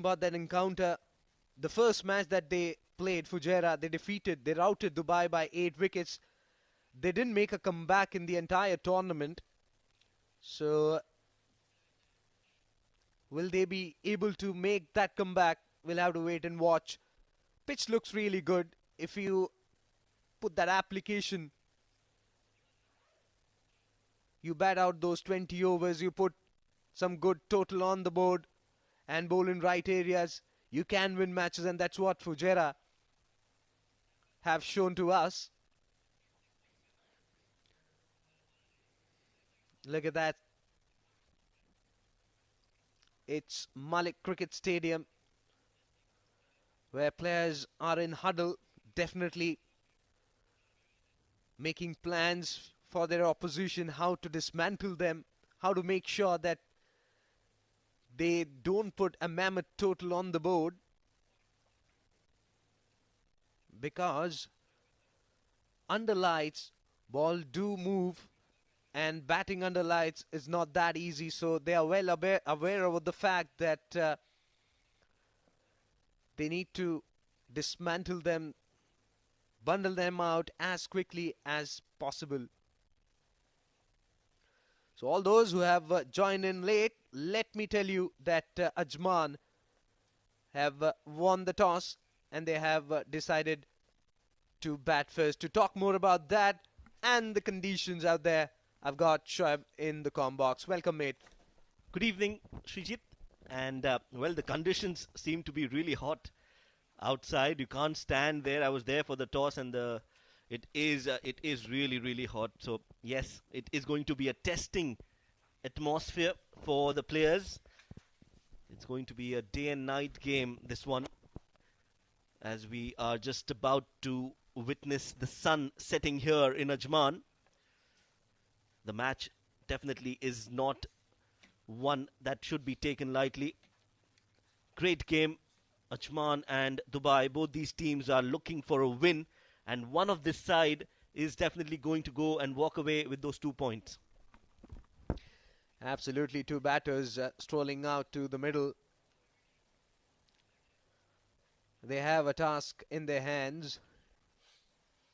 about that encounter. The first match that they played, Fujairah, they routed Dubai by 8 wickets. They didn't make a comeback in the entire tournament. So, will they be able to make that comeback? We'll have to wait and watch. Pitch looks really good. If you put that application, you bat out those 20 overs, you put some good total on the board and bowl in right areas, you can win matches, and that's what Fujairah have shown to us. Look at that. It's Malik Cricket Stadium, where players are in huddle, definitely making plans for their opposition, how to dismantle them, how to make sure that they don't put a mammoth total on the board, because under lights, ball do move, and batting under lights is not that easy. So they are well aware of the fact that they need to dismantle them, bundle them out as quickly as possible. So all those who have joined in late, let me tell you that Ajman have won the toss and they have decided to bat first. To talk more about that and the conditions out there, I've got Shoaib in the comm box. Welcome, mate. Good evening, Srijit. And, well, the conditions seem to be really hot outside. You can't stand there. I was there for the toss, and it is really, really hot. So, yes, it is going to be a testing atmosphere for the players. It's going to be a day and night game, this one, as we are just about to witness the sun setting here in Ajman. The match definitely is not one that should be taken lightly. Great game. Ajman and Dubai, both these teams are looking for a win, and one of this side is definitely going to go and walk away with those 2 points. Absolutely, two batters strolling out to the middle. They have a task in their hands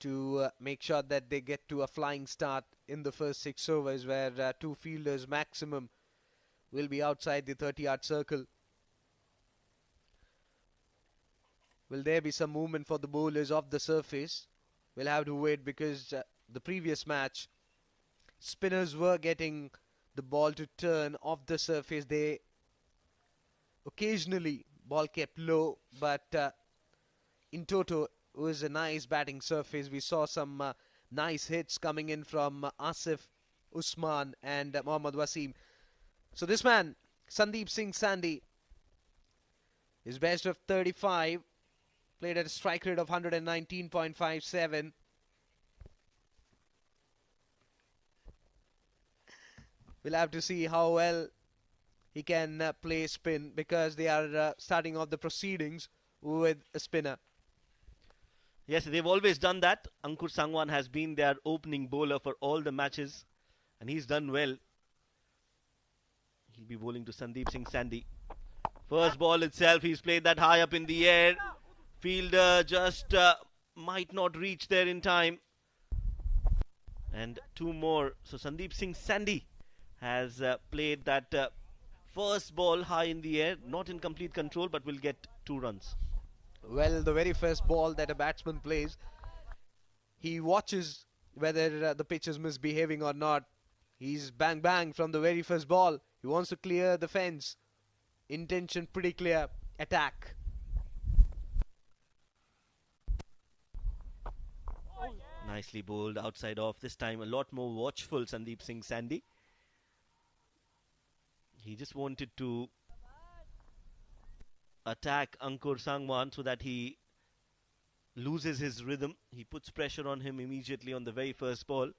to make sure that they get to a flying start in the first 6 overs, where 2 fielders maximum will be outside the 30-yard circle. Will there be some movement for the bowlers off the surface? We'll have to wait, because the previous match, spinners were getting the ball to turn off the surface. They occasionally ball kept low, but in toto, it was a nice batting surface. We saw some nice hits coming in from Asif, Usman and Mohammad Wasim. So this man, Sandeep Singh Sandhi, his best of 35, played at a strike rate of 119.57. We'll have to see how well he can play spin, because they are starting off the proceedings with a spinner. Yes, they've always done that. Ankur Sangwan has been their opening bowler for all the matches, and he's done well. He'll be bowling to Sandeep Singh Sandhi. First ball itself, he's played that high up in the air. Fielder just might not reach there in time. And 2 more. So Sandeep Singh Sandhi has played that first ball high in the air. Not in complete control, but will get 2 runs. Well, the very first ball that a batsman plays, he watches whether the pitch is misbehaving or not. He's bang bang from the very first ball. He wants to clear the fence. Intention pretty clear. Attack. Nicely bowled outside off. This time a lot more watchful, Sandeep Singh Sandhi. He just wanted to attack Ankur Sangwan so that he loses his rhythm. He puts pressure on him immediately on the very first ball.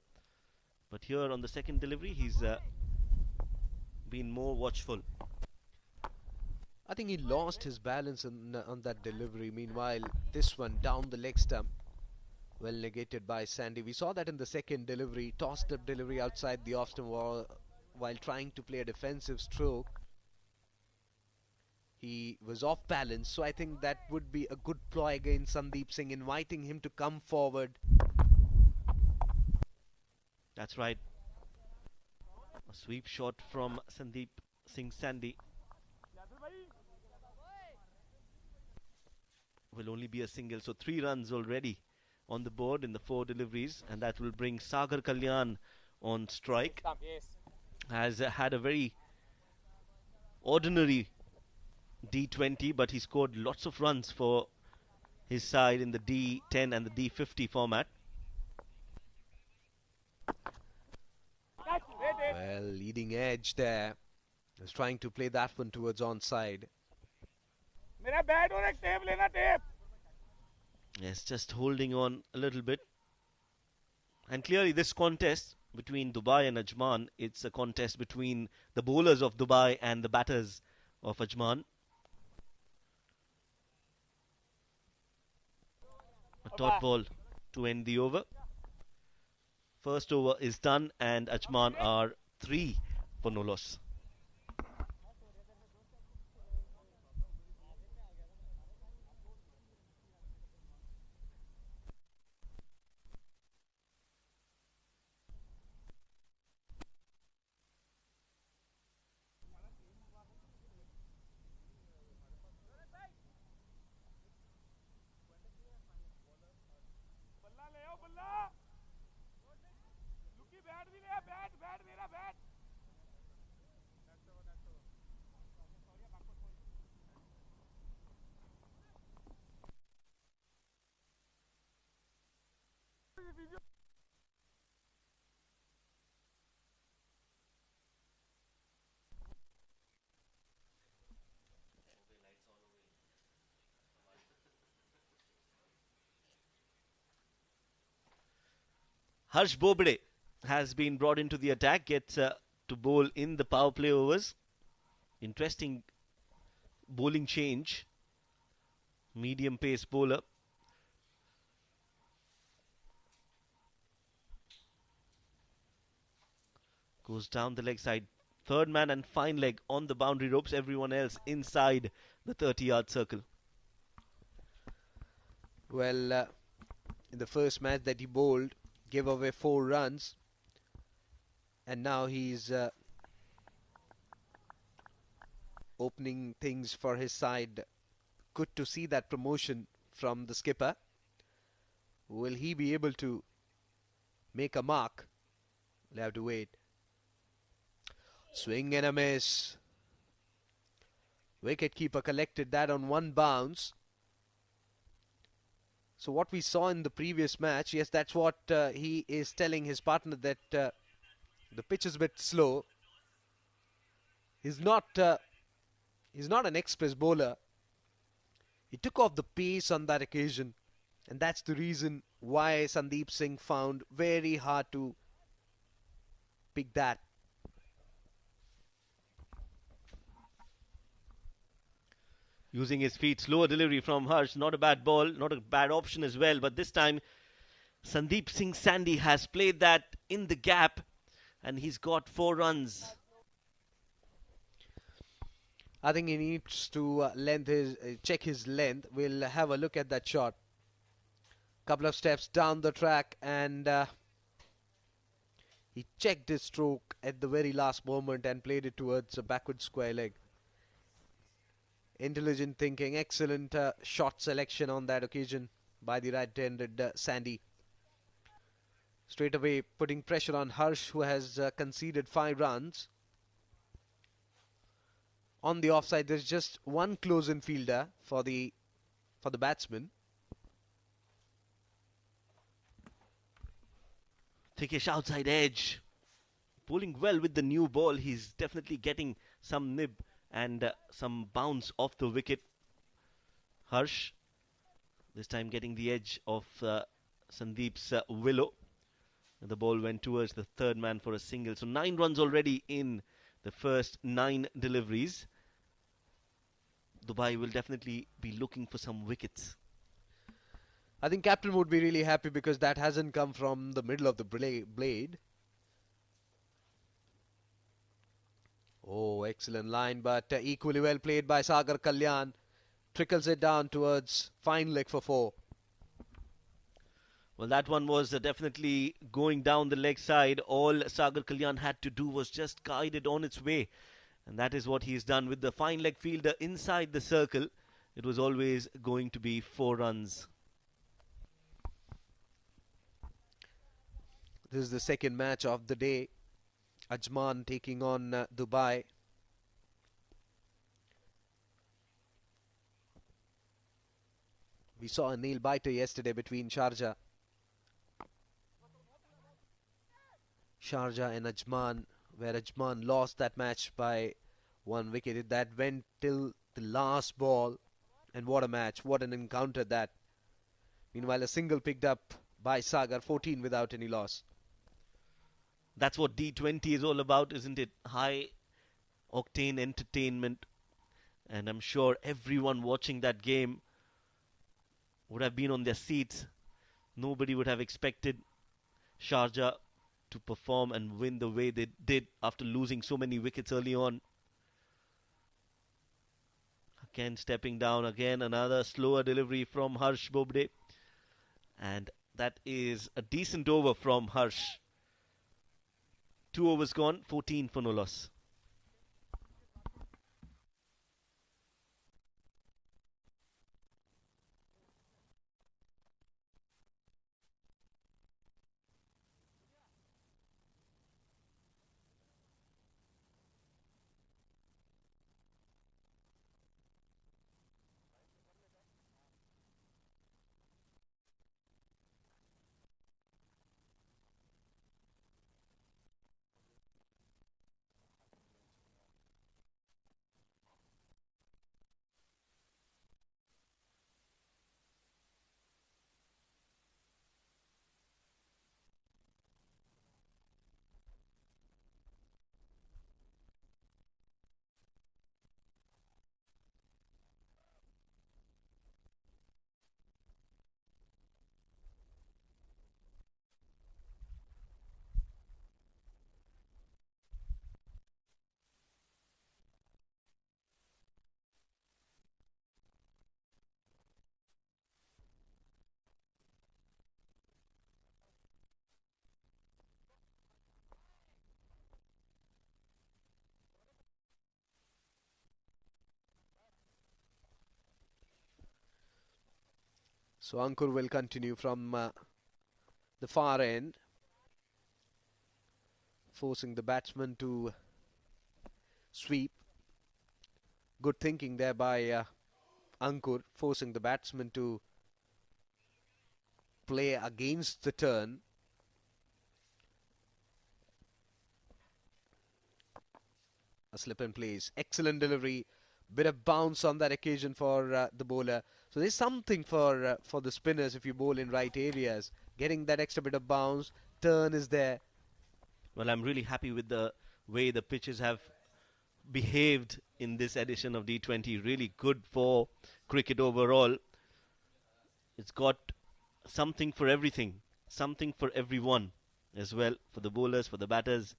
But here on the second delivery, he's been more watchful. I think he lost his balance on that delivery. Meanwhile, this one down the leg stump, well negated by Sandhi. We saw that in the second delivery, tossed up delivery outside the off stump while trying to play a defensive stroke. He was off balance, so I think that would be a good ploy against Sandeep Singh, inviting him to come forward. That's right. A sweep shot from Sandeep Singh Sandy will only be a single. So 3 runs already on the board in the 4 deliveries, and that will bring Sagar Kalyan on strike. Has had a very ordinary D20, but he scored lots of runs for his side in the D10 and the D50 format. Well, leading edge there. Was trying to play that one towards onside. Yes, just holding on a little bit. And clearly this contest between Dubai and Ajman, it's a contest between the bowlers of Dubai and the batters of Ajman. A dot ball to end the over. First over is done and Ajman are 3 for no loss. Harsh Bobde has been brought into the attack, gets to bowl in the power play overs. Interesting bowling change. Medium pace bowler. Goes down the leg side. Third man and fine leg on the boundary ropes. Everyone else inside the 30-yard circle. Well, in the first match that he bowled, gave away 4 runs. And now he's opening things for his side. Good to see that promotion from the skipper. Will he be able to make a mark? We'll have to wait. Swing and a miss. Wicketkeeper collected that on 1 bounce. So what we saw in the previous match, yes, that's what he is telling his partner, that the pitch is a bit slow. He's not an express bowler. He took off the pace on that occasion, and that's the reason why Sandeep Singh found very hard to pick that. Using his feet, slower delivery from Harsh. Not a bad ball, not a bad option as well. But this time, Sandeep Singh Sandy has played that in the gap, and he's got 4 runs. I think he needs to check his length. We'll have a look at that shot. Couple of steps down the track, and he checked his stroke at the very last moment and played it towards a backward square leg. Intelligent thinking, excellent shot selection on that occasion by the right-handed Sandy. Straight away putting pressure on Harsh, who has conceded 5 runs. On the offside, there's just one close-in fielder for the batsman. Thickish outside edge. Bowling well with the new ball. He's definitely getting some nib and some bounce off the wicket. Harsh, this time getting the edge of Sandeep's willow. The ball went towards the third man for a single. So 9 runs already in the first 9 deliveries. Dubai will definitely be looking for some wickets. I think captain would be really happy because that hasn't come from the middle of the blade. Oh, excellent line, but equally well played by Sagar Kalyan. Trickles it down towards fine leg for 4. Well, that one was definitely going down the leg side. All Sagar Kalyan had to do was just guide it on its way. And that is what he's done with the fine leg fielder inside the circle. It was always going to be 4 runs. This is the second match of the day. Ajman taking on Dubai. We saw a nail biter yesterday between Sharjah and Ajman, where Ajman lost that match by 1 wicket. That went till the last ball. And what a match, what an encounter that. Meanwhile, a single picked up by Sagar, 14 without any loss. That's what D20 is all about, isn't it? High octane entertainment. And I'm sure everyone watching that game would have been on their seats. Nobody would have expected Sharjah to perform and win the way they did after losing so many wickets early on. Again stepping down, again another slower delivery from Harsh Bobde. And that is a decent over from Harsh. 2 overs gone, 14 for no loss. So Ankur will continue from the far end, forcing the batsman to sweep. Good thinking there by Ankur, forcing the batsman to play against the turn. A slip and place. Excellent delivery. Bit of bounce on that occasion for the bowler. So there's something for the spinners if you bowl in right areas. Getting that extra bit of bounce. Turn is there. Well, I'm really happy with the way the pitches have behaved in this edition of D20. Really good for cricket overall. It's got something for everything, something for everyone as well, for the bowlers, for the batters.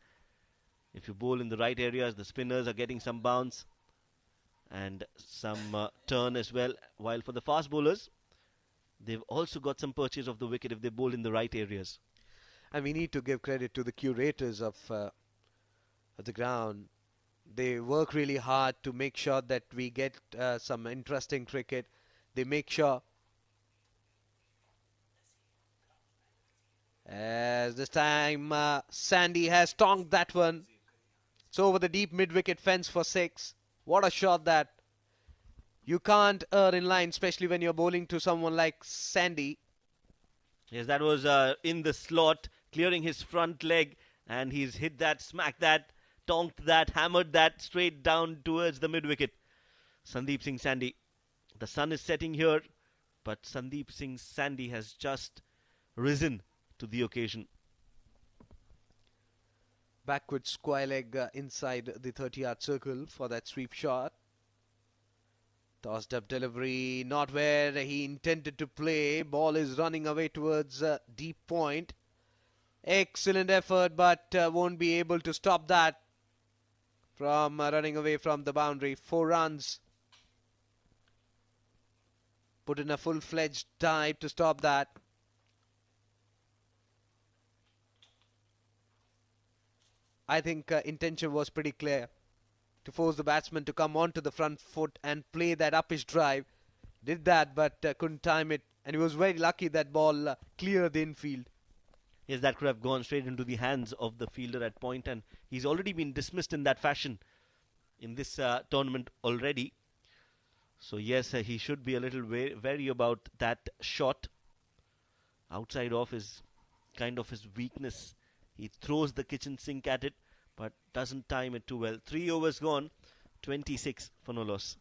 If you bowl in the right areas, the spinners are getting some bounce and some turn as well. While for the fast bowlers, they've also got some purchase of the wicket if they bowl in the right areas. And we need to give credit to the curators of the ground. They work really hard to make sure that we get some interesting cricket. They make sure. As this time, Sandy has tonked that one. It's over the deep mid-wicket fence for 6. What a shot that. You can't err in line, especially when you're bowling to someone like Sandy. Yes, that was in the slot, clearing his front leg, and he's hit that, smacked that, tonked that, hammered that straight down towards the mid-wicket. Sandeep Singh Sandy. The sun is setting here, but Sandeep Singh Sandy has just risen to the occasion. Backward square leg inside the 30-yard circle for that sweep shot. Tossed up delivery, not where he intended to play. Ball is running away towards deep point. Excellent effort, but won't be able to stop that from running away from the boundary. 4 runs. Put in a full-fledged dive to stop that. I think intention was pretty clear to force the batsman to come onto the front foot and play that uppish drive. Did that, but couldn't time it, and he was very lucky that ball cleared the infield. Yes, that could have gone straight into the hands of the fielder at point, and he's already been dismissed in that fashion in this tournament already. So yes, he should be a little wary about that shot. Outside off is kind of his weakness. He throws the kitchen sink at it, but doesn't time it too well. 3 overs gone, 26 for no loss.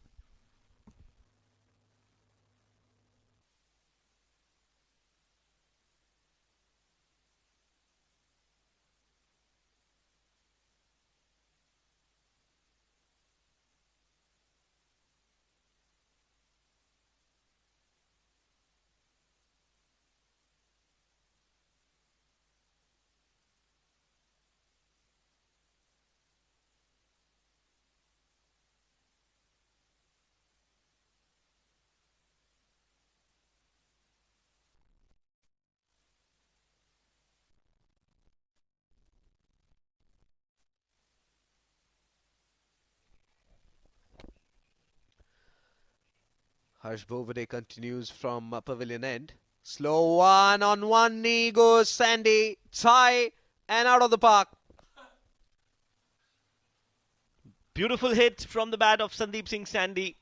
Harsh Bovade continues from pavilion end. Slow one on one knee goes Sandy. Tie and out of the park. Beautiful hit from the bat of Sandeep Singh Sandy,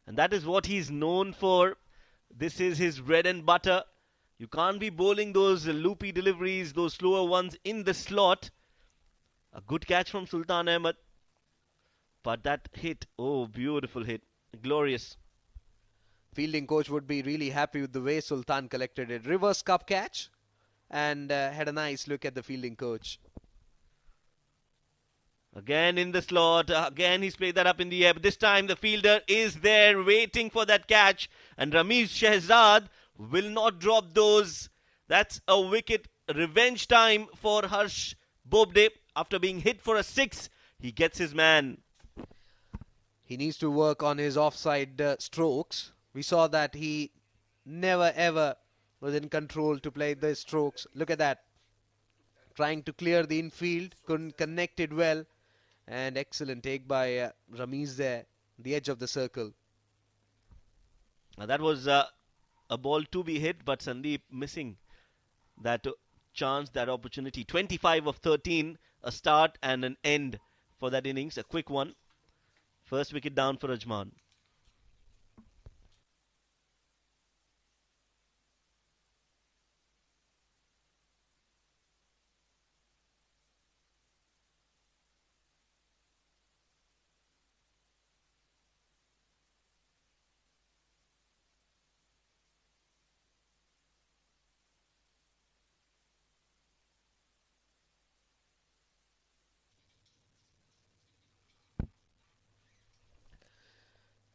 and that is what he's known for. This is his bread and butter. You can't be bowling those loopy deliveries, those slower ones in the slot. A good catch from Sultan Ahmed. But that hit, oh, beautiful hit. Glorious. Fielding coach would be really happy with the way Sultan collected it. Reverse cup catch, and had a nice look at the fielding coach. Again in the slot. Again he's played that up in the air. But this time the fielder is there waiting for that catch. And Ramiz Shehzad will not drop those. That's a wicket. Revenge time for Harsh Bobde. After being hit for a 6, he gets his man. He needs to work on his offside strokes. We saw that he never ever was in control to play the strokes. Look at that. Trying to clear the infield. Couldn't connect it well. And excellent take by Ramiz there. The edge of the circle. Now that was a ball to be hit, but Sandeep missing that chance, that opportunity. 25 of 13. A start and an end for that innings. A quick one. First wicket down for Ajman.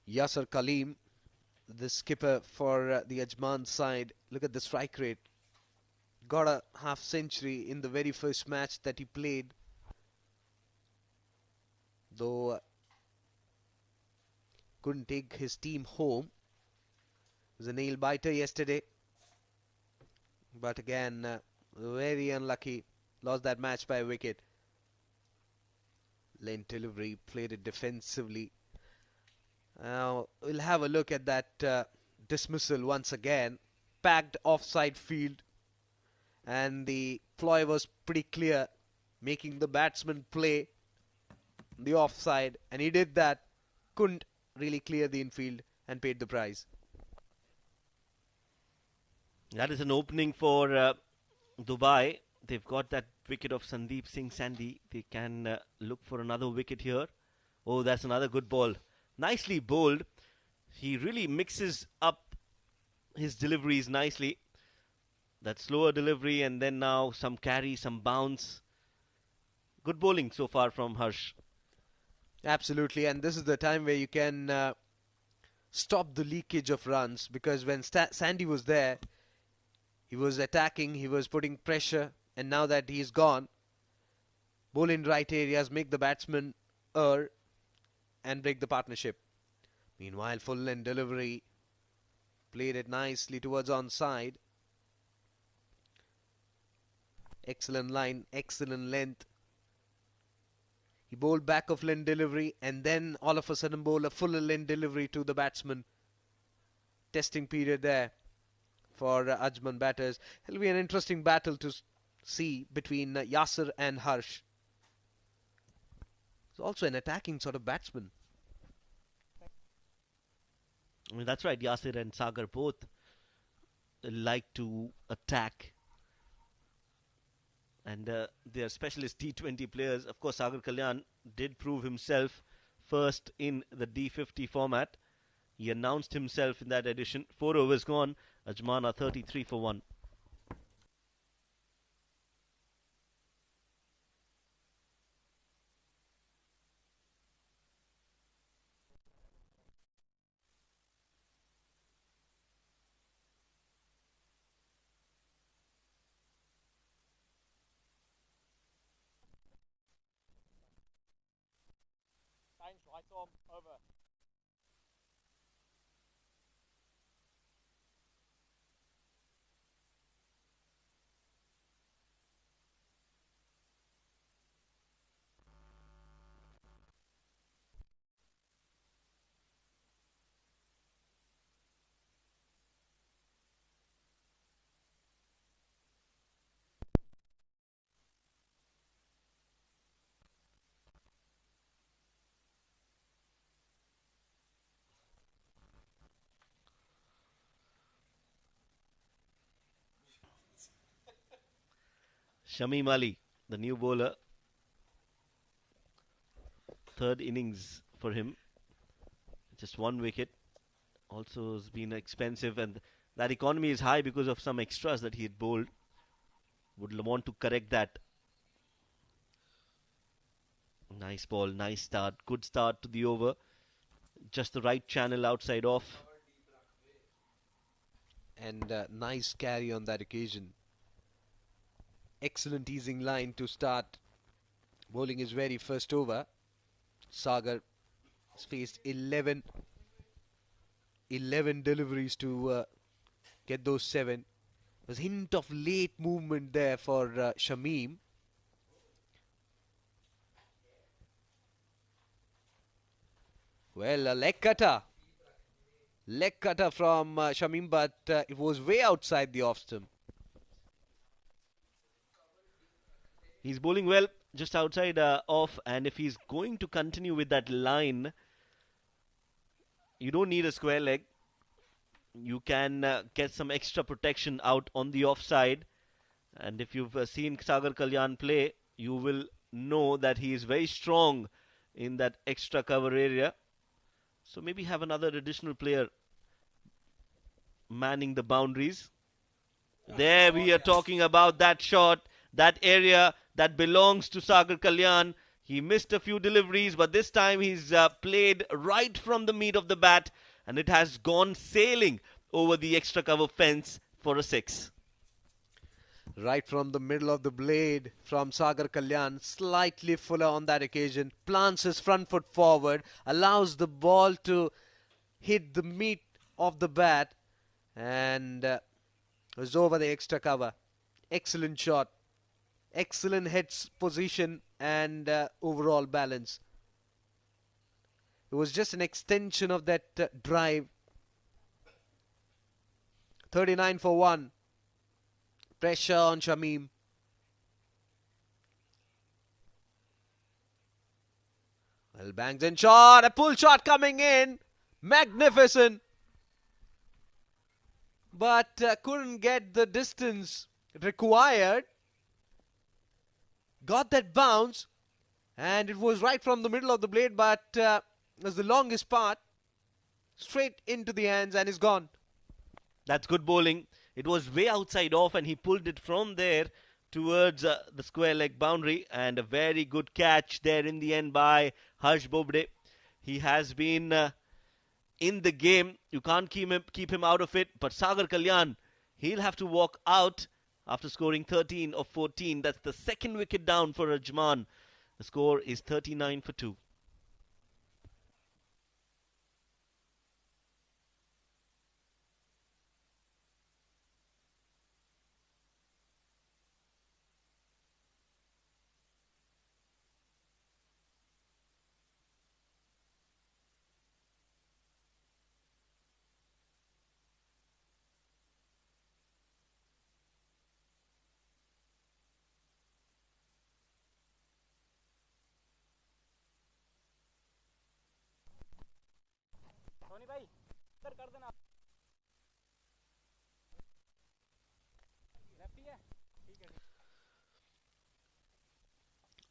Yasser Kaleem, the skipper for the Ajman side. Look at the strike rate. Got a half century in the very first match that he played. Though couldn't take his team home. It was a nail biter yesterday. But again, very unlucky. Lost that match by a wicket. Lane delivery, played it defensively. Now we'll have a look at that dismissal once again. Packed offside field, and the ploy was pretty clear, making the batsman play the offside, and he did that. Couldn't really clear the infield and paid the price. That is an opening for Dubai. They've got that wicket of Sandeep Singh Sandy. They can look for another wicket here. Oh, that's another good ball. Nicely bowled. He really mixes up his deliveries nicely. That slower delivery and then now some carry, some bounce. Good bowling so far from Harsh. Absolutely, and this is the time where you can stop the leakage of runs, because when Sandy was there, he was attacking, he was putting pressure, and now that he's gone, bowl in right areas, make the batsman err and break the partnership. Meanwhile, full length delivery, played it nicely towards onside. Excellent line, excellent length. He bowled back of length delivery and then all of a sudden bowled a full length delivery to the batsman. Testing period there for Ajman batters. It'll be an interesting battle to see between Yasir and Harsh. He's also an attacking sort of batsman. I mean, that's right. Yasir and Sagar both like to attack. And they are specialist T20 players. Of course, Sagar Kalyan did prove himself first in the D50 format. He announced himself in that edition. 4 overs gone. Ajman are 33 for 1. Shamim Ali, the new bowler. Third innings for him. Just 1 wicket. Also has been expensive, and that economy is high because of some extras that he had bowled. Would want to correct that. Nice ball, nice start. Good start to the over. Just the right channel outside off. And nice carry on that occasion. Excellent easing line to start bowling his very first over. Sagar has faced 11 deliveries to get those 7. There's a hint of late movement there for Shamim. Well, a leg cutter. Leg cutter from Shamim, but it was way outside the off stump. He's bowling well, just outside off, and if he's going to continue with that line, you don't need a square leg. You can get some extra protection out on the offside. And if you've seen Sagar Kalyan play, you will know that he is very strong in that extra cover area. So maybe have another additional player manning the boundaries. There we are talking about that shot, that area that belongs to Sagar Kalyan. He missed a few deliveries, but this time he's played right from the meat of the bat, and it has gone sailing over the extra cover fence for a 6. Right from the middle of the blade from Sagar Kalyan, slightly fuller on that occasion, plants his front foot forward, allows the ball to hit the meat of the bat, and was over the extra cover. Excellent shot, excellent head position and overall balance. It was just an extension of that drive. 39 for 1. Pressure on Shamim. Well, bangs in shot. A pull shot coming in. Magnificent. But couldn't get the distance required. Got that bounce. And it was right from the middle of the blade, but it was the longest part. Straight into the hands and is gone. That's good bowling. It was way outside off, and he pulled it from there towards the square leg boundary, and a very good catch there in the end by Harsh Bobde. He has been in the game. You can't keep him out of it, but Sagar Kalyan, he'll have to walk out after scoring 13 of 14. That's the second wicket down for Ajman. The score is 39 for 2.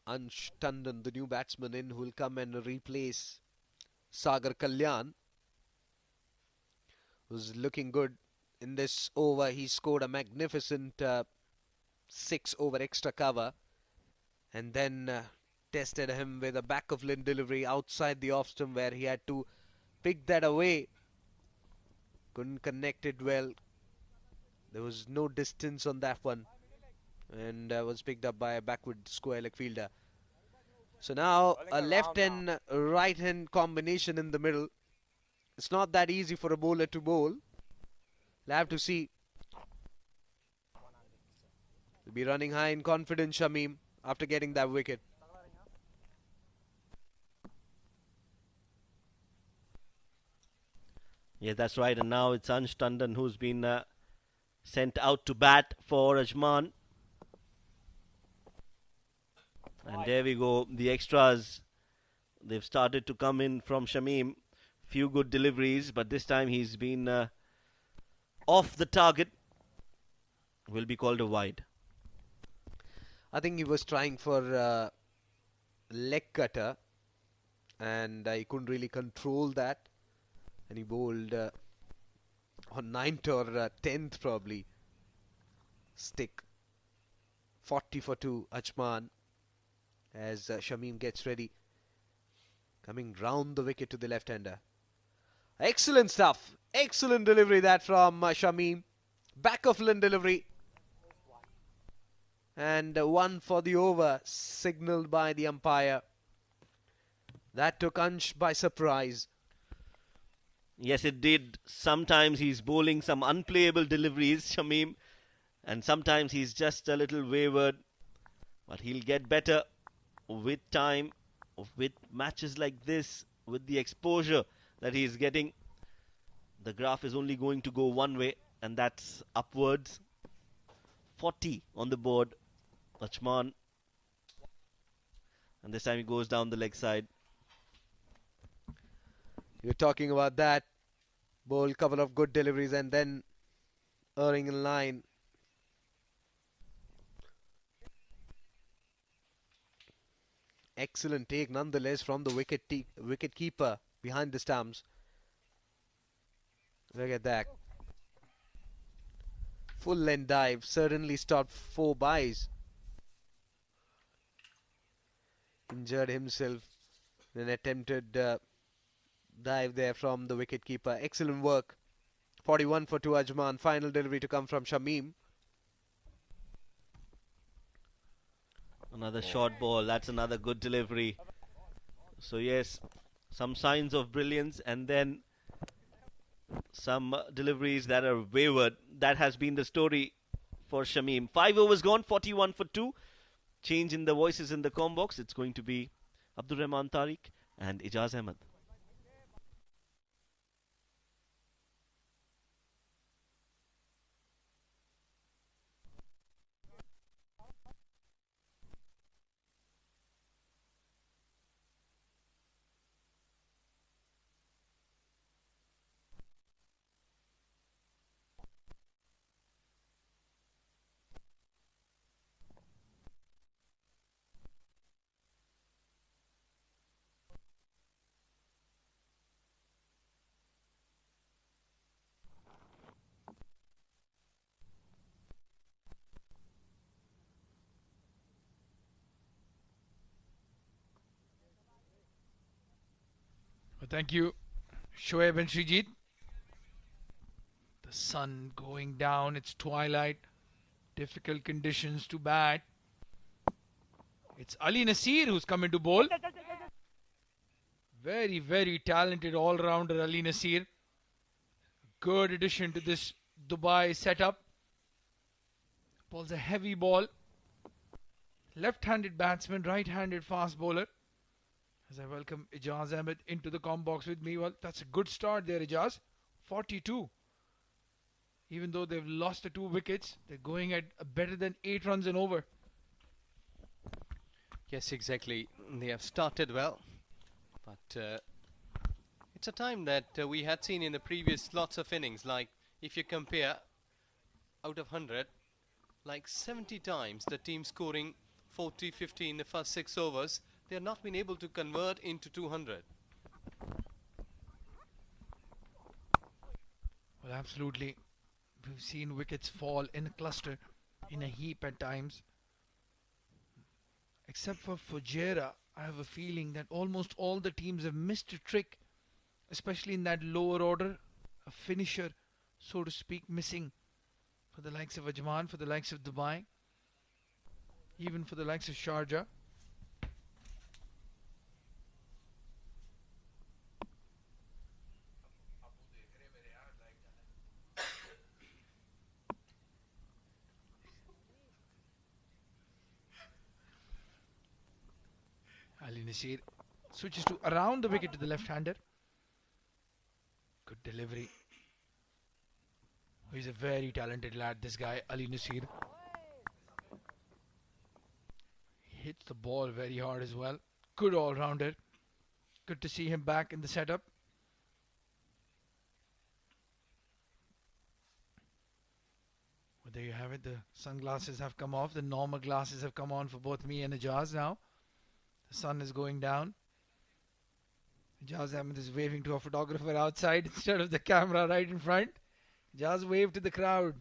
Ansh Tandon, the new batsman in, who will come and replace Sagar Kalyan, who's looking good in this over. He scored a magnificent 6 over extra cover, and then tested him with a back of limb delivery outside the off stump, where he had to pick that away. Couldn't connect it well. There was no distance on that one, and was picked up by a backward square leg fielder. So now a left and right hand combination in the middle. It's not that easy for a bowler to bowl. We'll have to see. He'll be running high in confidence, Shamim, after getting that wicket. Yeah, that's right. And now it's Ansh Tandon who's been sent out to bat for Ajman. And there we go. The extras, they've started to come in from Shamim. Few good deliveries, but this time he's been off the target. Will be called a wide. I think he was trying for leg cutter, and he couldn't really control that. And he bowled on 9th or 10th probably stick. 40 for 2, Ajman, as Shamim gets ready. Coming round the wicket to the left-hander. Excellent stuff. Excellent delivery that from Shamim. Back of limb delivery. And one for the over, signalled by the umpire. That took Ansh by surprise. Yes, it did. Sometimes he's bowling some unplayable deliveries, Shamim. And sometimes he's just a little wayward. But he'll get better with time, with matches like this, with the exposure that he's getting. The graph is only going to go one way, and that's upwards. 40 on the board. Ajman. And this time he goes down the leg side. You're talking about that. Bowl couple of good deliveries and then erring in line. Excellent take nonetheless from the wicket keeper behind the stumps. Look at that. Full length dive. Certainly stopped 4 byes. Injured himself in an attempted dive there from the wicket-keeper. Excellent work. 41 for 2, Ajman. Final delivery to come from Shamim. Another short ball. That's another good delivery. So yes, some signs of brilliance and then some deliveries that are wayward. That has been the story for Shamim. 5 overs gone, 41 for 2. Change in the voices in the com box. It's going to be Abdur Rahman Tariq and Ijaz Ahmed. Thank you, Shoaib and Srijit. The sun going down, it's twilight, difficult conditions to bat. It's Ali Nasir who's coming to bowl. Very, very talented all-rounder Ali Nasir. Good addition to this Dubai setup. Bowls a heavy ball. Left-handed batsman, right-handed fast bowler. As I welcome Ijaz Ahmed into the com box with me. Well, that's a good start there, Ijaz. 42. Even though they've lost the 2 wickets, they're going at better than 8 runs and over. Yes, exactly. They have started well, but it's a time that we had seen in the previous lots of innings. Like, if you compare out of 100, like 70 times the team scoring 40-50 in the first 6 overs. They have not been able to convert into 200. Well, absolutely. We've seen wickets fall in a cluster, in a heap at times. Except for Fujairah, I have a feeling that almost all the teams have missed a trick, especially in that lower order. A finisher, so to speak, missing for the likes of Ajman, for the likes of Dubai, even for the likes of Sharjah. Ali Nasir switches to around the wicket to the left-hander. Good delivery. He's a very talented lad, this guy, Ali Nasir. Hits the ball very hard as well. Good all-rounder. Good to see him back in the setup. Well, there you have it. The sunglasses have come off. The normal glasses have come on for both me and Ajaz now. The sun is going down. Ajaz Ahmed is waving to a photographer outside instead of the camera right in front. Ajaz waved to the crowd.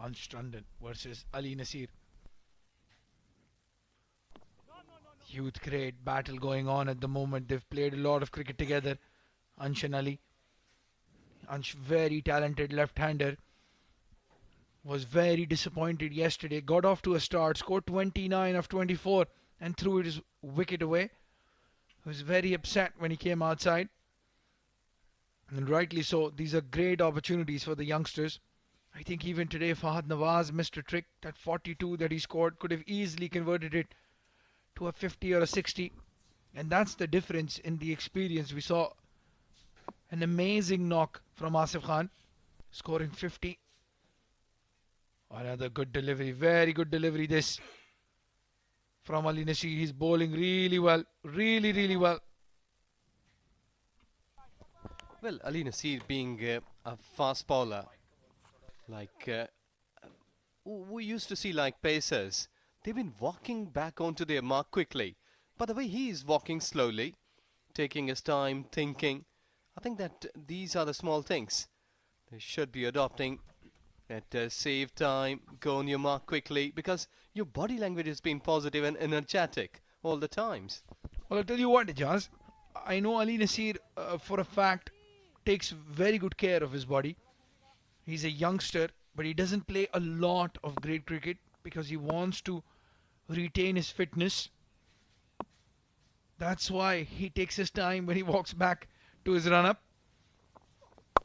Ansh Tandon versus Ali Nasir. Youth grade battle going on at the moment. They've played a lot of cricket together. Ansh and Ali. Ansh, very talented left-hander. Was very disappointed yesterday. Got off to a start. Scored 29 of 24 and threw his wicket away. Was very upset when he came outside. And rightly so. These are great opportunities for the youngsters. I think even today Fahad Nawaz missed a trick. That 42 that he scored could have easily converted it to a 50 or a 60. And that's the difference in the experience. We saw an amazing knock from Asif Khan, scoring 50. Another good delivery. Very good delivery this from Ali Nasir. He's bowling really well. Really, really well. Well, Ali Nasir being a fast bowler, like we used to see like pacers, they've been walking back onto their mark quickly. But the way he is walking slowly, taking his time, thinking, I think that these are the small things they should be adopting. That save time, go on your mark quickly, because your body language has been positive and energetic all the times. Well, I'll tell you what, Ijaz. I know Ali Nasir, for a fact, takes very good care of his body. He's a youngster, but he doesn't play a lot of great cricket because he wants to retain his fitness. That's why he takes his time when he walks back to his run-up.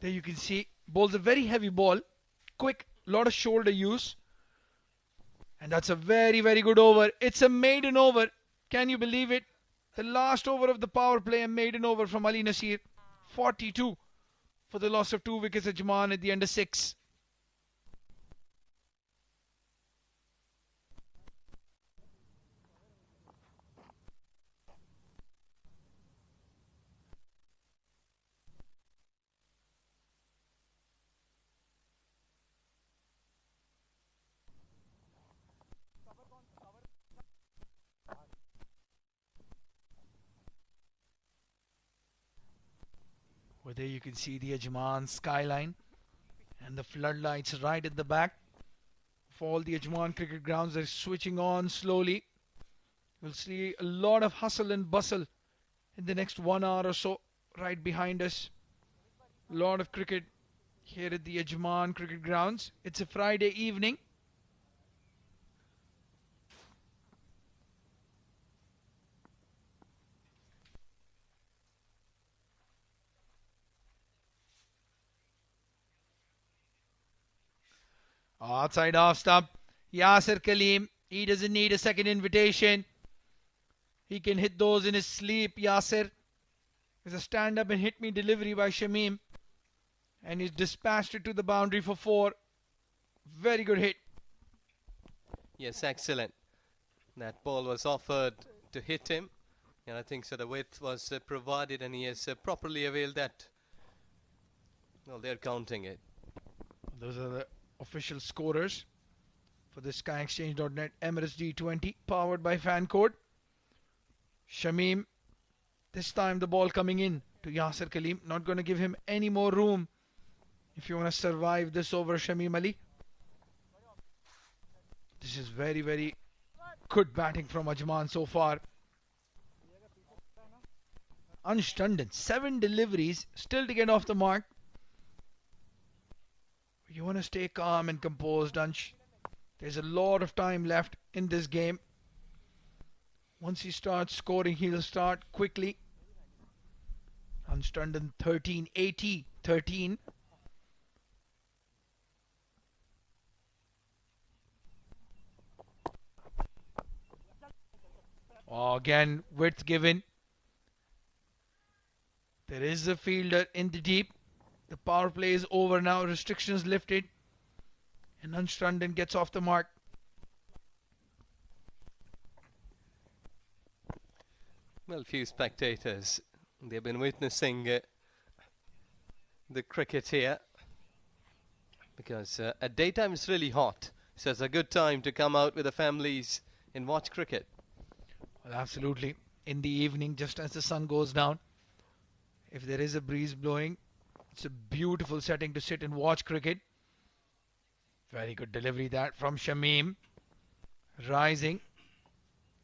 There you can see, bowls a very heavy ball. Quick, lot of shoulder use. And that's a very, very good over. It's a maiden over. Can you believe it? The last over of the power play, a maiden over from Ali Nasir. 42 for the loss of 2 wickets at Ajman at the end of 6. Well, there you can see the Ajman skyline and the floodlights right at the back. For all the Ajman cricket grounds, they're switching on slowly. We'll see a lot of hustle and bustle in the next 1 hour or so right behind us. A lot of cricket here at the Ajman cricket grounds. It's a Friday evening. Outside off stump, Yasir Kaleem. He doesn't need a second invitation. He can hit those in his sleep, Yasir. There's a stand up and hit me delivery by Shamim. And he's dispatched it to the boundary for 4. Very good hit. Yes, excellent. That ball was offered to hit him. And I think so the width was provided and he has properly availed that. Well, they're counting it. Those are the official scorers for the SkyExchange.net Emirates D20 powered by fan code. Shamim, this time the ball coming in to Yasser Kaleem. Not going to give him any more room if you want to survive this over, Shamim Ali. This is very, very good batting from Ajman so far. Ansh Tandon, 7 deliveries, still to get off the mark. You want to stay calm and composed, Ansh. There's a lot of time left in this game. Once he starts scoring, he'll start quickly. Ansh Tandon 13, 80, 13. Oh, again, width given. There is a fielder in the deep. The power play is over now. Restrictions lifted. And Ansh Tandon gets off the mark. Well, few spectators, they've been witnessing the cricket here. Because at daytime it's really hot. So it's a good time to come out with the families and watch cricket. Well, absolutely. In the evening, just as the sun goes down, if there is a breeze blowing, it's a beautiful setting to sit and watch cricket. Very good delivery that from Shamim. Rising.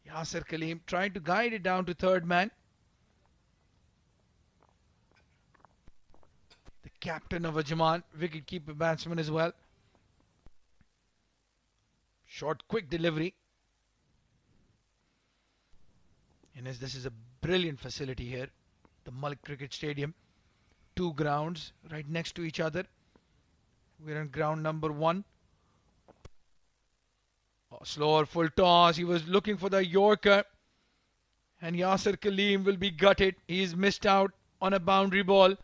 Yasser Kaleem trying to guide it down to third man. The captain of Ajman, wicket-keeper batsman as well. Short, quick delivery. And as this is a brilliant facility here, the Malik Cricket Stadium. 2 grounds right next to each other. We're on ground number 1. Oh, slower full toss. He was looking for the Yorker. And Yasser Kaleem will be gutted. He's missed out on a boundary ball.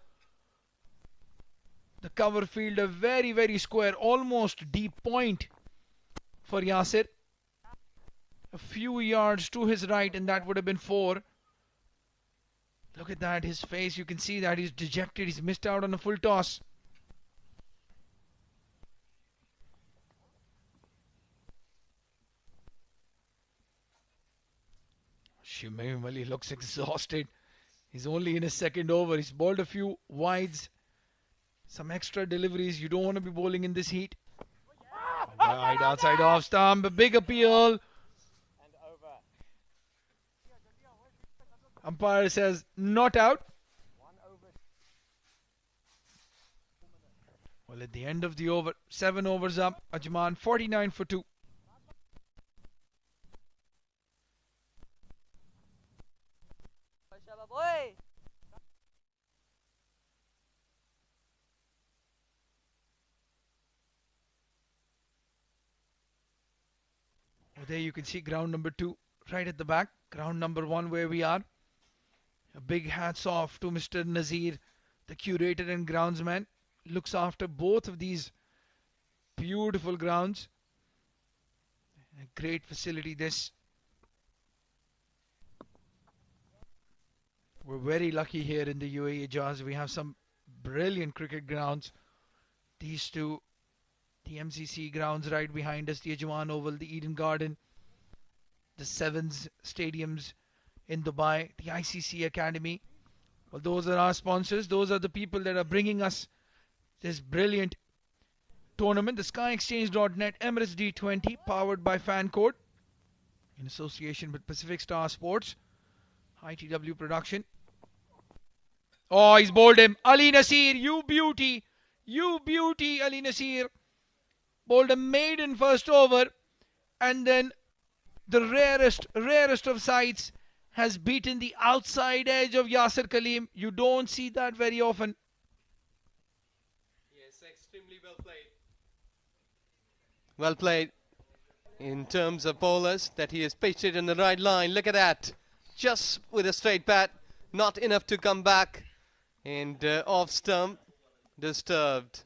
The cover fielder very, very square. Almost deep point for Yasser. A few yards to his right and that would have been 4. Look at that, his face, you can see that he's dejected, he's missed out on a full toss. Shamim Ali looks exhausted. He's only in his second over, he's bowled a few wides. Some extra deliveries, you don't want to be bowling in this heat. Wide outside off stump, a big appeal. Umpire says not out. Well, at the end of the over, 7 overs up, Ajman 49 for 2. Well, there you can see ground number 2 right at the back. Ground number 1 where we are. A big hats off to Mr. Nazir, the curator and groundsman. Looks after both of these beautiful grounds. A great facility this. We're very lucky here in the UAE, Ijaz. We have some brilliant cricket grounds. These two, the MCC grounds right behind us, the Ajman Oval, the Eden Garden, the Sevens stadiums in Dubai, the ICC Academy. Well, those are our sponsors. Those are the people that are bringing us this brilliant tournament. The SkyExchange.net Emirates D20 powered by Fan Code in association with Pacific Star Sports. ITW production. Oh, he's bowled him. Ali Nasir, you beauty. You beauty, Ali Nasir. Bowled a maiden first over. And then the rarest of sights has beaten the outside edge of Yasser Kaleem. You don't see that very often. Yes, extremely well played. Well played in terms of bowlers, that he has pitched it in the right line. Look at that. Just with a straight bat. Not enough to come back. And off stump. Disturbed.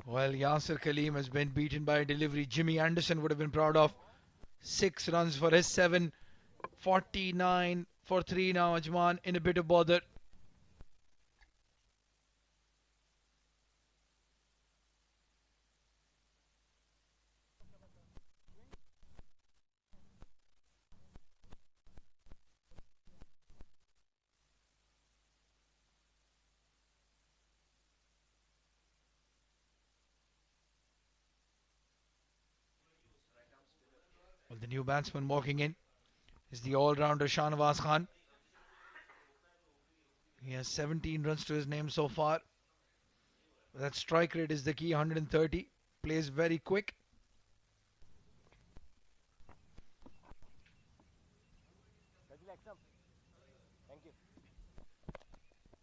Well, Yasser Kaleem has been beaten by a delivery Jimmy Anderson would have been proud of. 6 runs for his 7. 49 for 3 now. Ajman in a bit of bother. The new batsman walking in is the all-rounder Shahnawaz Khan. He has 17 runs to his name so far. That strike rate is the key, 130. Plays very quick.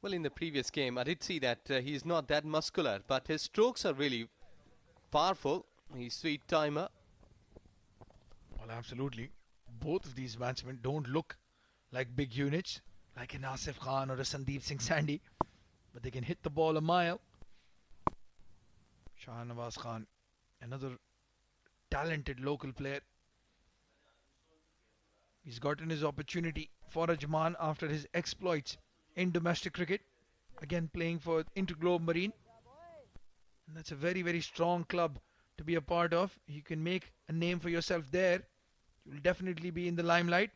Well, in the previous game, I did see that he's not that muscular, but his strokes are really powerful. He's sweet timer. Well, absolutely. Both of these batsmen don't look like big units, like an Asif Khan or a Sandeep Singh Sandy, but they can hit the ball a mile. Shahnawaz Khan, another talented local player. He's gotten his opportunity for Ajman after his exploits in domestic cricket. Again playing for Interglobe Marine. And that's a very, very strong club to be a part of. You can make a name for yourself there. You'll definitely be in the limelight.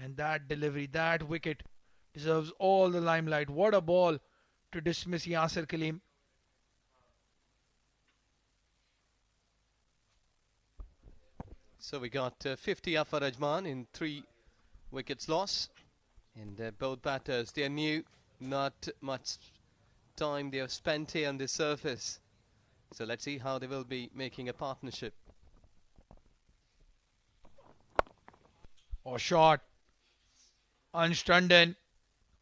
And that delivery, that wicket deserves all the limelight. What a ball to dismiss Yasir Kaleem. So we got 50 up for Ajman in 3 wickets loss. And both batters, they are new. Not much time they have spent here on the surface. So let's see how they will be making a partnership. Oh, shot. Unstunden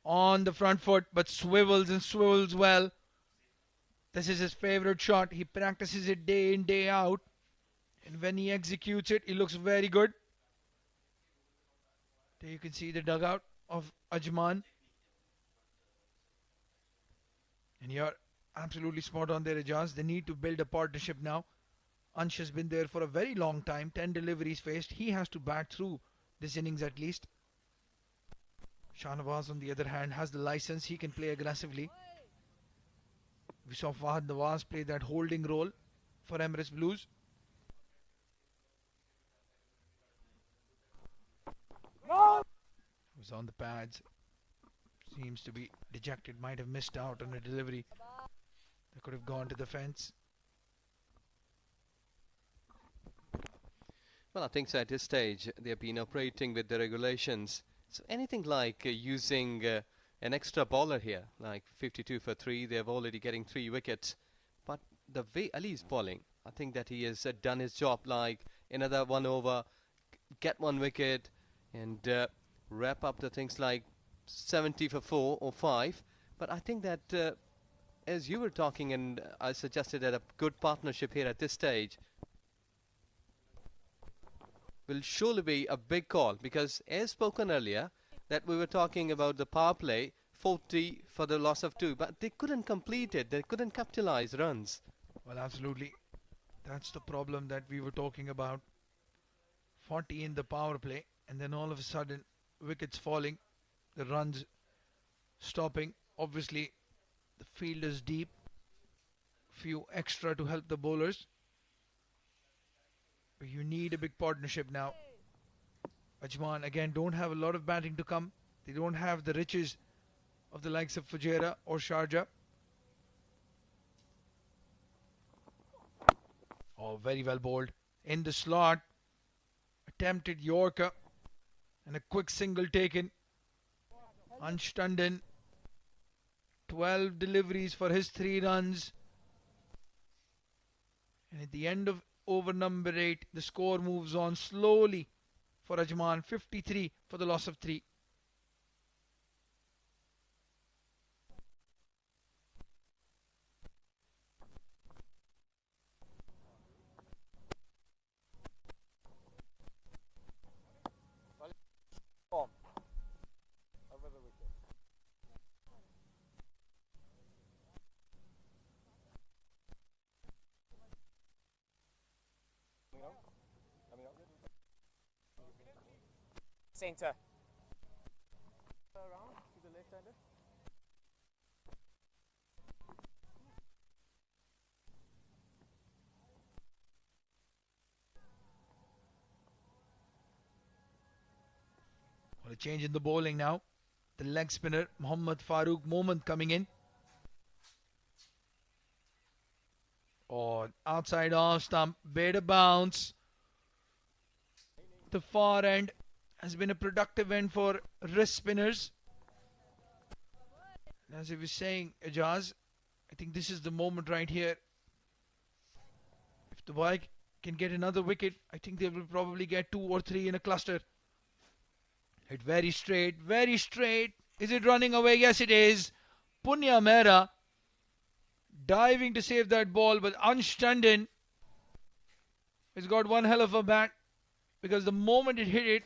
on the front foot, but swivels and swivels well. This is his favorite shot. He practices it day in, day out. And when he executes it, he looks very good. There you can see the dugout of Ajman. And you're absolutely spot on there, Ijaz. They need to build a partnership now. Ansh has been there for a very long time. 10 deliveries faced. He has to bat through this innings at least. Shahnawaz, on the other hand, has the license. He can play aggressively. We saw Fahad Nawaz play that holding role for Emirates Blues. Was on the pads. Seems to be dejected. Might have missed out on a delivery that could have gone to the fence. Well, I think so at this stage they have been operating with the regulations. So anything like using an extra bowler here, like 52 for 3, they have already getting 3 wickets. But the way Ali is bowling, I think that he has done his job, like another 1 over, get 1 wicket and wrap up the things like 70 for 4 or 5. But I think that as you were talking and I suggested that a good partnership here at this stage will surely be a big call, because as spoken earlier that we were talking about the power play 40 for the loss of 2, but they couldn't complete it, they couldn't capitalize runs. Well, absolutely. That's the problem that we were talking about. 40 in the power play, and then all of a sudden wickets falling, the runs stopping. Obviously the field is deep, few extra to help the bowlers, but you need a big partnership now. Ajman again don't have a lot of batting to come. They don't have the riches of the likes of Fujairah or Sharjah. Oh, very well bowled in the slot. Attempted Yorker and a quick single taken. Unstunden, 12 deliveries for his 3 runs. And at the end of over number 8, the score moves on slowly for Ajman. 53 for the loss of 3. Centre. Well, a change in the bowling now. The leg spinner Mohammad Farooq Moment coming in. Oh, outside off stump, better bounce. the far end has been a productive end for wrist spinners. As I was saying, Ajaz, I think this is the moment right here. If Dubai can get another wicket, I think they will probably get 2 or 3 in a cluster. Hit very straight, very straight. Is it running away? Yes, it is. Punya Mehra diving to save that ball, but Ansh Tandon has got one hell of a bat, because the moment it hit it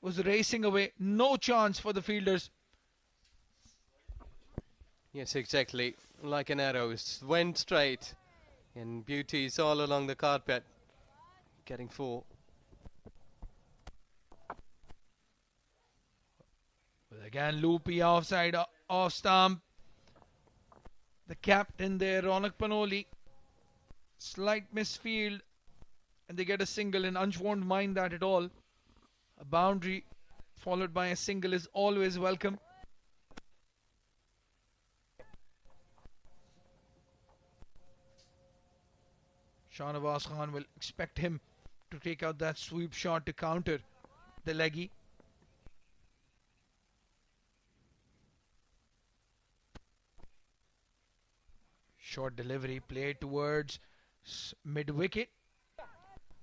was racing away. No chance for the fielders. Yes, exactly. Like an arrow. It went straight. And beauties all along the carpet. Getting 4. But again, loopy offside, off stump. The captain there, Ronak Panoli. Slight misfield. And they get a single, and Ansh won't mind that at all. A boundary followed by a single is always welcome. Shahnawaz Khan will expect him to take out that sweep shot to counter the leggy. Short delivery played towards mid-wicket.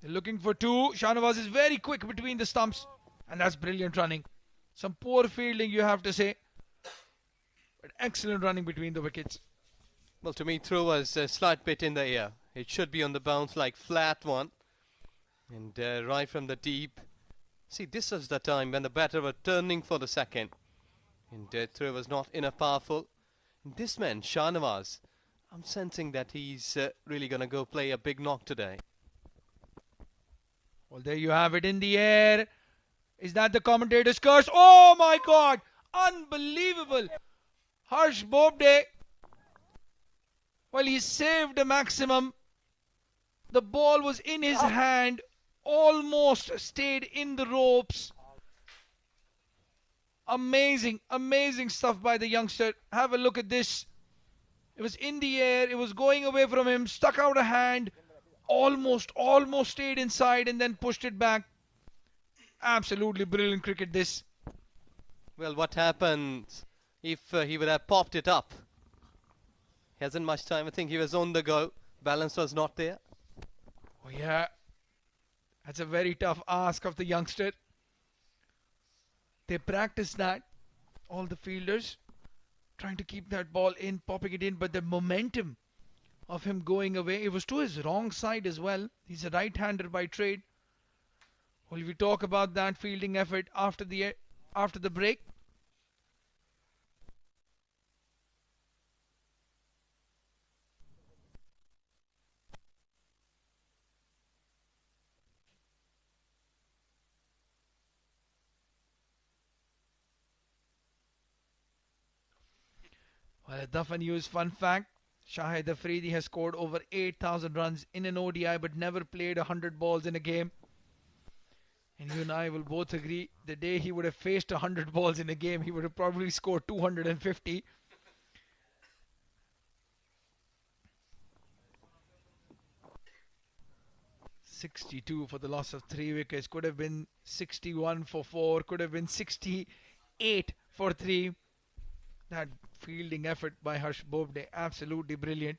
They're looking for 2. Shahnawaz is very quick between the stumps, and that's brilliant running. Some poor fielding, you have to say, but excellent running between the wickets. Well, to me, throw was a slight bit in the air. It should be on the bounce, like flat one. And right from the deep. See, this is the time when the batter were turning for the second. And throw was not enough powerful. And this man, Shahnawaz, I'm sensing that he's really going to go play a big knock today. Well, there you have it in the air. Is that the commentator's curse? Oh my God! Unbelievable! Harsh Bobde. Well, he saved a maximum. The ball was in his hand, almost stayed in the ropes. Amazing, amazing stuff by the youngster. Have a look at this. It was in the air, it was going away from him, stuck out a hand, almost stayed inside and then pushed it back. Absolutely brilliant cricket this. Well, what happens if he would have popped it up? He hasn't much time. I think he was on the go. Balance was not there. Oh yeah, that's a very tough ask of the youngster. They practice that, all the fielders, trying to keep that ball in, popping it in, but the momentum of him going away, it was to his wrong side as well. He's a right-hander by trade. Will we talk about that fielding effort after the break? Well, a tough news fun fact. Shahid Afridi has scored over 8,000 runs in an ODI but never played 100 balls in a game. And you and I will both agree, the day he would have faced 100 balls in a game, he would have probably scored 250. .62 for the loss of 3 wickets. Could have been 61 for 4. Could have been 68 for 3. That fielding effort by Harsh Bobde, absolutely brilliant.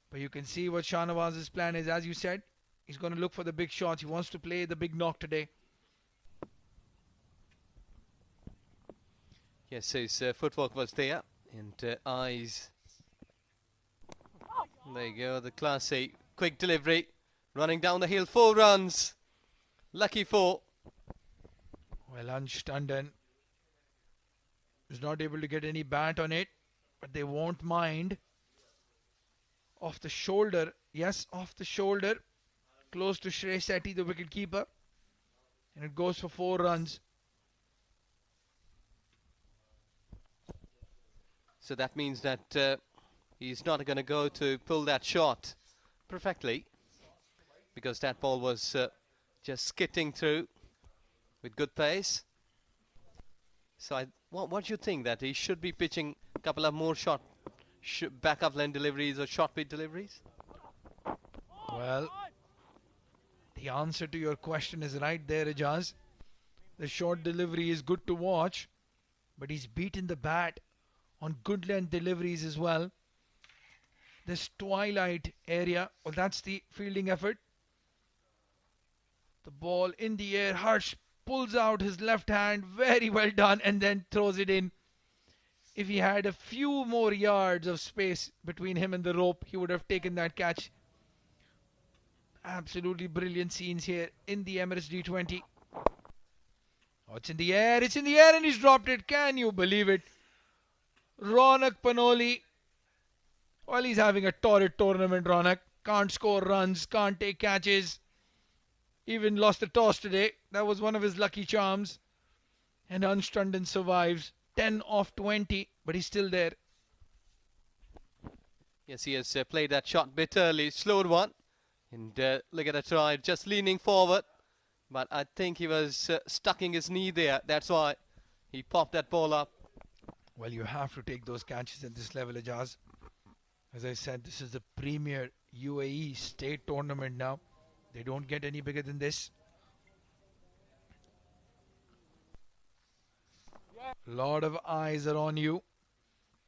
But you can see what Shahnawaz's plan is. As you said, he's going to look for the big shots. He wants to play the big knock today. Yes, his footwork was there. And eyes. There you go, the Class A. Quick delivery. Running down the hill. 4 runs. Lucky 4. Well, Ansh Tandon is not able to get any bat on it, but they won't mind. Off the shoulder, yes, off the shoulder, close to Shrey Sethi, the wicket keeper, and it goes for 4 runs. So that means that he's not going to go to pull that shot perfectly, because that ball was just skidding through with good pace. So what do you think, that he should be pitching a couple of more backup line deliveries or short pitch deliveries? Well, The answer to your question is right there, Ijaz. The short delivery is good to watch, but he's beaten the bat on good length deliveries as well. This twilight area, well, that's the fielding effort. The ball in the air, Harsh pulls out his left hand, very well done, and then throws it in. If he had a few more yards of space between him and the rope, he would have taken that catch. Absolutely brilliant scenes here in the Emirates D20. Oh, it's in the air, and he's dropped it. Can you believe it? Ronak Panoli, well, he's having a torrid tournament, Ronak. Can't score runs, can't take catches. Even lost the toss today. That was one of his lucky charms. And Unstrunden survives. 10 off 20, but he's still there. Yes, he has played that shot bit early, slowed one. And look at the try, just leaning forward. But I think he was stucking his knee there. That's why he popped that ball up. Well, you have to take those catches at this level, Ajaz. As I said, this is the premier UAE state tournament now. They don't get any bigger than this. A lot of eyes are on you.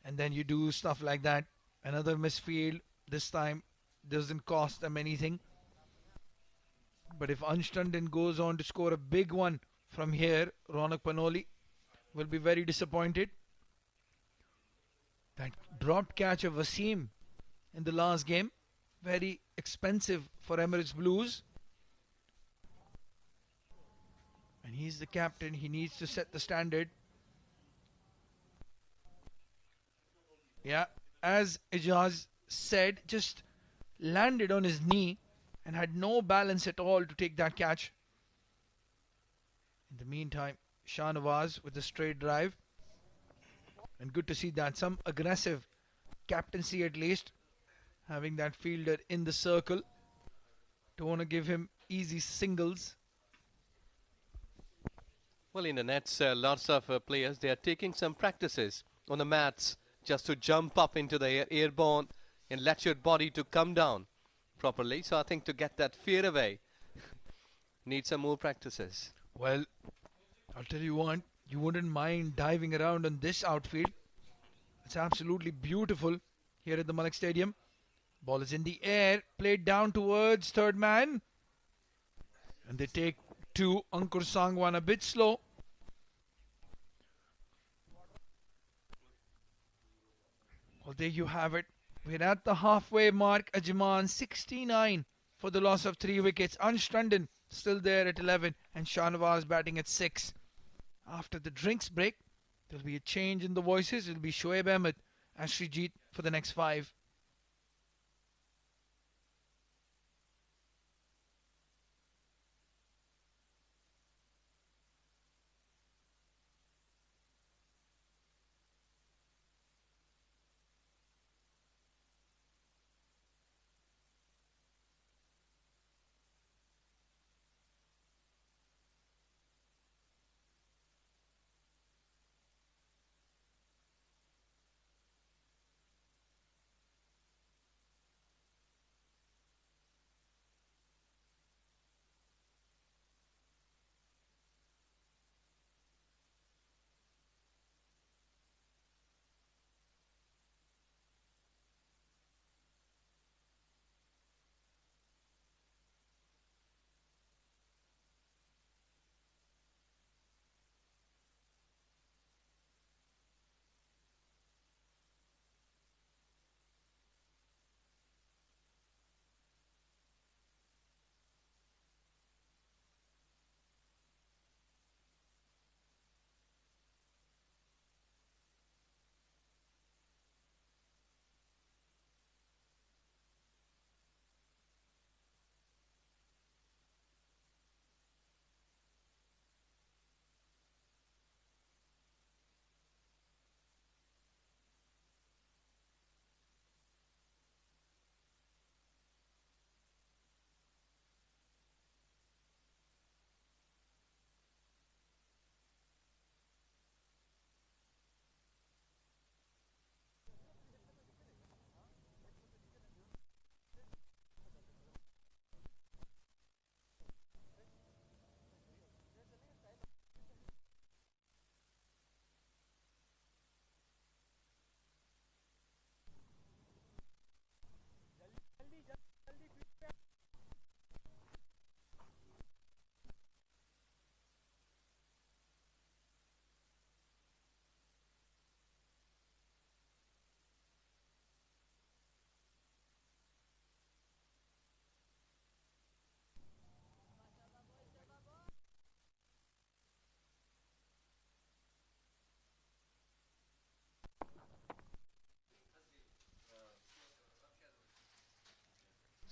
And then you do stuff like that. Another misfield. This time doesn't cost them anything. But if Unstrunden goes on to score a big one from here, Ronak Panoli will be very disappointed. That dropped catch of Wasim in the last game, very expensive for Emirates Blues. And he's the captain, he needs to set the standard. Yeah, as Ijaz said, just landed on his knee and had no balance at all to take that catch. In the meantime, Shahnawaz with a straight drive. And good to see that. Some aggressive captaincy at least. Having that fielder in the circle. Don't want to give him easy singles. Well, in the nets, lots of players, they are taking some practices on the mats just to jump up into the air, airborne, and let your body to come down properly. So I think to get that fear away, need some more practices. Well, I'll tell you what, you wouldn't mind diving around on this outfield. It's absolutely beautiful here at the Malik Stadium. Ball is in the air, played down towards third man. And they take two. Ankur Sangwan a bit slow. Well, there you have it. We're at the halfway mark. Ajman 69 for the loss of 3 wickets. Unstrunden still there at 11 and Shahnawaz batting at 6. After the drinks break, there'll be a change in the voices. It'll be Shoaib Ahmed and Srijit for the next 5.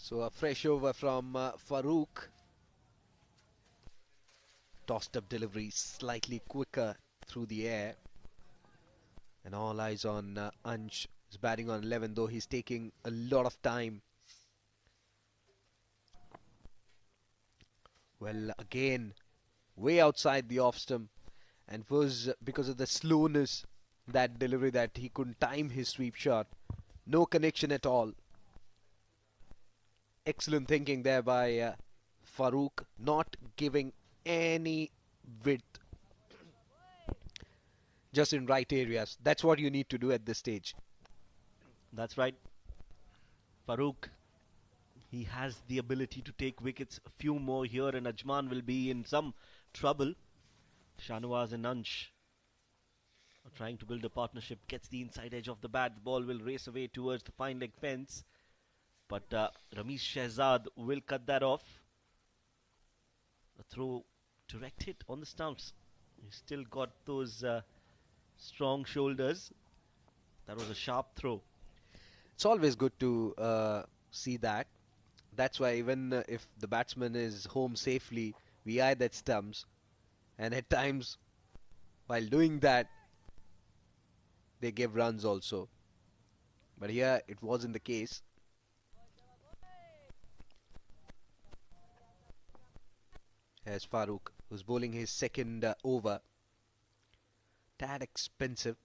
So a fresh over from Farouk. Tossed up delivery slightly quicker through the air. And all eyes on Ansh. He's batting on 11, though he's taking a lot of time. Well, again, way outside the off stump. And was because of the slowness, that delivery, that he couldn't time his sweep shot. No connection at all. Excellent thinking there by Farouk, not giving any width. Just in right areas. That's what you need to do at this stage. That's right. Farouk, he has the ability to take wickets. A few more here and Ajman will be in some trouble. Shahnawaz and Ansh are trying to build a partnership. Gets the inside edge of the bat. The ball will race away towards the fine leg fence. But Ramesh Shehzad will cut that off. A throw, direct hit on the stumps. He's still got those strong shoulders. That was a sharp throw. It's always good to see that. That's why even if the batsman is home safely, we eye that stumps. And at times, while doing that, they give runs also. But here, it wasn't the case. Here's Farouk, who's bowling his second over. Tad expensive.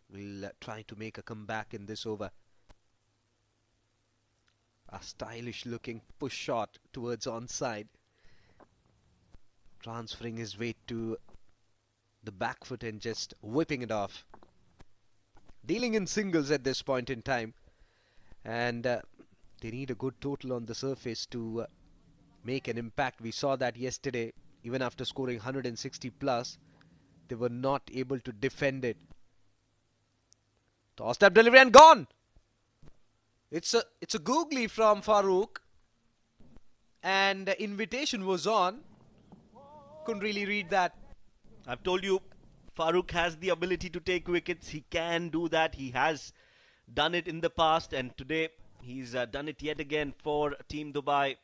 Will try to make a comeback in this over. A stylish looking push shot towards onside. Transferring his weight to the back foot and just whipping it off. Dealing in singles at this point in time. And they need a good total on the surface to make an impact. We saw that yesterday. Even after scoring 160 plus, they were not able to defend it. Tossed up delivery and gone. It's a googly from Farouk. And the invitation was on. Couldn't really read that. I've told you, Farouk has the ability to take wickets. He can do that. He has done it in the past, and today he's done it yet again for Team Dubai.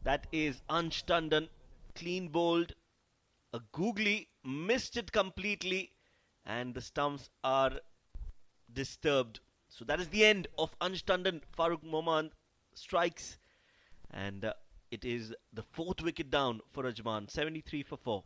That is Ansh Tandon, clean bowled, a googly, missed it completely, and the stumps are disturbed. So that is the end of Ansh Tandon. Farouk Mohammad strikes, and it is the fourth wicket down for Ajman, 73 for 4.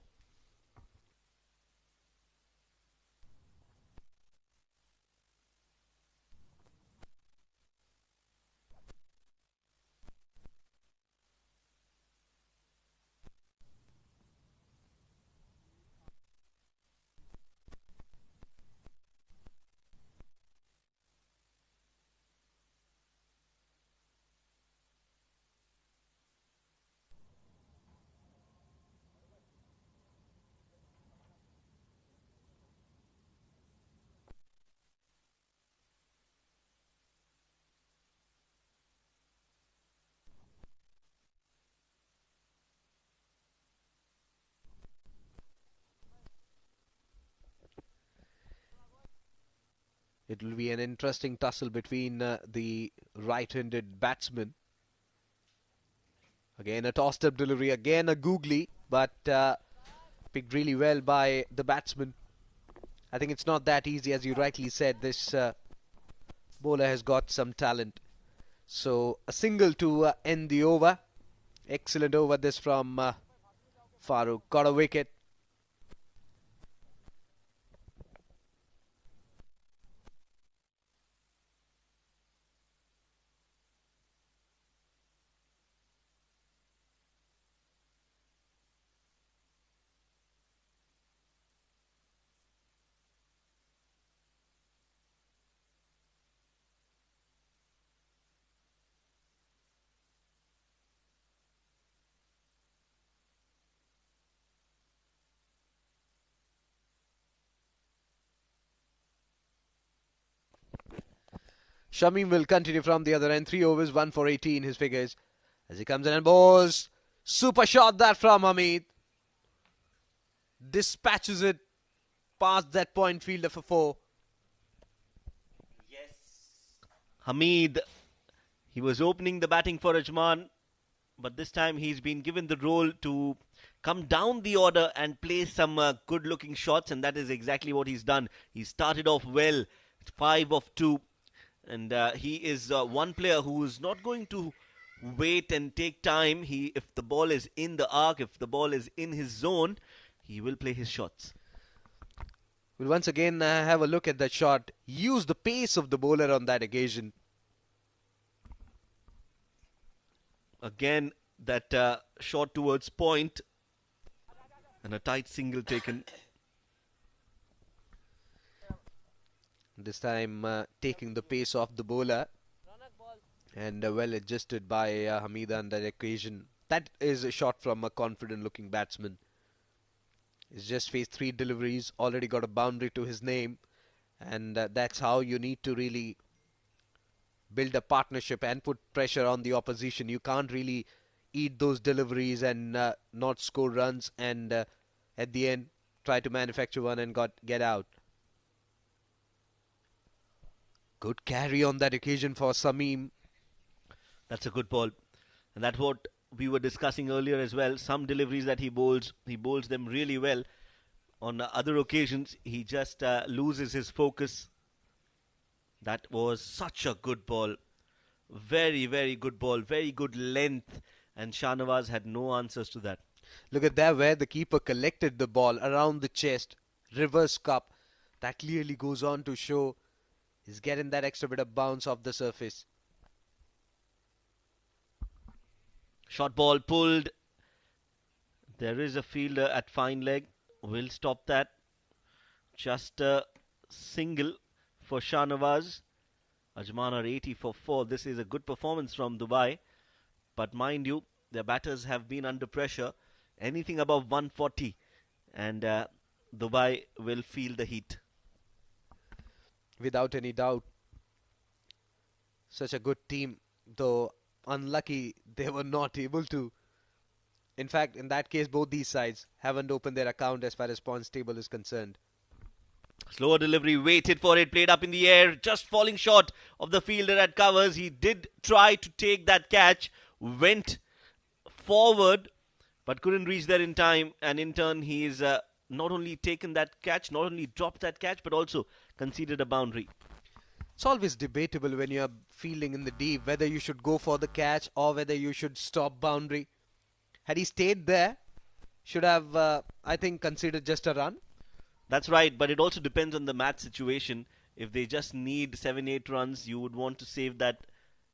It will be an interesting tussle between the right-handed batsmen. Again, a tossed-up delivery. Again, a googly, but picked really well by the batsman. I think it's not that easy, as you rightly said. This bowler has got some talent. So, a single to end the over. Excellent over this from Farouk. Got a wicket. Shamim will continue from the other end. 3 overs, 1 for 18, his figures. As he comes in and bowls. Super shot that from Hamid. Dispatches it past that point fielder for 4. Yes. Hamid, He was opening the batting for Ajman, but this time he's been given the role to come down the order and play some good-looking shots, and that is exactly what he's done. He started off well, 5 of 2, and he is one player who is not going to wait and take time. If the ball is in the arc, if the ball is in his zone, he will play his shots. We'll once again have a look at that shot. Use the pace of the bowler on that occasion. Again, that shot towards point and a tight single taken. This time taking the pace off the bowler. And well adjusted by Hamida on that occasion. That is a shot from a confident looking batsman. He's just faced 3 deliveries, already got a boundary to his name. And that's how you need to really build a partnership and put pressure on the opposition. You can't really eat those deliveries and not score runs and at the end try to manufacture one and get out. Good carry on that occasion for Sameem. That's a good ball. And that's what we were discussing earlier as well. Some deliveries that he bowls them really well. On other occasions, he just loses his focus. That was such a good ball. Very, very good ball. Very good length. And Shahnawaz had no answers to that. Look at that where the keeper collected the ball around the chest. Reverse cup. That clearly goes on to show he's getting that extra bit of bounce off the surface. Short ball pulled. There is a fielder at fine leg. We'll stop that. Just a single for Shahnawaz. Ajman are 80 for 4. This is a good performance from Dubai. But mind you, their batters have been under pressure. Anything above 140. And Dubai will feel the heat. Without any doubt. Such a good team. Though unlucky they were not able to. In fact, in that case, both these sides haven't opened their account as far as points table is concerned. Slower delivery, waited for it, played up in the air, just falling short of the fielder at covers. He did try to take that catch, went forward, but couldn't reach there in time. And in turn, he's not only taken that catch, not only dropped that catch, but also conceded a boundary. It's always debatable when you're fielding in the deep whether you should go for the catch or whether you should stop boundary. Had he stayed there, should have, I think, considered just a run. That's right, but it also depends on the match situation. If they just need 7-8 runs, you would want to save that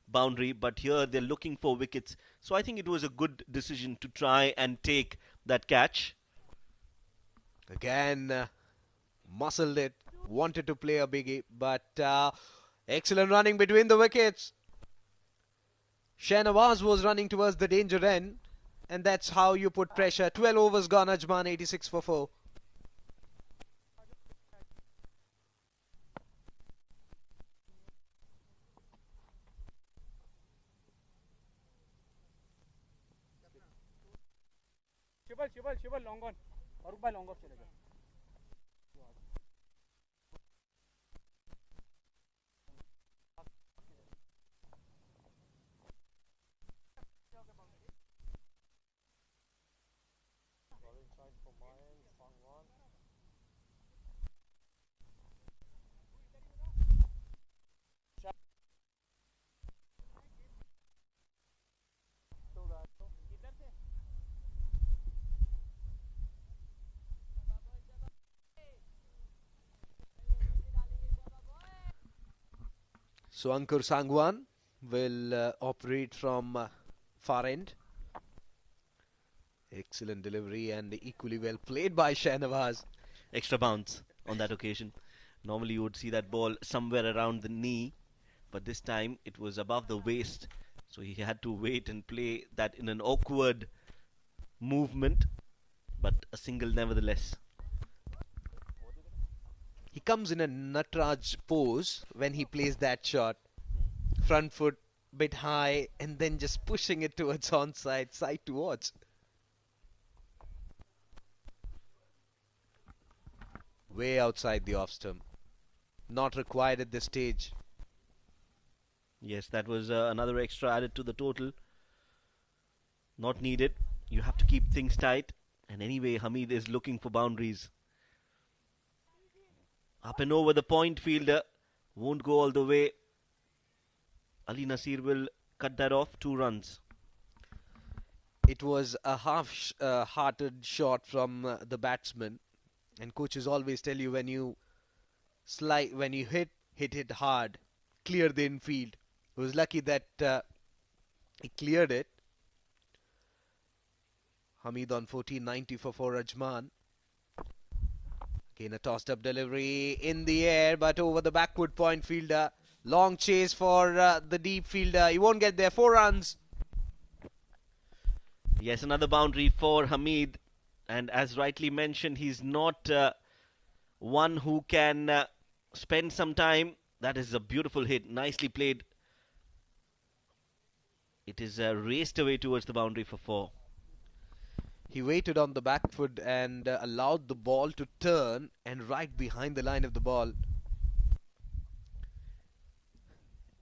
boundary. But here they're looking for wickets. So I think it was a good decision to try and take that catch. Again, muscled it, wanted to play a biggie, but excellent running between the wickets. Shahnawaz was running towards the danger end, and that's how you put pressure. 12 overs gone, Ajman 86 for 4. शिवल long on और भाई long off चलेगा So Ankur Sangwan will operate from far end. Excellent delivery and equally well played by Shahnawaz. Extra bounce on that occasion. Normally you would see that ball somewhere around the knee, but this time it was above the waist. So he had to wait and play that in an awkward movement, but a single nevertheless. He comes in a Natraj pose when he plays that shot. Front foot bit high and then just pushing it towards onside, side towards. Way outside the off stump. Not required at this stage. Yes, that was another extra added to the total. Not needed. You have to keep things tight. And anyway, Hamid is looking for boundaries. Up and over the point fielder. Won't go all the way. Ali Nasir will cut that off. 2 runs. It was a half-hearted shot from the batsman, and coaches always tell you when you hit it hard, clear the infield. He was lucky that he cleared it. Hamid on 1490 for Ajman. Again a tossed up delivery in the air, but over the backward point fielder. Long chase for the deep fielder. He won't get there. 4 runs. Yes, another boundary for Hamid. And as rightly mentioned, he's not one who can spend some time. That is a beautiful hit. Nicely played. It is raced away towards the boundary for 4. He waited on the back foot and allowed the ball to turn and right behind the line of the ball.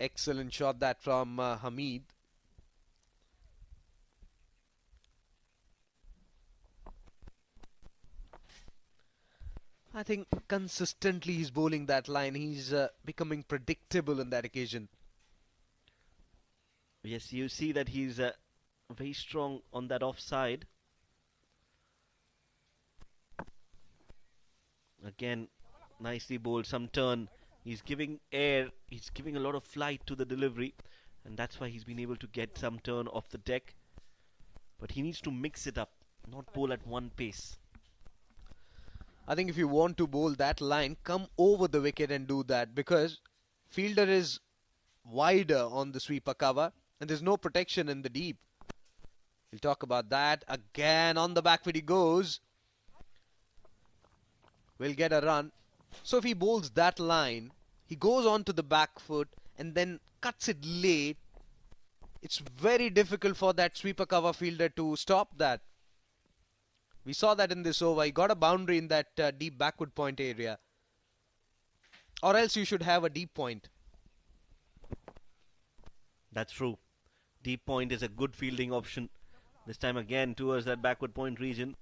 Excellent shot that from Hamid. I think consistently he's bowling that line. He's becoming predictable on that occasion. Yes, you see that he's very strong on that offside. Again, nicely bowled, some turn. He's giving air, he's giving a lot of flight to the delivery, and that's why he's been able to get some turn off the deck. But he needs to mix it up, not bowl at one pace. I think if you want to bowl that line, come over the wicket and do that, because fielder is wider on the sweeper cover and there's no protection in the deep. We'll talk about that. Again on the back foot he goes. We'll get a run. So if he bowls that line, he goes on to the back foot and then cuts it late. It's very difficult for that sweeper cover fielder to stop that. We saw that in this over. He got a boundary in that deep backward point area. Or else you should have a deep point. That's true. Deep point is a good fielding option. This time again towards that backward point region.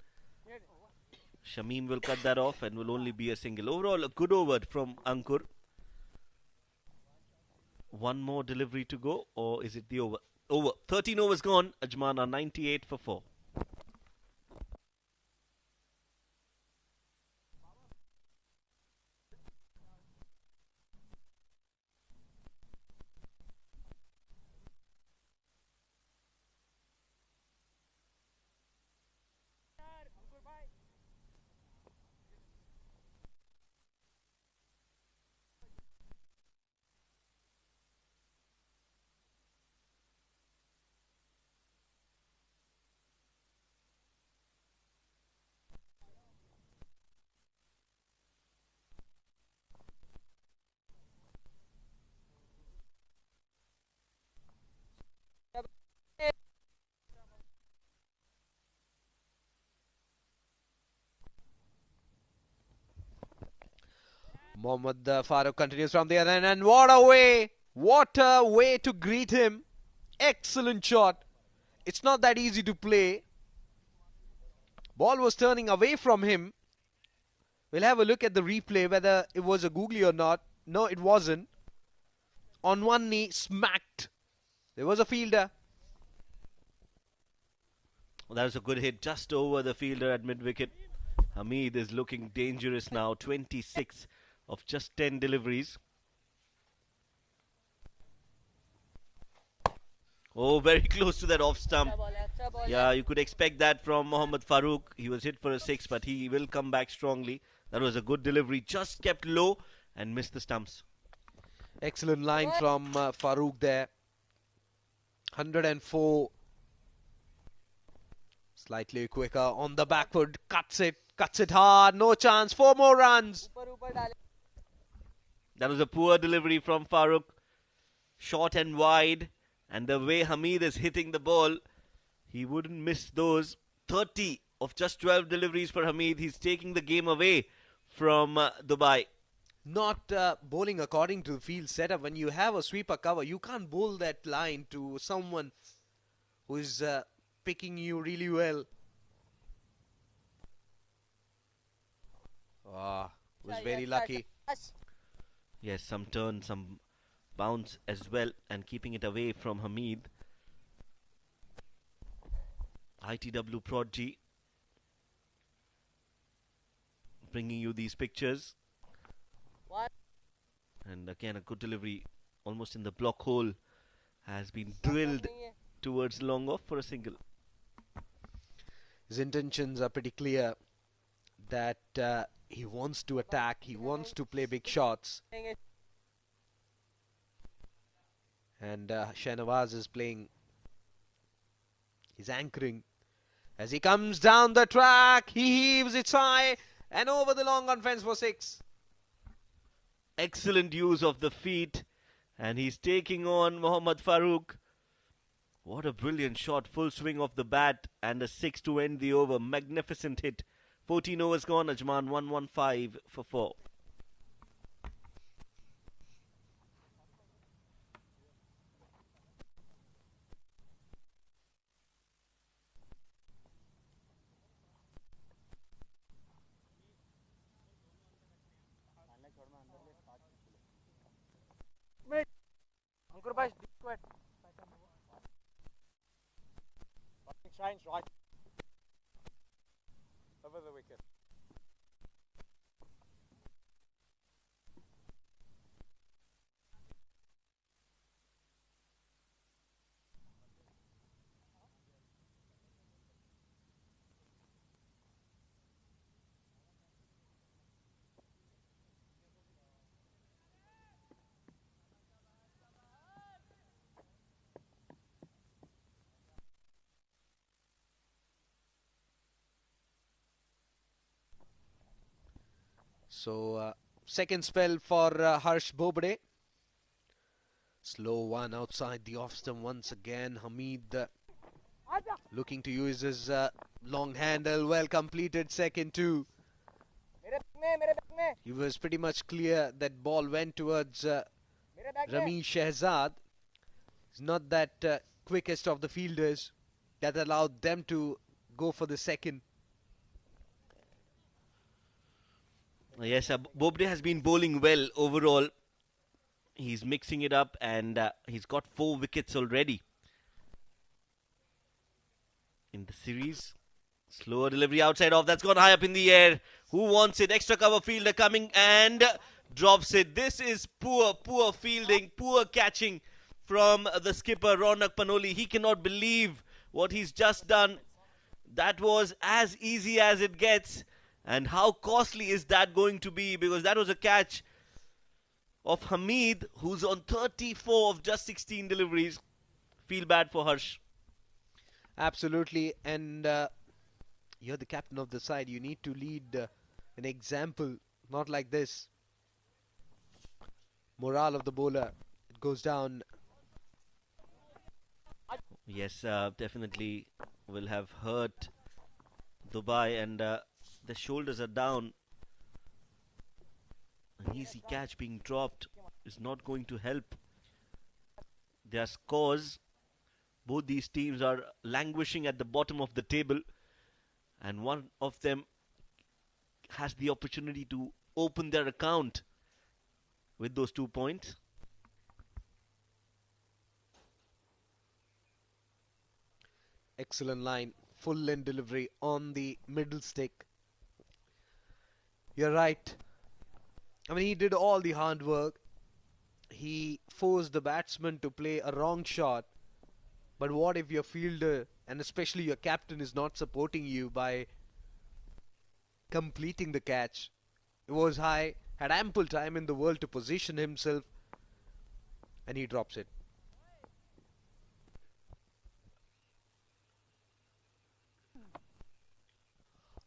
Shamim will cut that off and will only be a single. Overall, a good over from Ankur. One more delivery to go, or is it the over? Over. 13 overs gone. Ajman are 98 for 4. Mohammad Farooq continues from the other end, and what a way to greet him. Excellent shot. It's not that easy to play. Ball was turning away from him. We'll have a look at the replay whether it was a googly or not. No, it wasn't. On one knee, smacked. There was a fielder. Well, that was a good hit just over the fielder at mid-wicket. Hamid is looking dangerous now. 26 of just 10 deliveries. Oh, very close to that off stump. Yeah, you could expect that from Mohammad Farooq. He was hit for a 6, but he will come back strongly. That was a good delivery. Just kept low and missed the stumps. Excellent line from Farooq there. 104. Slightly quicker on the back foot. Cuts it hard. No chance. 4 more runs. That was a poor delivery from Farooq. Short and wide. And the way Hamid is hitting the ball, he wouldn't miss those. 30 of just 12 deliveries for Hamid. He's taking the game away from Dubai. not bowling according to the field setup. When you have a sweeper cover, you can't bowl that line to someone who is picking you really well. Was very lucky. Yes, some turn, some bounce as well, and keeping it away from Hamid. ITW Prodigy bringing you these pictures. What? And again, a good delivery, almost in the block hole, has been drilled towards long off for a single. His intentions are pretty clear that he wants to attack, he wants to play big shots. And Shahnawaz is playing, he's anchoring. As he comes down the track, he heaves it high and over the long on fence for 6. Excellent use of the feet, and he's taking on Mohammad Farooq. What a brilliant shot, full swing of the bat, and a 6 to end the over. Magnificent hit. 14 overs gone, Ajman 115 for 4. Ankur bhai, go ahead. Shines right over the wicket. So, second spell for Harsh Bobde. Slow one outside the off stump once again. Hamid looking to use his long handle. Well completed second two. He was pretty much clear that ball went towards Rami Shehzad. He's not that quickest of the fielders. That allowed them to go for the second. Yes, Bobde has been bowling well overall. He's mixing it up, and he's got 4 wickets already in the series. Slower delivery outside off. That's gone high up in the air. Who wants it? Extra cover fielder coming and drops it. This is poor fielding, poor catching from the skipper, Ronak Panoli. He cannot believe what he's just done. That was as easy as it gets. And how costly is that going to be? Because that was a catch of Hamid, who's on 34 of just 16 deliveries. Feel bad for Harsh. Absolutely. And you're the captain of the side. You need to lead an example, not like this. Morale of the bowler, it goes down. Yes, definitely will have hurt Dubai, and the shoulders are down. An easy catch being dropped is not going to help their scores. Both these teams are languishing at the bottom of the table, and one of them has the opportunity to open their account with those 2 points. Excellent line, full end delivery on the middle stick. You're right. I mean, he did all the hard work. He forced the batsman to play a wrong shot. But what if your fielder, and especially your captain, is not supporting you by completing the catch? It was high, had ample time in the world to position himself, and he drops it.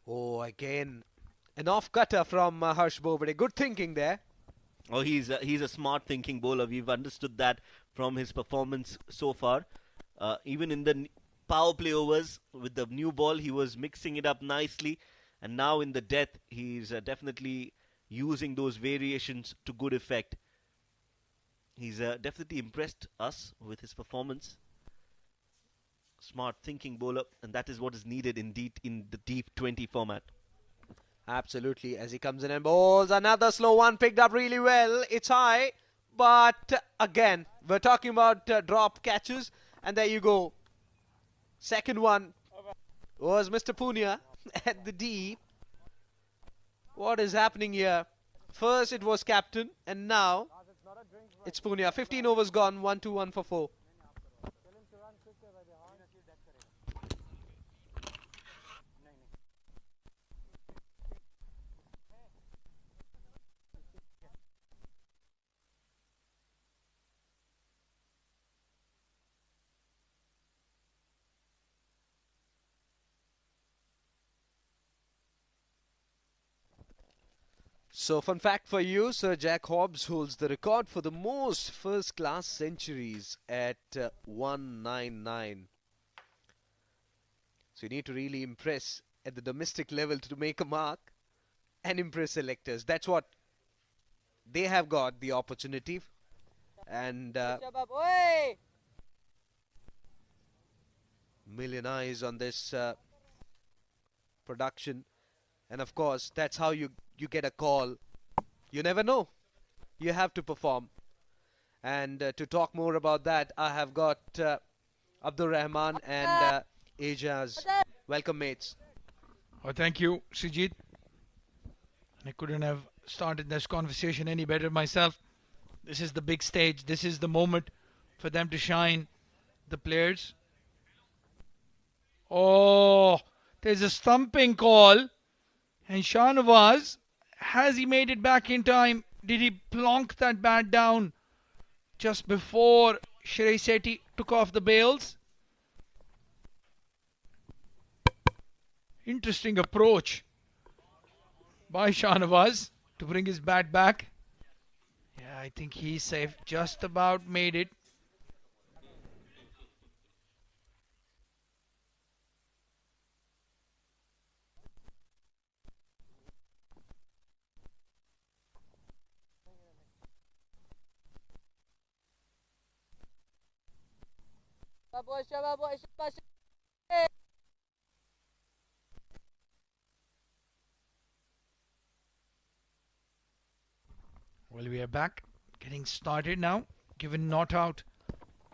Oh, again, an off-cutter from Harsh Bobade. Good thinking there. Oh, he's a smart thinking bowler. We've understood that from his performance so far. Even in the power play overs with the new ball, he was mixing it up nicely. And now in the death, he's definitely using those variations to good effect. He's definitely impressed us with his performance. Smart thinking bowler, and that is what is needed in the D20 format. Absolutely, as he comes in and bowls another slow one, picked up really well. It's high, but again, we're talking about drop catches, and there you go. Second one was Mr. Punia at the deep. What is happening here? First it was captain, and now it's Punia. 15 overs gone, 1-2-1 for 4. So, fun fact for you, Sir Jack Hobbs holds the record for the most first-class centuries at 199. So, you need to really impress at the domestic level to make a mark and impress selectors. That's what they have got the opportunity. And million eyes on this production. And of course, that's how you get a call. You never know. You have to perform. And to talk more about that, I have got Abdur Rahman and Ajaz. Welcome, mates. Oh, thank you, Srijit. I couldn't have started this conversation any better myself. This is the big stage. This is the moment for them to shine. The players. Oh, there's a stumping call. And Shahnawaz, has he made it back in time? Did he plonk that bat down just before Shrey Sethi took off the bails? Interesting approach by Shahnawaz to bring his bat back. Yeah, I think he's safe. Just about made it. Well, we are back. Getting started now. Given not out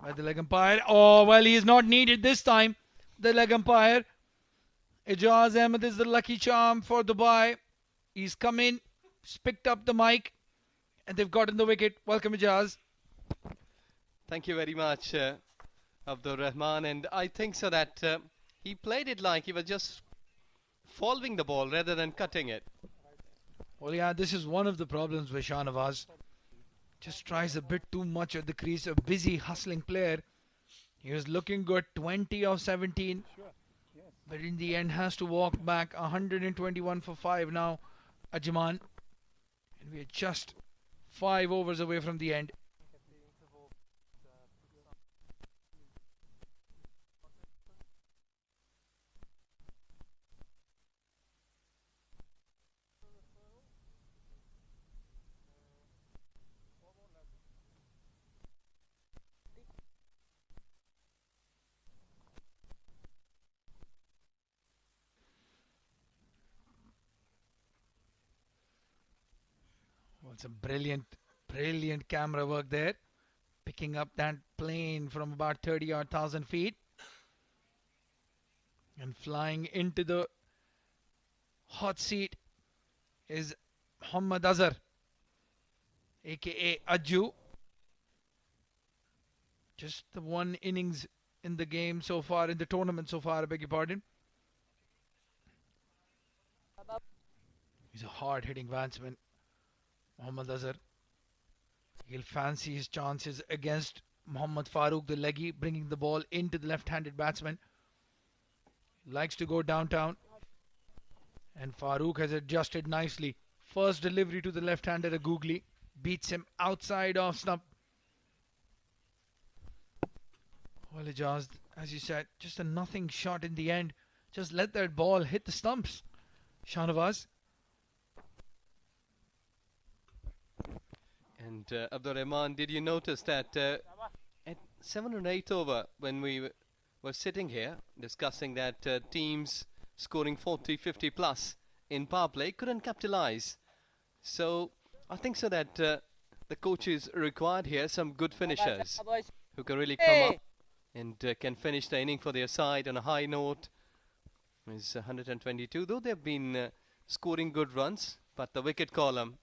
by the leg umpire. Oh, well, he is not needed this time. The leg umpire. Ijaz Ahmed is the lucky charm for Dubai. He's come in, he's picked up the mic, and they've gotten the wicket. Welcome, Ijaz. Thank you very much, Abdur Rahman. And I think so that he played it like he was just following the ball rather than cutting it. Well, yeah, this is one of the problems with Shahnawaz. Just tries a bit too much at the crease. A busy, hustling player. He was looking good, 20 of 17. But in the end has to walk back 121 for 5 now, Ajman. And we are just 5 overs away from the end. Well, some brilliant camera work there. Picking up that plane from about 30,000 feet. And flying into the hot seat is Muhammad Azhar, aka Ajju. Just the one innings in the game so far, in the tournament so far, I beg your pardon. He's a hard-hitting batsman, Muhammad Azhar. He'll fancy his chances against Muhammad Farooq, the leggy, bringing the ball into the left-handed batsman. Likes to go downtown. And Farooq has adjusted nicely. First delivery to the left-hander, a googly. Beats him outside off stump. Well, Ijaz, as you said, just a nothing shot in the end. Just let that ball hit the stumps. Shahnawaz. And Abdul Rahman, did you notice that at 7 and 8 over, when we were sitting here discussing that teams scoring 40, 50 plus in power play couldn't capitalize. So I think so that the coach is required here some good finishers who can really come up and can finish the inning for their side on a high note. It's 122, though they've been scoring good runs, but the wicket column.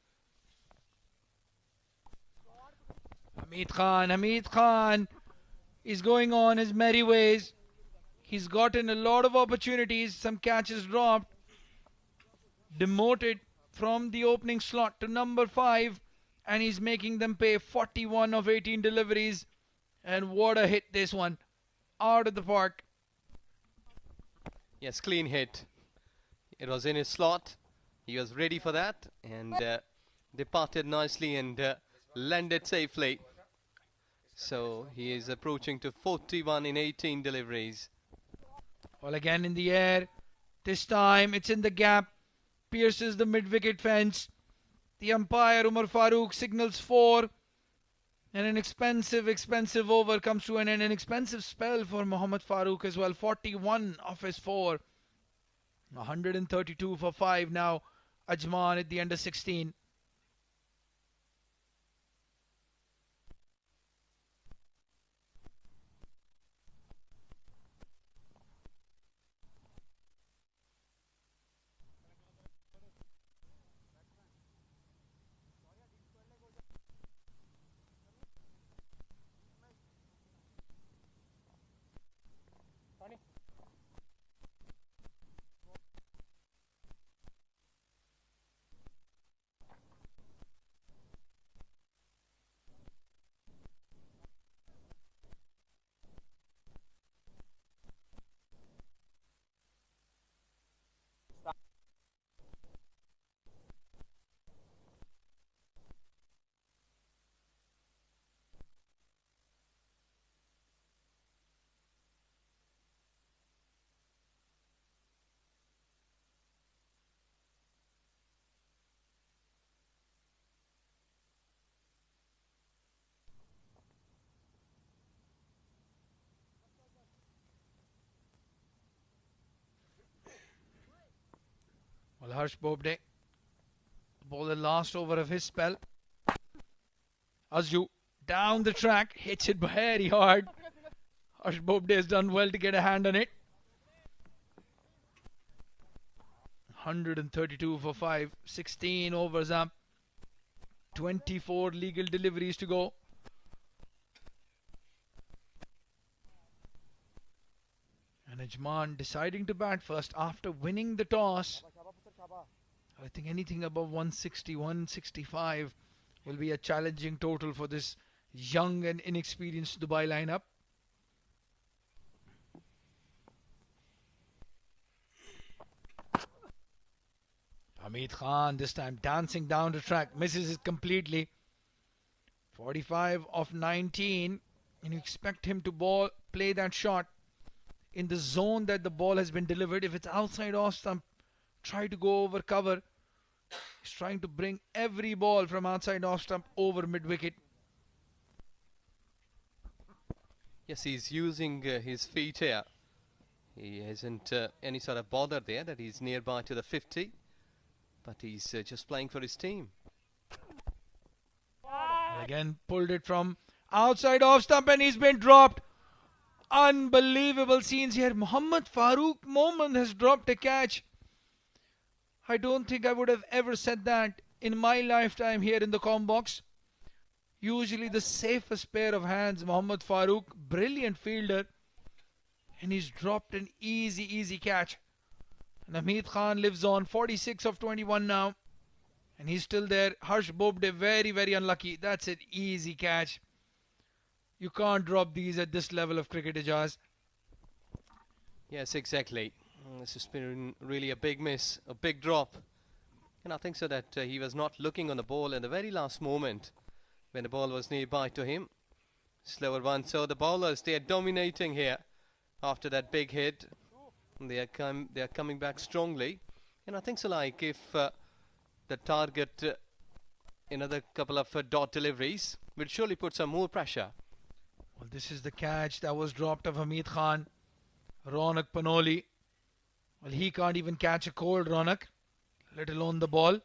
Hamid Khan is going on his merry ways. He's gotten a lot of opportunities, some catches dropped. Demoted from the opening slot to number 5, and he's making them pay 41 of 18 deliveries. And what a hit this one. Out of the park. Yes, clean hit. It was in his slot. He was ready for that, and departed nicely and landed safely. So he is approaching to 41 in 18 deliveries. Well, again in the air. This time it's in the gap. Pierces the mid-wicket fence. The umpire Umar Farooq signals 4. And an expensive over comes to an end. An expensive spell for Mohammad Farooq as well. 41 of his 4. 132 for 5 now. Ajman at the under 16. Well, Harsh Bobde bowled the last over of his spell. Azju down the track, hits it very hard. Harsh Bobde has done well to get a hand on it. 132 for 5, 16 overs up, 24 legal deliveries to go. And Ajman deciding to bat first after winning the toss. I think anything above 160, 165 will be a challenging total for this young and inexperienced Dubai lineup. Hamid Khan this time dancing down the track, misses it completely. 45 of 19, and you expect him to play that shot in the zone that the ball has been delivered. If it's outside off stump, try to go over cover. He's trying to bring every ball from outside off stump over mid-wicket. Yes, he's using his feet here. He hasn't any sort of bother there that he's nearby to the 50. But he's just playing for his team. Again, pulled it from outside off stump and he's been dropped. Unbelievable scenes here. Mohammad Farooq Mohammad has dropped a catch. I don't think I would have ever said that in my lifetime here in the com box. Usually the safest pair of hands, Mohammad Farooq, brilliant fielder. And he's dropped an easy catch. And Hamid Khan lives on, 46 of 21 now. And he's still there. Harsh Bobde, very unlucky. That's an easy catch. You can't drop these at this level of cricket, Ijaz. Yes, exactly. This has been really a big miss, a big drop. And I think so that he was not looking on the ball in the very last moment when the ball was nearby to him. Slower one. So the bowlers, they are dominating here after that big hit. They are coming back strongly. And I think so, like if the target another couple of dot deliveries will surely put some more pressure. Well, this is the catch that was dropped of Hamid Khan. Ronak Panoli. Well, he can't even catch a cold, Ronak, let alone the ball.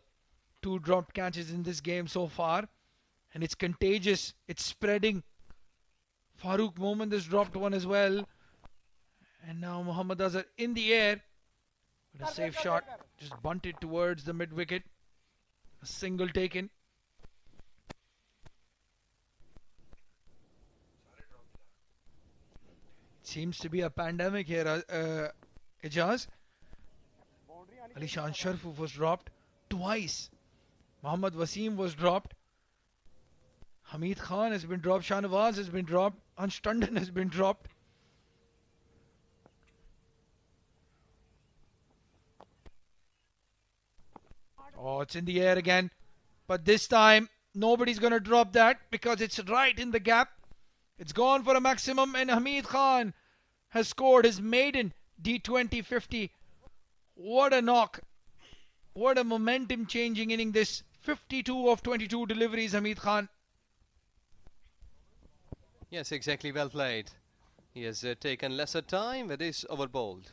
2 dropped catches in this game so far. And it's contagious. It's spreading. Farooq Mohammad has dropped one as well. And now Muhammad Azhar in the air. With a safe shot. Just bunted towards the mid wicket. A single taken. Seems to be a pandemic here, Ijaz. Alishan Sharfu was dropped twice. Mohammad Wasim was dropped. Hamid Khan has been dropped. Shahnawaz has been dropped. Ansh Tandon has been dropped. Oh, it's in the air again. But this time, nobody's going to drop that because it's right in the gap. It's gone for a maximum, and Hamid Khan has scored his maiden D20 50. What a knock. What a momentum changing inning this. 52 of 22 deliveries, Hamid Khan. Yes, exactly, well played. He has taken lesser time with his over bowled.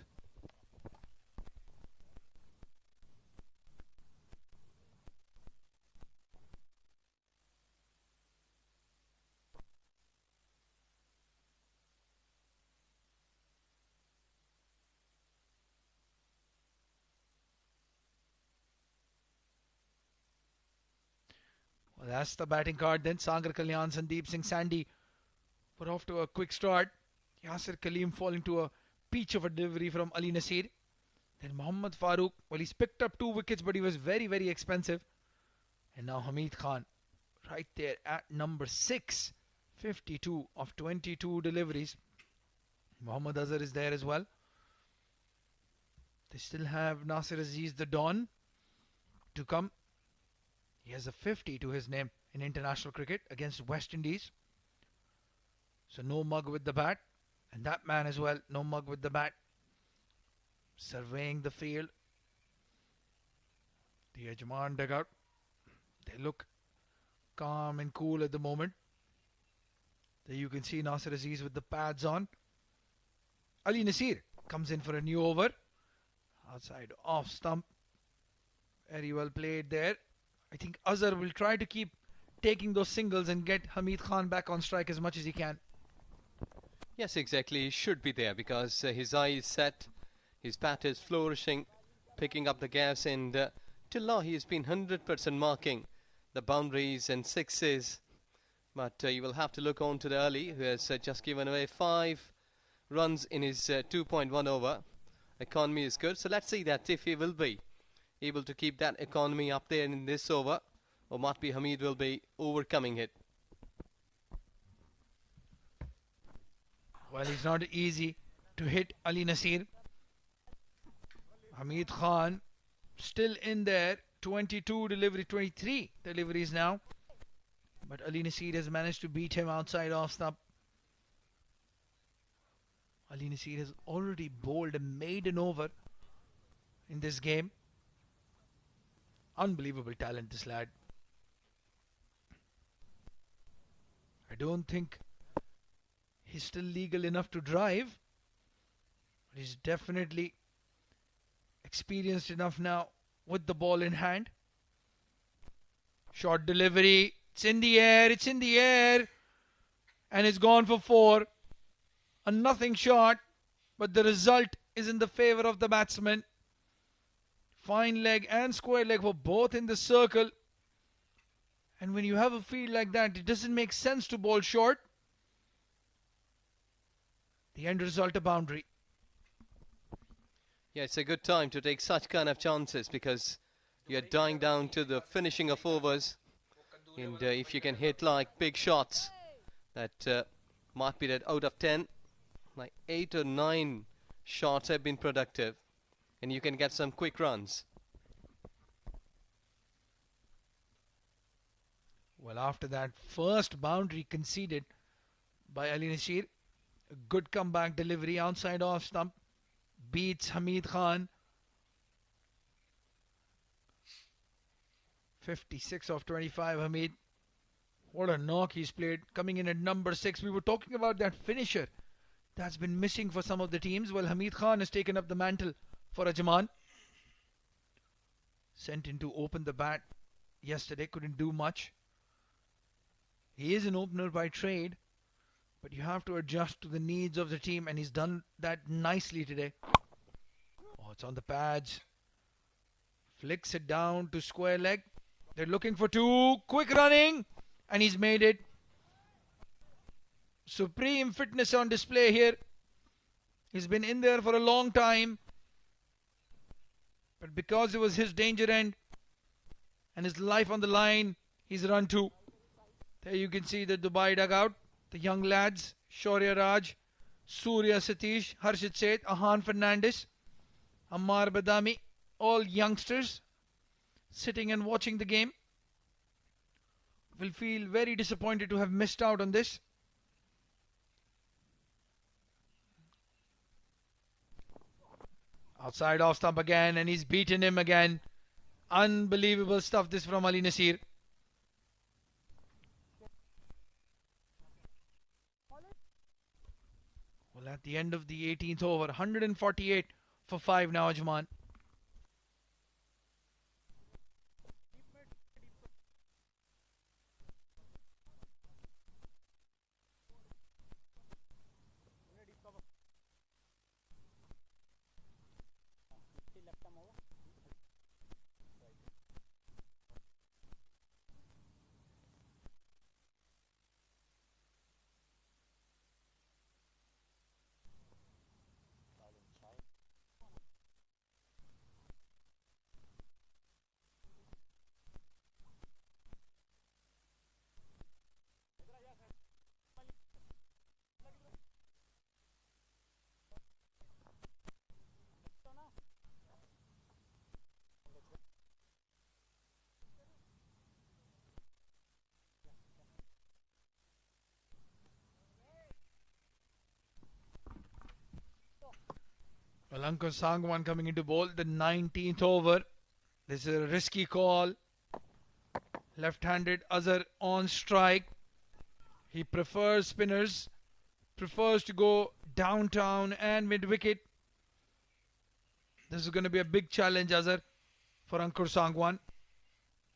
Well, that's the batting card then. Sagar Kalyan, Sandeep Singh Sandy were off to a quick start. Yasir Kaleem falling to a peach of a delivery from Ali Nasir. Then Mohammad Farooq, well, he's picked up 2 wickets, but he was very, very expensive. And now Hamid Khan, right there at number 6. 52 of 22 deliveries. Mohammad Azhar is there as well. They still have Nasir Aziz, the Don, to come. He has a 50 to his name in international cricket against West Indies. So no mug with the bat. And that man as well, no mug with the bat. Surveying the field. The Ajman dugout. They look calm and cool at the moment. There you can see Nasir Aziz with the pads on. Ali Nasir comes in for a new over. Outside off stump. Very well played there. I think Azhar will try to keep taking those singles and get Hamid Khan back on strike as much as he can. Yes, exactly. He should be there because his eye is set. His bat is flourishing, picking up the gas, and till now he has been 100% marking the boundaries and sixes. But you will have to look on to the early, who has just given away 5 runs in his 2.1 over. Economy is good, so let's see that if he will be able to keep that economy up there in this over, or Matbi Hamid will be overcoming it. Well, it's not easy to hit Ali Nasir. Hamid Khan still in there. 22 delivery, 23 deliveries now. But Ali Nasir has managed to beat him outside off stump. Ali Nasir has already bowled a maiden over in this game. Unbelievable talent, this lad. I don't think he's still legal enough to drive, but he's definitely experienced enough now with the ball in hand. Short delivery. It's in the air. It's in the air. And it's gone for 4. A nothing shot, but the result is in the favour of the batsman. Fine leg and square leg were both in the circle. And when you have a field like that, it doesn't make sense to bowl short. The end result, a boundary. Yeah, it's a good time to take such kind of chances because you're dying down to the finishing of overs. And if you can hit like big shots, that might be that out of 10, like 8 or 9 shots have been productive. And you can get some quick runs. Well, after that first boundary conceded by Ali Nasir, a good comeback delivery outside off stump beats Hamid Khan. 56 of 25, Hamid. What a knock he's played. Coming in at number 6. We were talking about that finisher that's been missing for some of the teams. Well, Hamid Khan has taken up the mantle for Ajman. Sent in to open the bat yesterday. Couldn't do much. He is an opener by trade, but you have to adjust to the needs of the team, and he's done that nicely today. Oh, it's on the pads. Flicks it down to square leg. They're looking for 2. Quick running, and he's made it. Supreme fitness on display here. He's been in there for a long time, but because it was his danger end and his life on the line, he's run 2. There you can see the Dubai dugout. The young lads, Shaurya Raj, Surya Satish, Harshit Seth, Ahan Fernandez, Ammar Badami, all youngsters sitting and watching the game. Will feel very disappointed to have missed out on this. Outside off stump again, and he's beaten him again. Unbelievable stuff this from Ali Nasir. Well, at the end of the 18th over, 148 for 5 now, Ajman. Well, Ankur Sangwan coming into bowl, the 19th over. This is a risky call. Left-handed Azhar on strike. He prefers spinners, prefers to go downtown and mid-wicket. This is going to be a big challenge, Azhar, for Ankur Sangwan.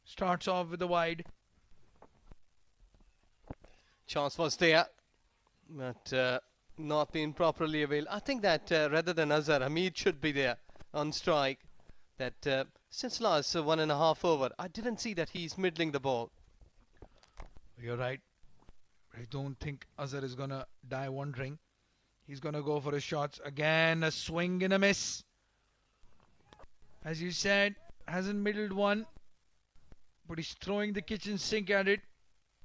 Starts off with a wide. Chance was there, but not been properly availed. I think that rather than Azhar, Hamid should be there on strike. That since last 1.5 over, I didn't see that he's middling the ball. You're right. I don't think Azhar is going to die wondering. He's going to go for his shots. Again, a swing and a miss. As you said, hasn't middled one, but he's throwing the kitchen sink at it.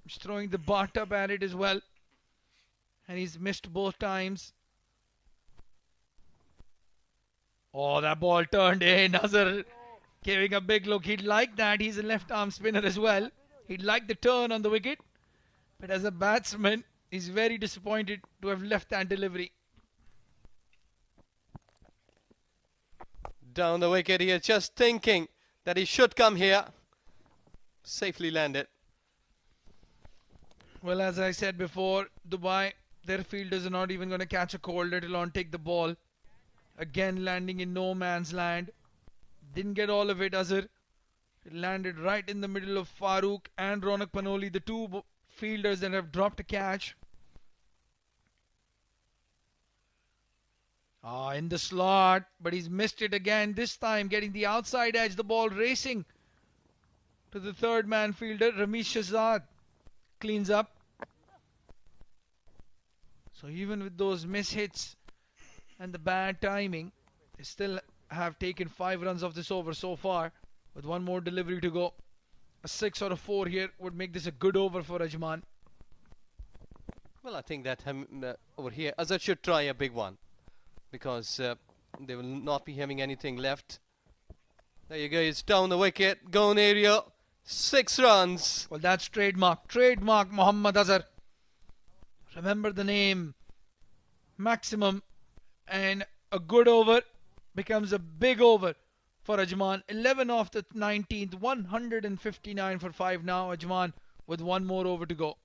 He's throwing the bathtub at it as well. And he's missed both times. Oh, that ball turned in. Azhar giving a big look. He'd like that. He's a left arm spinner as well. He'd like the turn on the wicket. But as a batsman, he's very disappointed to have left that delivery. Down the wicket here, just thinking that he should come here. Safely landed. Well, as I said before, Dubai, their fielders are not even going to catch a cold, let alone take the ball. Again, landing in no man's land. Didn't get all of it, Azhar. It landed right in the middle of Farooq and Ronak Panoli, the two fielders that have dropped a catch. In the slot, but he's missed it again. This time getting the outside edge, the ball racing to the third man fielder, Ramesh Shahzad. Cleans up. So even with those miss hits and the bad timing, they still have taken 5 runs off this over so far, with one more delivery to go. A 6 or a 4 here would make this a good over for Ajman. Well, I think that over here, Azhar should try a big one, because they will not be having anything left. There you go, it's down the wicket, gone area, 6 runs. Well, that's trademark Mohammad Azhar. Remember the name. Maximum, and a good over becomes a big over for Ajman. 11 off the 19th, 159 for 5 now. Ajman with one more over to go.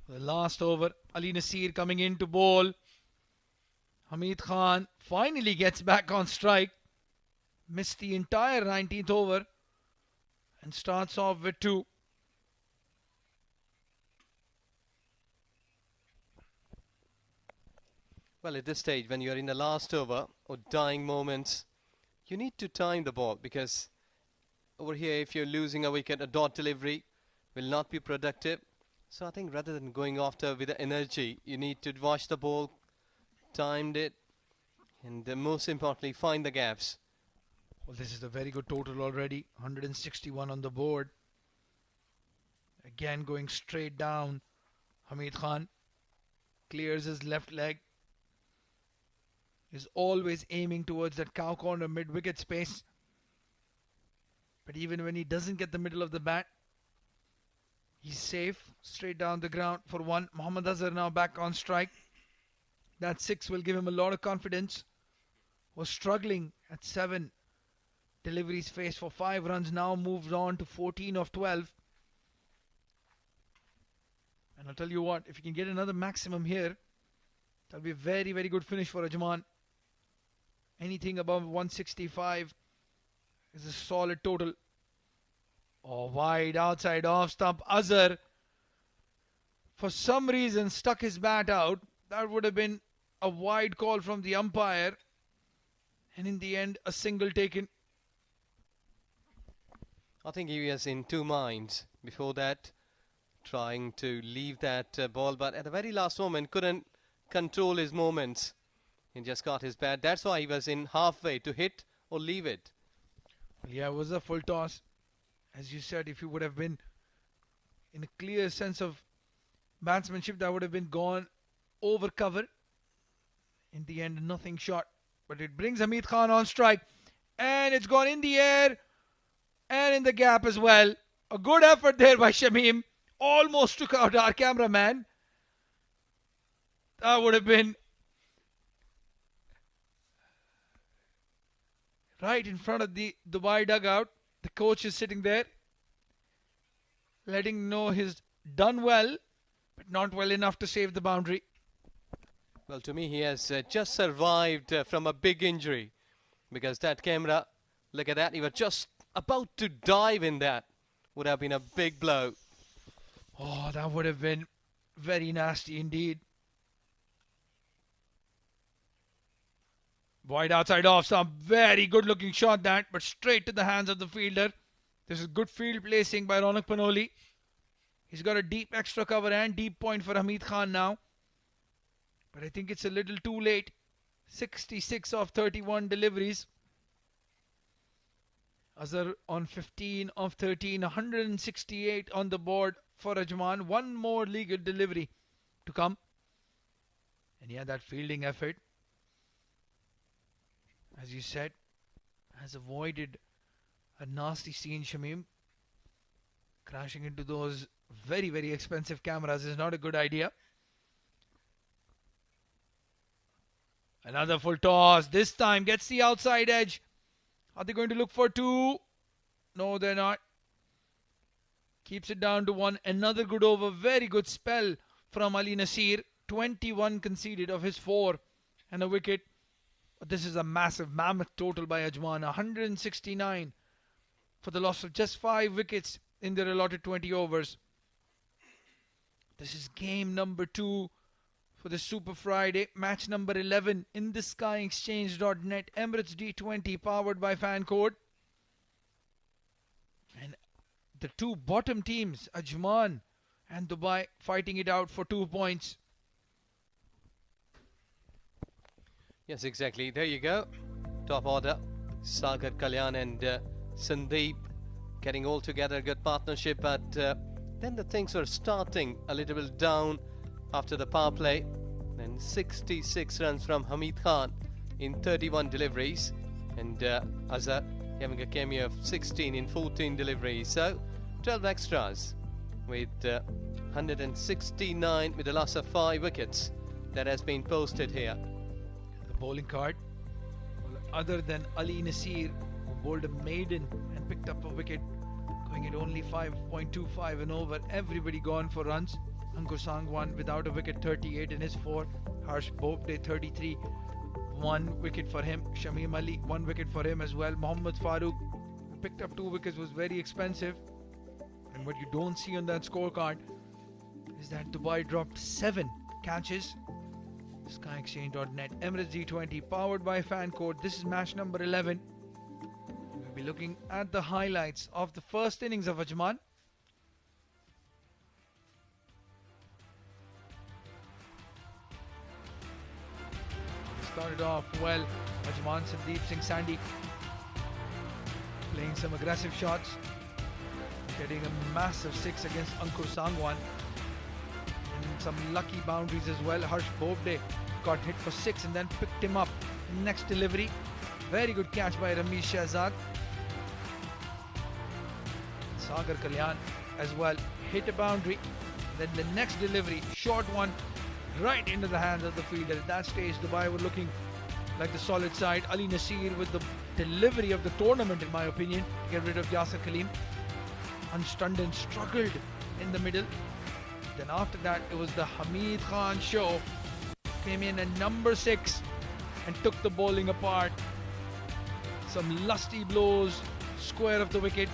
The last over, Ali Nasir coming in to bowl. Hamid Khan finally gets back on strike. Missed the entire 19th over and starts off with 2. Well, at this stage, when you're in the last over or dying moments, you need to time the ball, because over here, if you're losing a wicket, a dot delivery will not be productive. So I think rather than going after with the energy, you need to watch the ball, timed it, and most importantly, find the gaps. Well, this is a very good total already. 161 on the board. Again going straight down. Hamid Khan clears his left leg. Is always aiming towards that cow corner mid-wicket space. But even when he doesn't get the middle of the bat, he's safe. Straight down the ground for 1. Mohammad Azhar now back on strike. That 6 will give him a lot of confidence. Was struggling at 7. Deliveries faced for 5 runs, now moved on to 14 of 12. And I'll tell you what, if you can get another maximum here, that'll be a very, very good finish for Ajman. Anything above 165 is a solid total. Oh, wide outside off stump. Azhar, for some reason, stuck his bat out. That would have been a wide call from the umpire. And in the end, a single taken. I think he was in two minds before that, trying to leave that ball, but at the very last moment couldn't control his movements. He just got his bat. That's why he was in halfway to hit or leave it. Yeah, it was a full toss. As you said, if he would have been in a clear sense of batsmanship, that would have been gone over cover. In the end, nothing short. But it brings Hamid Khan on strike. And it's gone in the air and in the gap as well. A good effort there by Shamim. Almost took out our cameraman. That would have been right in front of the Dubai dugout. The coach is sitting there, letting know he's done well, but not well enough to save the boundary. Well, to me, he has just survived from a big injury, because that camera, look at that, he was just about to dive in that. Would have been a big blow. Oh, that would have been very nasty indeed. Wide outside off, some very good looking shot that, but straight to the hands of the fielder. This is good field placing by Ronak Panoli. He's got a deep extra cover and deep point for Hamid Khan now. But I think it's a little too late. 66 of 31 deliveries. Azhar on 15 of 13, 168 on the board for Ajman. One more legal delivery to come. And yeah, that fielding effort. as you said, has avoided a nasty scene, Shamim. Crashing into those very, very expensive cameras is not a good idea. Another full toss. This time gets the outside edge. Are they going to look for two? No, they're not. Keeps it down to one. Another good over. Very good spell from Ali Nasir. 21 conceded of his 4 and a wicket. But this is a massive mammoth total by Ajman. 169 for the loss of just 5 wickets in their allotted 20 overs. This is game number 2 for the Super Friday. Match number 11 in the SkyExchange.net Emirates D20 powered by Fan Code. And the two bottom teams, Ajman and Dubai, fighting it out for 2 points. Yes, exactly. There you go. Top order. Sagar Kalyan and Sandeep getting all together. Good partnership. But then the things were starting a little bit down after the power play. Then 66 runs from Hamid Khan in 31 deliveries. And Azhar having a cameo of 16 in 14 deliveries. So 12 extras with 169 with a loss of 5 wickets that has been posted here. Bowling card. Well, other than Ali Nasir, who bowled a maiden and picked up a wicket, going at only 5.25 and over. Everybody gone for runs. Ankur Sangwan without a wicket, 38 in his 4. Harsh Bhopde, 33. 1 wicket for him. Shamim Ali, 1 wicket for him as well. Mohammad Farooq, who picked up 2 wickets, was very expensive. And what you don't see on that scorecard is that Dubai dropped 7 catches. SkyExchange.net Emirates D20 powered by Fan Code. This is match number 11. We'll be looking at the highlights of the first innings of Ajman. Started off well. Ajman, Sandeep Singh Sandy playing some aggressive shots, getting a massive 6 against Ankur Sangwan. And some lucky boundaries as well. Harsh Bhopde got hit for 6 and then picked him up. Next delivery, very good catch by Ramesh Shahzad. Sagar Kalyan as well hit a boundary. Then the next delivery, short one, right into the hands of the fielder. At that stage, Dubai were looking like the solid side. Ali Nasir with the delivery of the tournament, in my opinion, to get rid of Yasir Khalim. Unstunned and struggled in the middle. Then after that, it was the Hamid Khan show. Came in at number 6 and took the bowling apart. Some lusty blows, square of the wicket.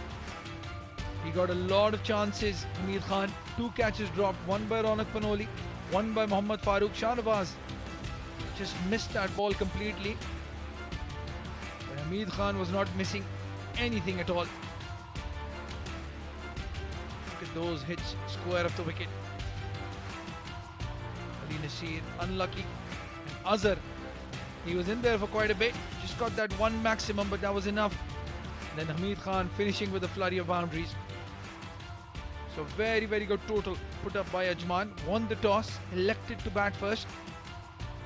He got a lot of chances, Hamid Khan. 2 catches dropped, 1 by Ronak Panoli, 1 by Mohammad Farooq. Shahnawaz just missed that ball completely. But Hamid Khan was not missing anything at all. Look at those hits, square of the wicket. Ali Nasir unlucky. And Azhar, he was in there for quite a bit. Just got that 1 maximum, but that was enough. Then Hamid Khan finishing with a flurry of boundaries. So very, very good total put up by Ajman. Won the toss, elected to bat first.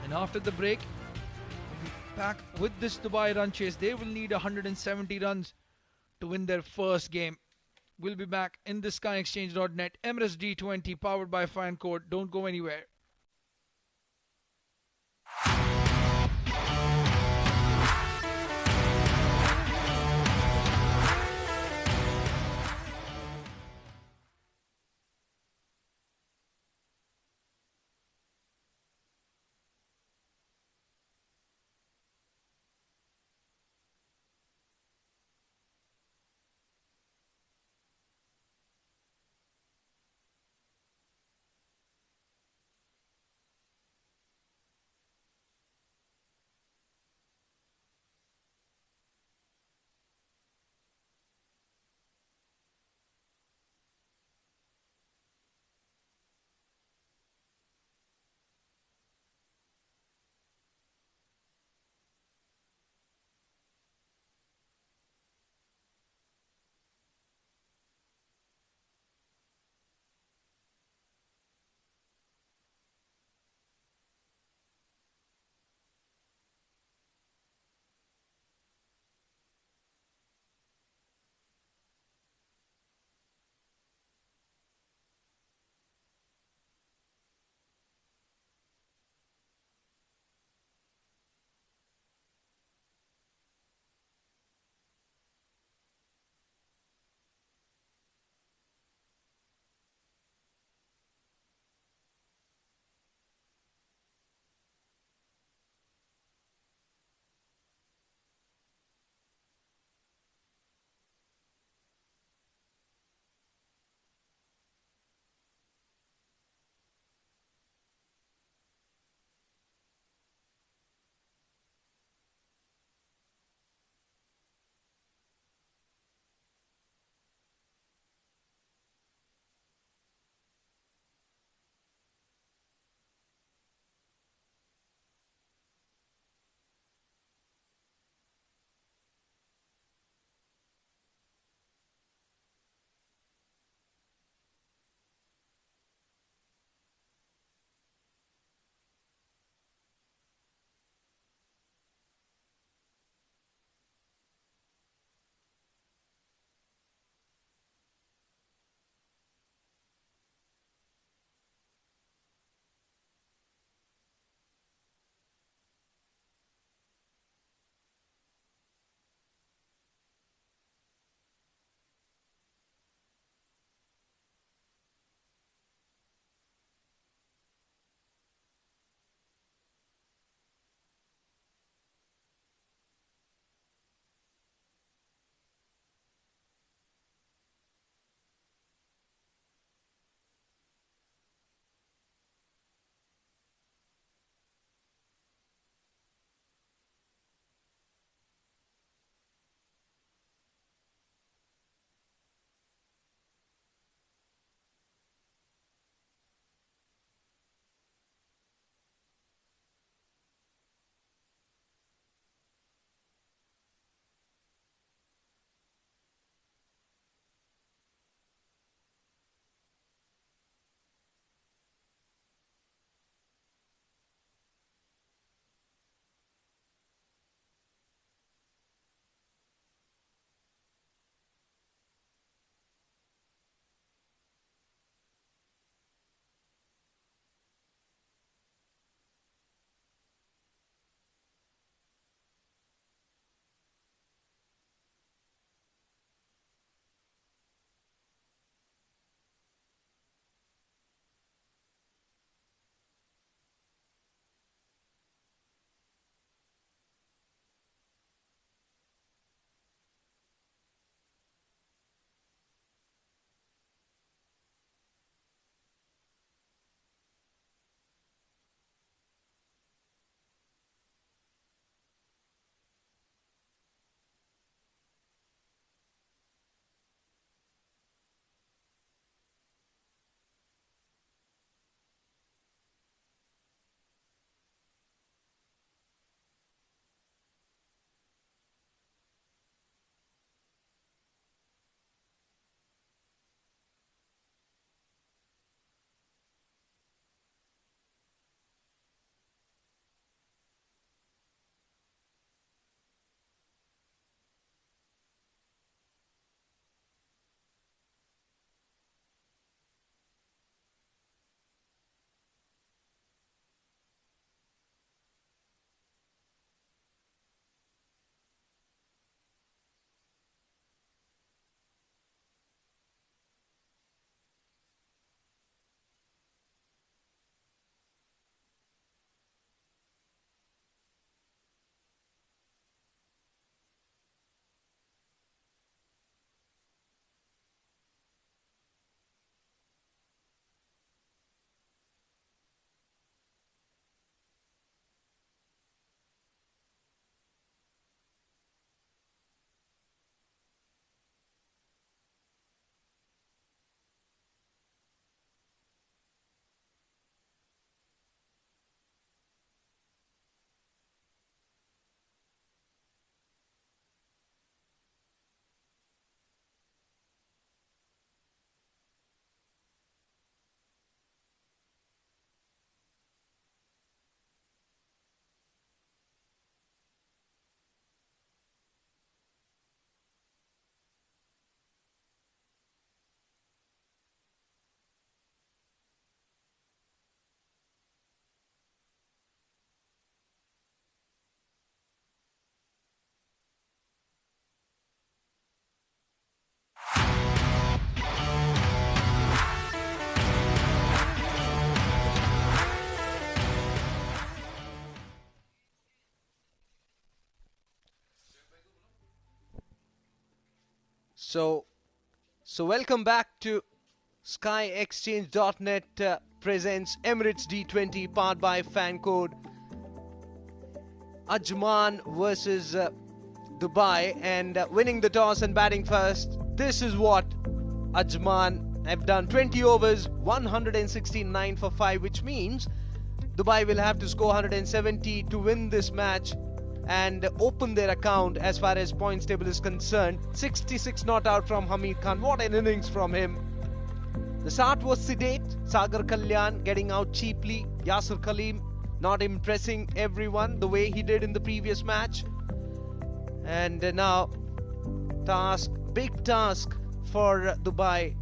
And after the break, we'll be back with this Dubai run chase. They will need 170 runs to win their first game. We'll be back in the SkyExchange.net Emirates D20 powered by Fan Code. Don't go anywhere. So welcome back to SkyExchange.net presents Emirates D20 powered by fan code Ajman versus Dubai, and winning the toss and batting first. This is what Ajman have done. 20 overs, 169 for 5, which means Dubai will have to score 170 to win this match and open their account as far as points table is concerned. 66 not out from Hamid Khan. What an innings from him. The start was sedate. Sagar Kalyan getting out cheaply. Yasir Khalim not impressing everyone the way he did in the previous match. And now, big task for Dubai.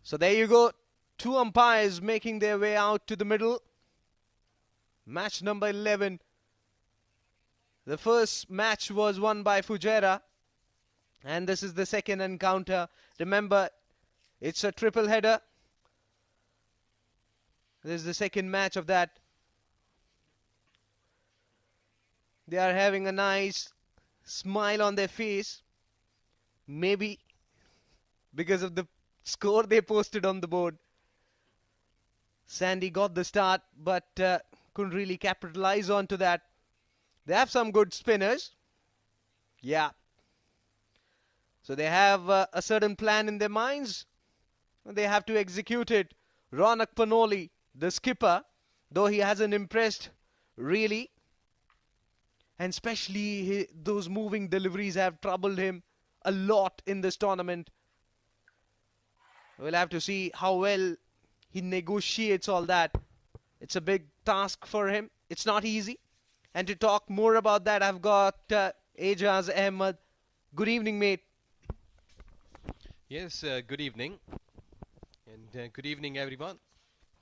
So there you go. 2 umpires making their way out to the middle. Match number 11. The first match was won by Fujairah, and this is the second encounter. Remember, it's a triple header. This is the second match of that. They are having a nice smile on their face. Maybe because of the score they posted on the board. Sandy got the start, but couldn't really capitalize onto that. They have some good spinners. Yeah. So they have a certain plan in their minds. They have to execute it. Ronak Panoli, the skipper, though he hasn't impressed really, and especially those moving deliveries have troubled him a lot in this tournament. We'll have to see how well he negotiates all that. It's a big task for him. It's not easy. And to talk more about that, I've got Ajaz Ahmed. Good evening, mate. Yes, good evening. And good evening, everyone.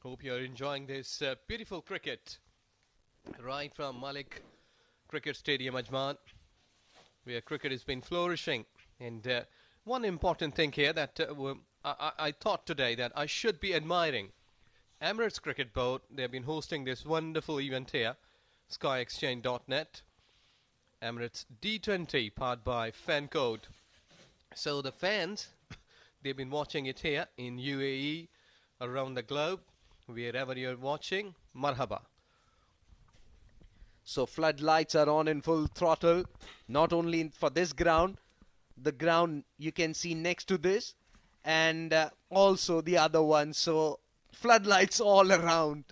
Hope you're enjoying this beautiful cricket right from Malik Cricket Stadium, Ajman, where cricket has been flourishing. And one important thing here that I thought today that I should be admiring. Emirates Cricket Board, they've been hosting this wonderful event here, SkyExchange.net, Emirates D20, powered by fan code. So the fans, they've been watching it here in UAE, around the globe, wherever you're watching, marhaba. So floodlights are on in full throttle, not only for this ground, the ground you can see next to this, and also the other one. So floodlights all around.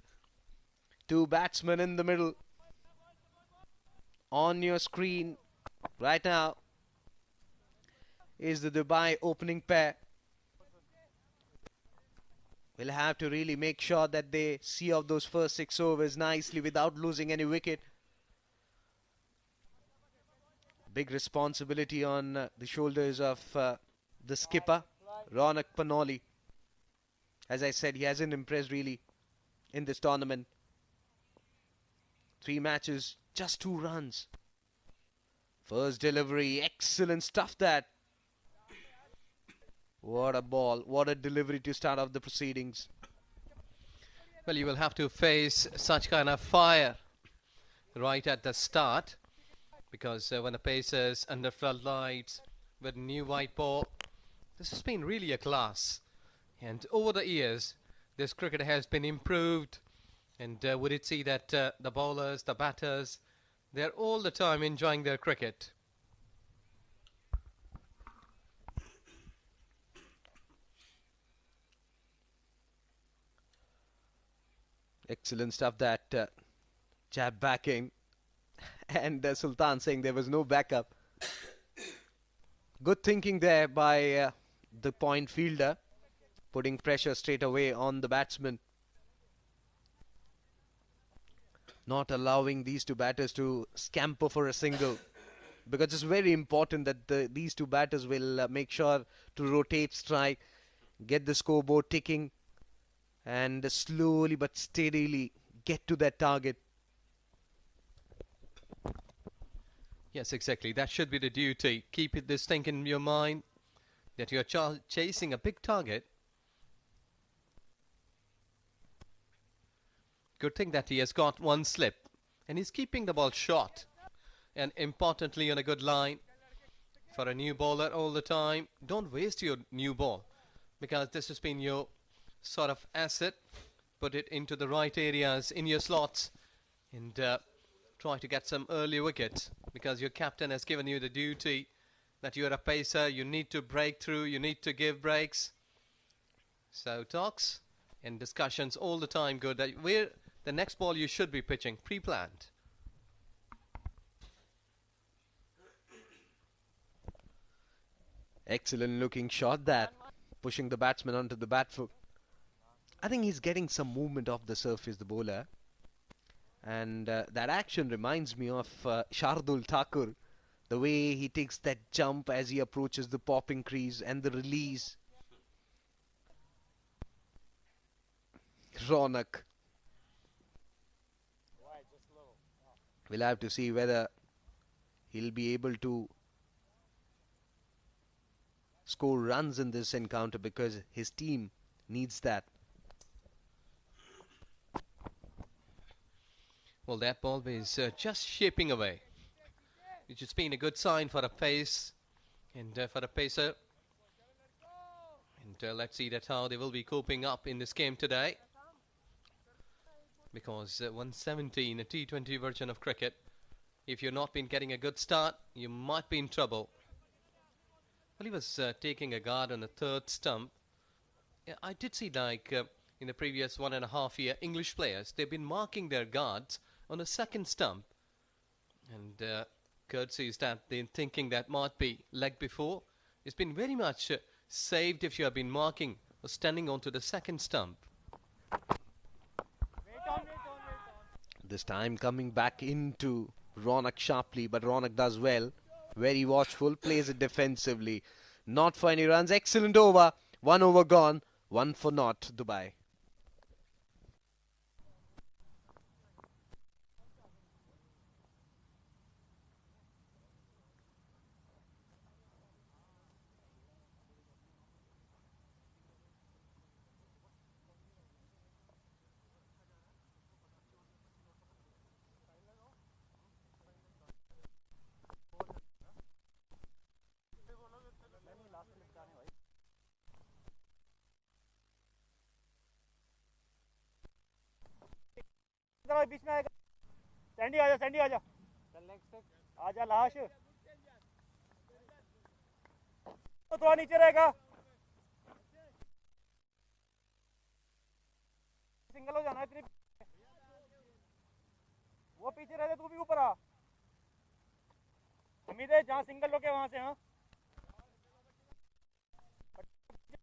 2 batsmen in the middle. On your screen right now is the Dubai opening pair. We'll have to really make sure that they see off those first 6 overs nicely without losing any wicket. Big responsibility on the shoulders of the skipper, Ronak Panoli. As I said, he hasn't impressed really in this tournament. 3 matches, just 2 runs. First delivery, excellent stuff that. What a ball, what a delivery to start off the proceedings. Well, you will have to face such kind of fire right at the start, because when the Pacers under floodlights with new white ball, this has been really a class. And over the years, this cricket has been improved. And would it see that the bowlers, the batters, they're all the time enjoying their cricket. Excellent stuff that jab backing. And Sultan saying there was no backup. Good thinking there by the point fielder, putting pressure straight away on the batsman. Not allowing these 2 batters to scamper for a single, because it's very important that these 2 batters will make sure to rotate strike, get the scoreboard ticking, and slowly but steadily get to that target. Yes, exactly. That should be the duty. Keep this thing in your mind that you're chasing a big target. Good thing that he has got 1 slip. and he's keeping the ball short and importantly on a good line. For a new bowler all the time, don't waste your new ball, because this has been your sort of asset. Put it into the right areas in your slots and try to get some early wickets, because your captain has given you the duty that you're a pacer, you need to break through, you need to give breaks. So talks and discussions all the time good that where the next ball you should be pitching, pre-planned. Excellent looking shot that, pushing the batsman onto the bat foot. I think he's getting some movement off the surface, the bowler. And that action reminds me of Shardul Thakur. The way he takes that jump as he approaches the popping crease and the release. Ronak. We'll have to see whether he'll be able to score runs in this encounter, because his team needs that. Well, that ball is just shaping away, which has been a good sign for a pace and for a pacer. And let's see that how they will be coping up in this game today, because 170 in a T20 version of cricket, if you've not been getting a good start, you might be in trouble. Well, he was taking a guard on the third stump. Yeah, I did see like in the previous 1.5 year, English players, they've been marking their guards on the second stump. And courtesy is that they're thinking that might be leg before. It's been very much saved if you have been marking or standing onto the second stump. This time coming back into Ronak sharply, but Ronak does well. Very watchful, plays it defensively. Not for any runs. Excellent over. 1 over gone. 1 for naught, Dubai. बीच में आएगा Sandy आजा चल next आजा लाश तो थोड़ा नीचे रहेगा सिंगल हो जाना है इतनी वो पीछे रह तू भी ऊपर आ उम्मीद है जहाँ सिंगल हो के वहां से हाँ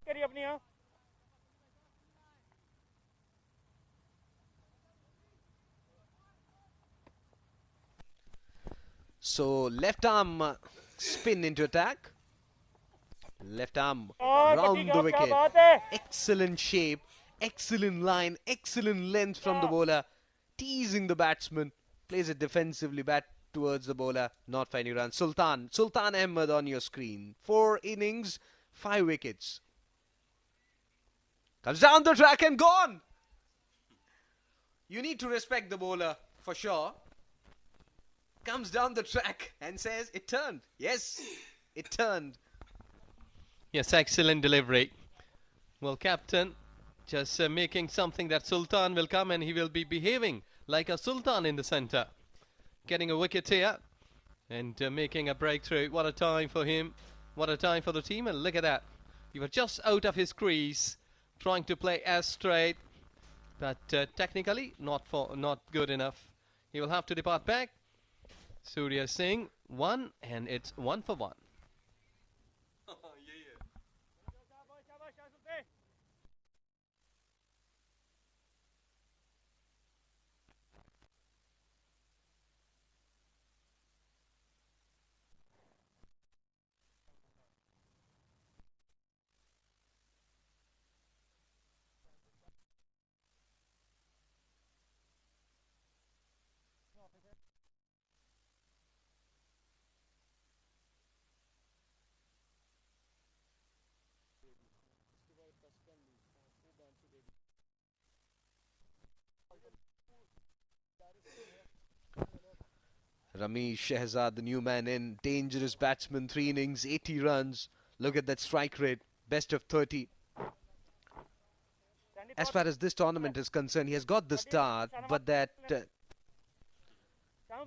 करिए अपनी हाँ So left arm spin into attack. Left arm round the wicket. Excellent shape, excellent line, excellent length from the bowler. Teasing the batsman. Plays it defensively back towards the bowler. Not for any runs. Sultan Ahmed on your screen. 4 innings, 5 wickets. Comes down the track and gone. You need to respect the bowler for sure. Comes down the track and says it turned. Yes, it turned. Yes, excellent delivery. Well, captain just making something that Sultan will come and he will be behaving like a Sultan in the centre. Getting a wicket here and making a breakthrough. What a time for him. What a time for the team. And look at that. He was just out of his crease, trying to play as straight. But technically not good enough. He will have to depart back. Surya Singh, 1, and it's 1 for 1. Ramesh Shehzad, the new man in, dangerous batsman, 3 innings, 80 runs. Look at that strike rate, best of 30. As far as this tournament is concerned, he has got the start, but that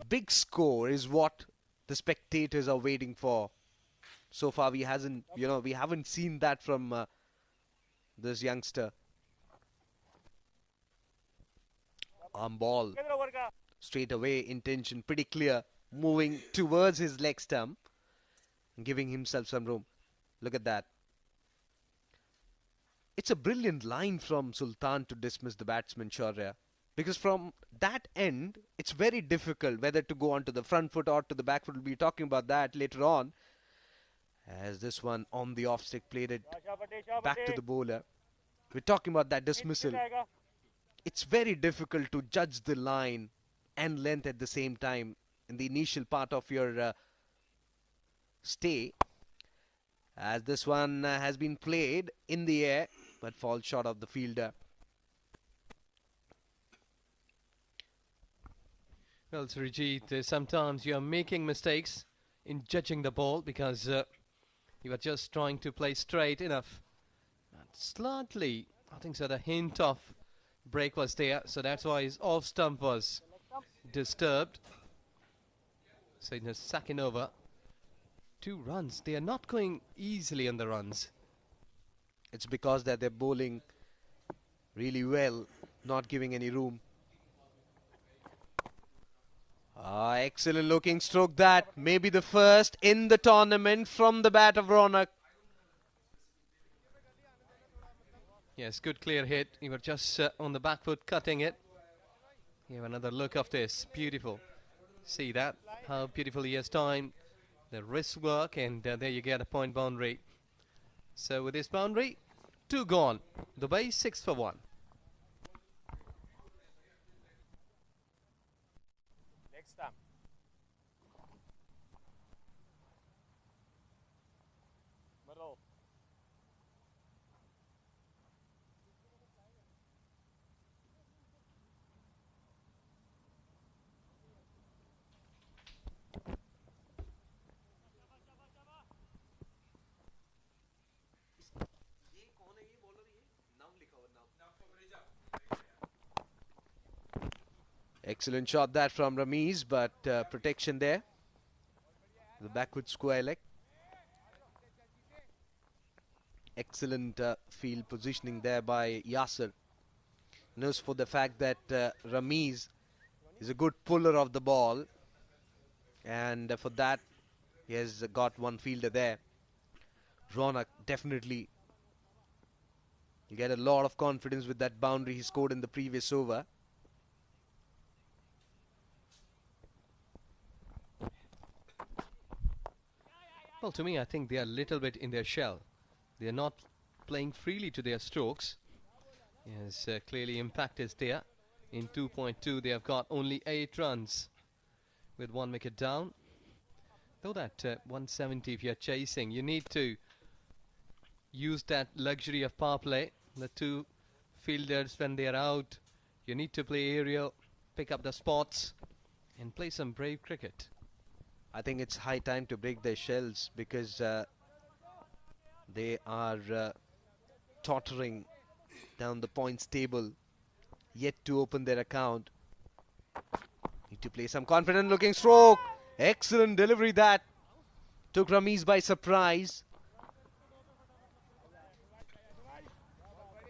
big score is what the spectators are waiting for. So far, we haven't seen that from this youngster. Arm ball, किधर over का straight away, intention pretty clear, moving towards his leg stump, giving himself some room. Look at that. It's a brilliant line from Sultan to dismiss the batsman, Shaurya. Because from that end, it's very difficult whether to go onto the front foot or to the back foot. We'll be talking about that later on. As this one on the off stick played it back to the bowler. We're talking about that dismissal. जाएगा It's very difficult to judge the line and length at the same time in the initial part of your stay. As this one has been played in the air but falls short of the fielder. Well, Srijit, sometimes you are making mistakes in judging the ball because you are just trying to play straight enough. And slightly, I think so, the hint of break was there, so that's why his off stump was disturbed. So in the second over, 2 runs. They are not going easily on the runs. It's because that they're bowling really well, not giving any room. Excellent looking stroke that. Maybe the first in the tournament from the bat of Ronak. Yes, good clear hit. You were just on the back foot cutting it. You have another look of this. Beautiful. See that? How beautiful he has timed the wrist work, and there you get a point boundary. So with this boundary, 2 gone. Dubai 6 for 1. next time मिलो Excellent shot that from Ramiz, but protection there. The backward square leg. Excellent field positioning there by Yasser. Knows for the fact that Ramiz is a good puller of the ball, and for that he has got one fielder there. Ronak definitely will get a lot of confidence with that boundary he scored in the previous over. Well, to me, I think they are a little bit in their shell. They are not playing freely to their strokes. Yes, clearly impact is there. In 2.2, they have got only 8 runs with 1 wicket down. Though that 170, if you're chasing, you need to use that luxury of power play. The 2 fielders, when they are out, you need to play aerial, pick up the spots, and play some brave cricket. I think it's high time to break their shells because they are tottering down the points table, yet to open their account. Need to play some confident looking stroke. Excellent delivery that took Ramiz by surprise.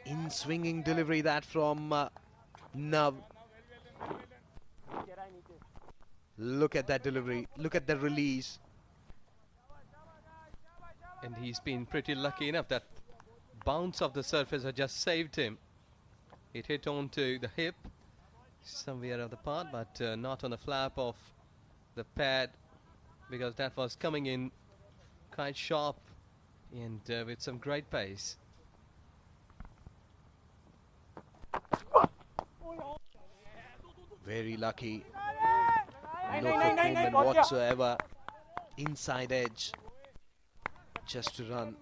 In swinging delivery that from Nav. Look at that delivery. Look at the release. And he's been pretty lucky enough that bounce of the surface has just saved him. It hit onto the hip somewhere on the part, but not on the flap of the pad, because that was coming in quite sharp and with some great pace. Very lucky. No foot movement whatsoever. Inside edge. Just to run.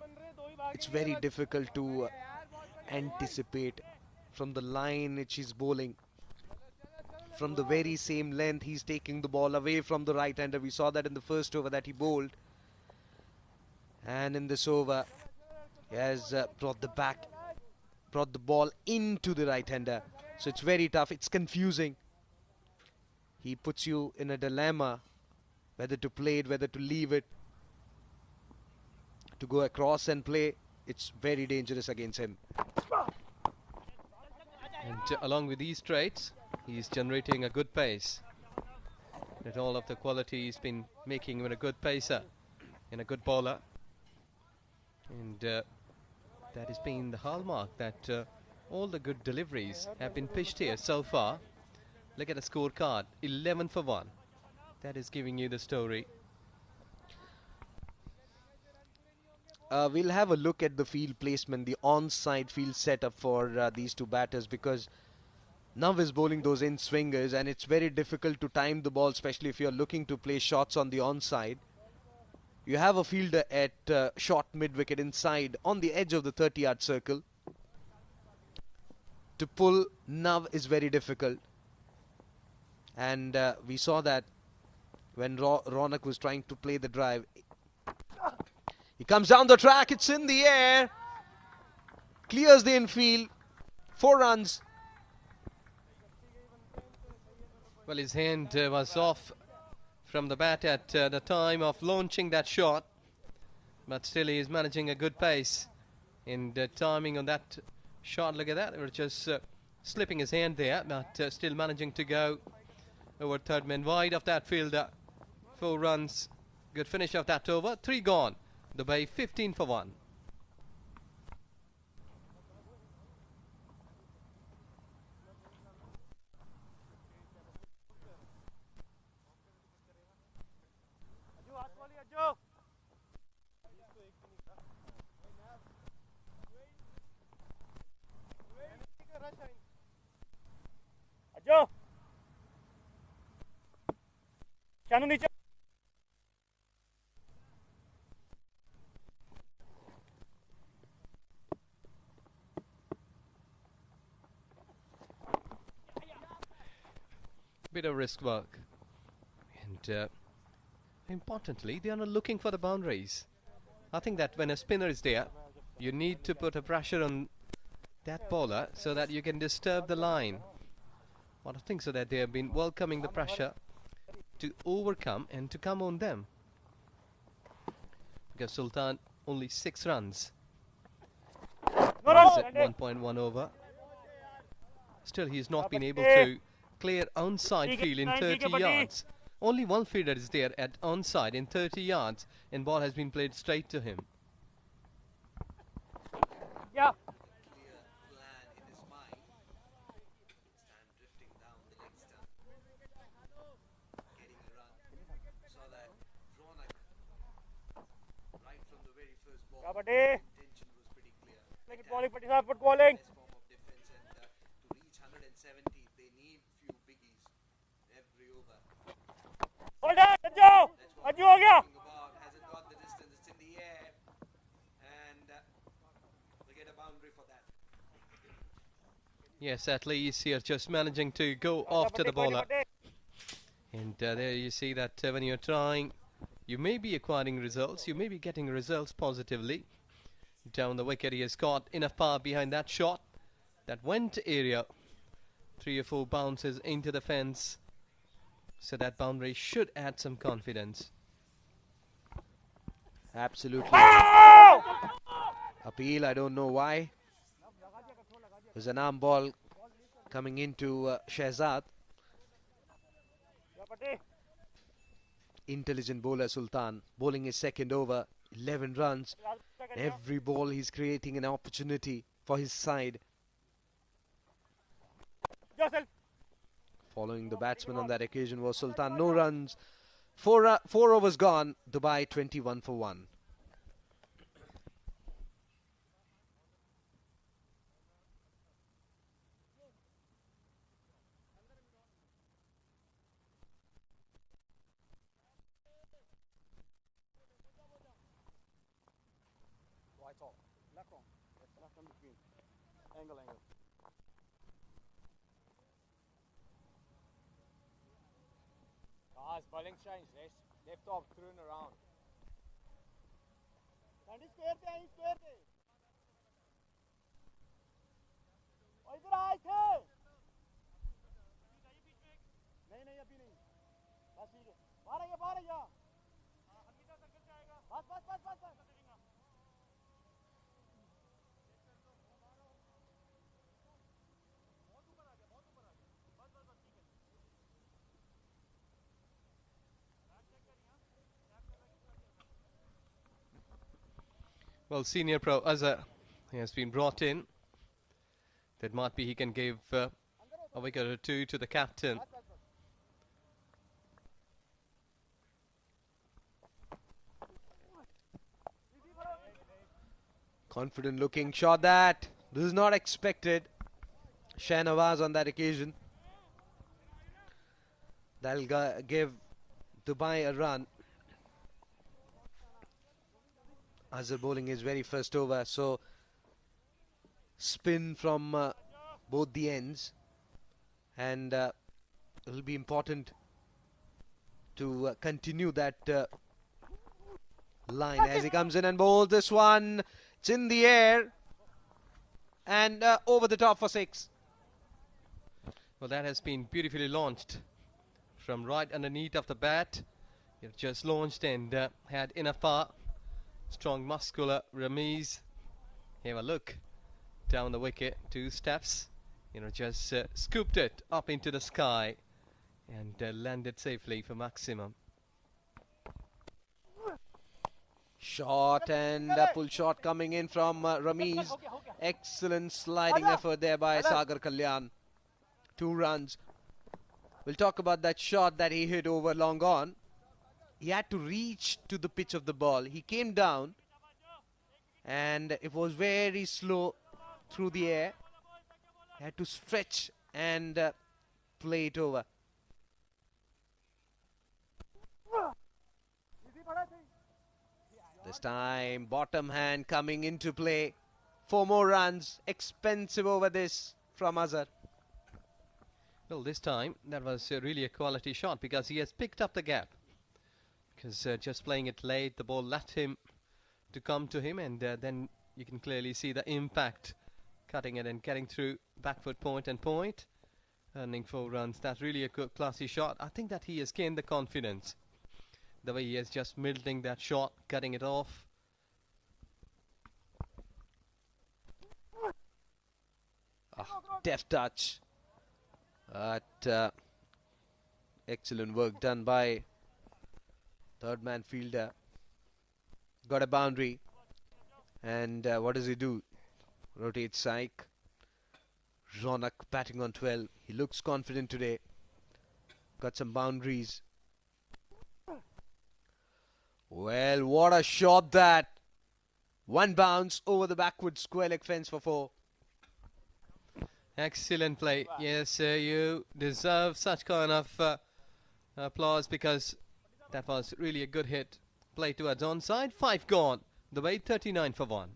It's very difficult to anticipate from the line which he's bowling. from the very same length. He's taking the ball away from the right-hander. We saw that in the first over that he bowled. And in this over, he has brought the ball into the right-hander. So it's very tough. It's confusing. He puts you in a dilemma whether to play it, whether to leave it, to go across and play. It's very dangerous against him. And along with these traits, he's generating a good pace. With all of the quality, he's been making him a good pacer and a good bowler. And that has been the hallmark that all the good deliveries have been pitched here so far. Look at the scorecard, 11 for 1. That is giving you the story. We'll have a look at the field placement, the onside field setup for these two batters, because Nav is bowling those in-swingers and it's very difficult to time the ball, especially if you're looking to play shots on the onside. You have a fielder at short mid-wicket inside on the edge of the 30-yard circle. To pull Nav is very difficult. And we saw that when Ronak was trying to play the drive. He comes down the track, it's in the air. Clears the infield. 4 runs. Well, his hand was off from the bat at the time of launching that shot. But still he is managing a good pace. And timing on that shot, look at that. They were just slipping his hand there, but still managing to go over third man wide of that fielder. 4 runs. Good finish of that over. 3 gone. Dubai 15 for 1. Ajjo, Shanu नीचे. Bit of risk work. And importantly, they are not looking for the boundaries. I think that when a spinner is there, you need to put a pressure on that bowler so that you can disturb the line. I don't think so that they have been welcoming the pressure to overcome and to come on them. Because Sultan only 6 runs. No, no. He's at 1.1 over. Still, he's not been able to clear onside field in 30 yards. Only one fielder is there at onside in 30 yards, and ball has been played straight to him. Yeah. Kabaddi. Like it bowling, Patti Saab, put bowling. Hold on, Ajjo. Ajjo हो गया. Yes, at least here just managing to go off to the bowler. And there you see that when you're trying, you may be acquiring results, you may be getting results positively. Down the wicket, he has got enough power behind that shot. That went area. 3 or 4 bounces into the fence. So that boundary should add some confidence. Absolutely. Appeal, I don't know why. There's an arm ball coming into Shehzad. Intelligent bowler Sultan bowling his second over, 11 runs. Every ball he's creating an opportunity for his side. Following the batsman on that occasion was Sultan. No runs. 4 overs gone. Dubai 21 for 1. Left on between. Angle. Nice bowling change, left off, thrown around. Sandy square पे आई square पे. और इधर आए थे. नहीं अभी नहीं. बस ठीक है. बाहर आइए. हमीदा सर्कल से आएगा. बस. Well, senior pro Azhar has been brought in. That might be he can give a wicket or two to the captain. Confident looking shot that. This is not expected. Shahnawaz on that occasion. That'll give Dubai a run. Azhar bowling his very first over, so spin from both the ends, and it will be important to continue that line as he comes in and bowls this one. It's in the air and over the top for 6. Well, that has been beautifully launched from right underneath of the bat. You've just launched and had enough power. Strong muscular Ramiz. Have a look down the wicket, 2 steps. Just scooped it up into the sky and landed safely for maximum. Shot and a pull shot coming in from Ramiz. Excellent sliding effort there by Sagar Kalyan. 2 runs. We'll talk about that shot that he hit over long on. He had to reach to the pitch of the ball. He came down and it was very slow through the air. He had to stretch and play it over. This time bottom hand coming into play. 4 more runs. Expensive over this from Azhar. Well, this time that was really a quality shot because he has picked up the gap. Because just playing it late, the ball let him to come to him, and then you can clearly see the impact, cutting it and getting through back foot point and point, earning 4 runs. That's really a good, classy shot. I think that he has gained the confidence, the way he is just milding that shot, cutting it off. Deft touch. But excellent work done by third man fielder. Got a boundary. And what does he do? Rotates Saik. Ronak batting on 12. He looks confident today. Got some boundaries. Well, what a shot that. 1 bounce over the backward square leg fence for 4. Excellent play. Yes, you deserve such kind of applause because that was really a good hit. Play towards onside. 5 gone. The way 39 for 1.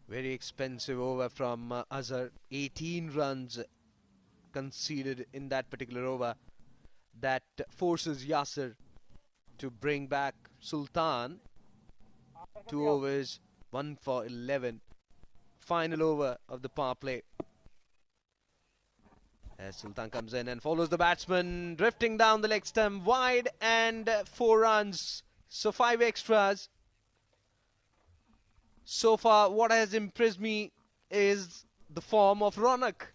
Very expensive over from Azhar. 18 runs conceded in that particular over. That forces Yasir to bring back Sultan. 2 overs, 1 for 11. Final over of the power play. As Sultan comes in and follows the batsman, drifting down the leg stump wide, and 4 runs. So 5 extras. So far, what has impressed me is the form of Ronak.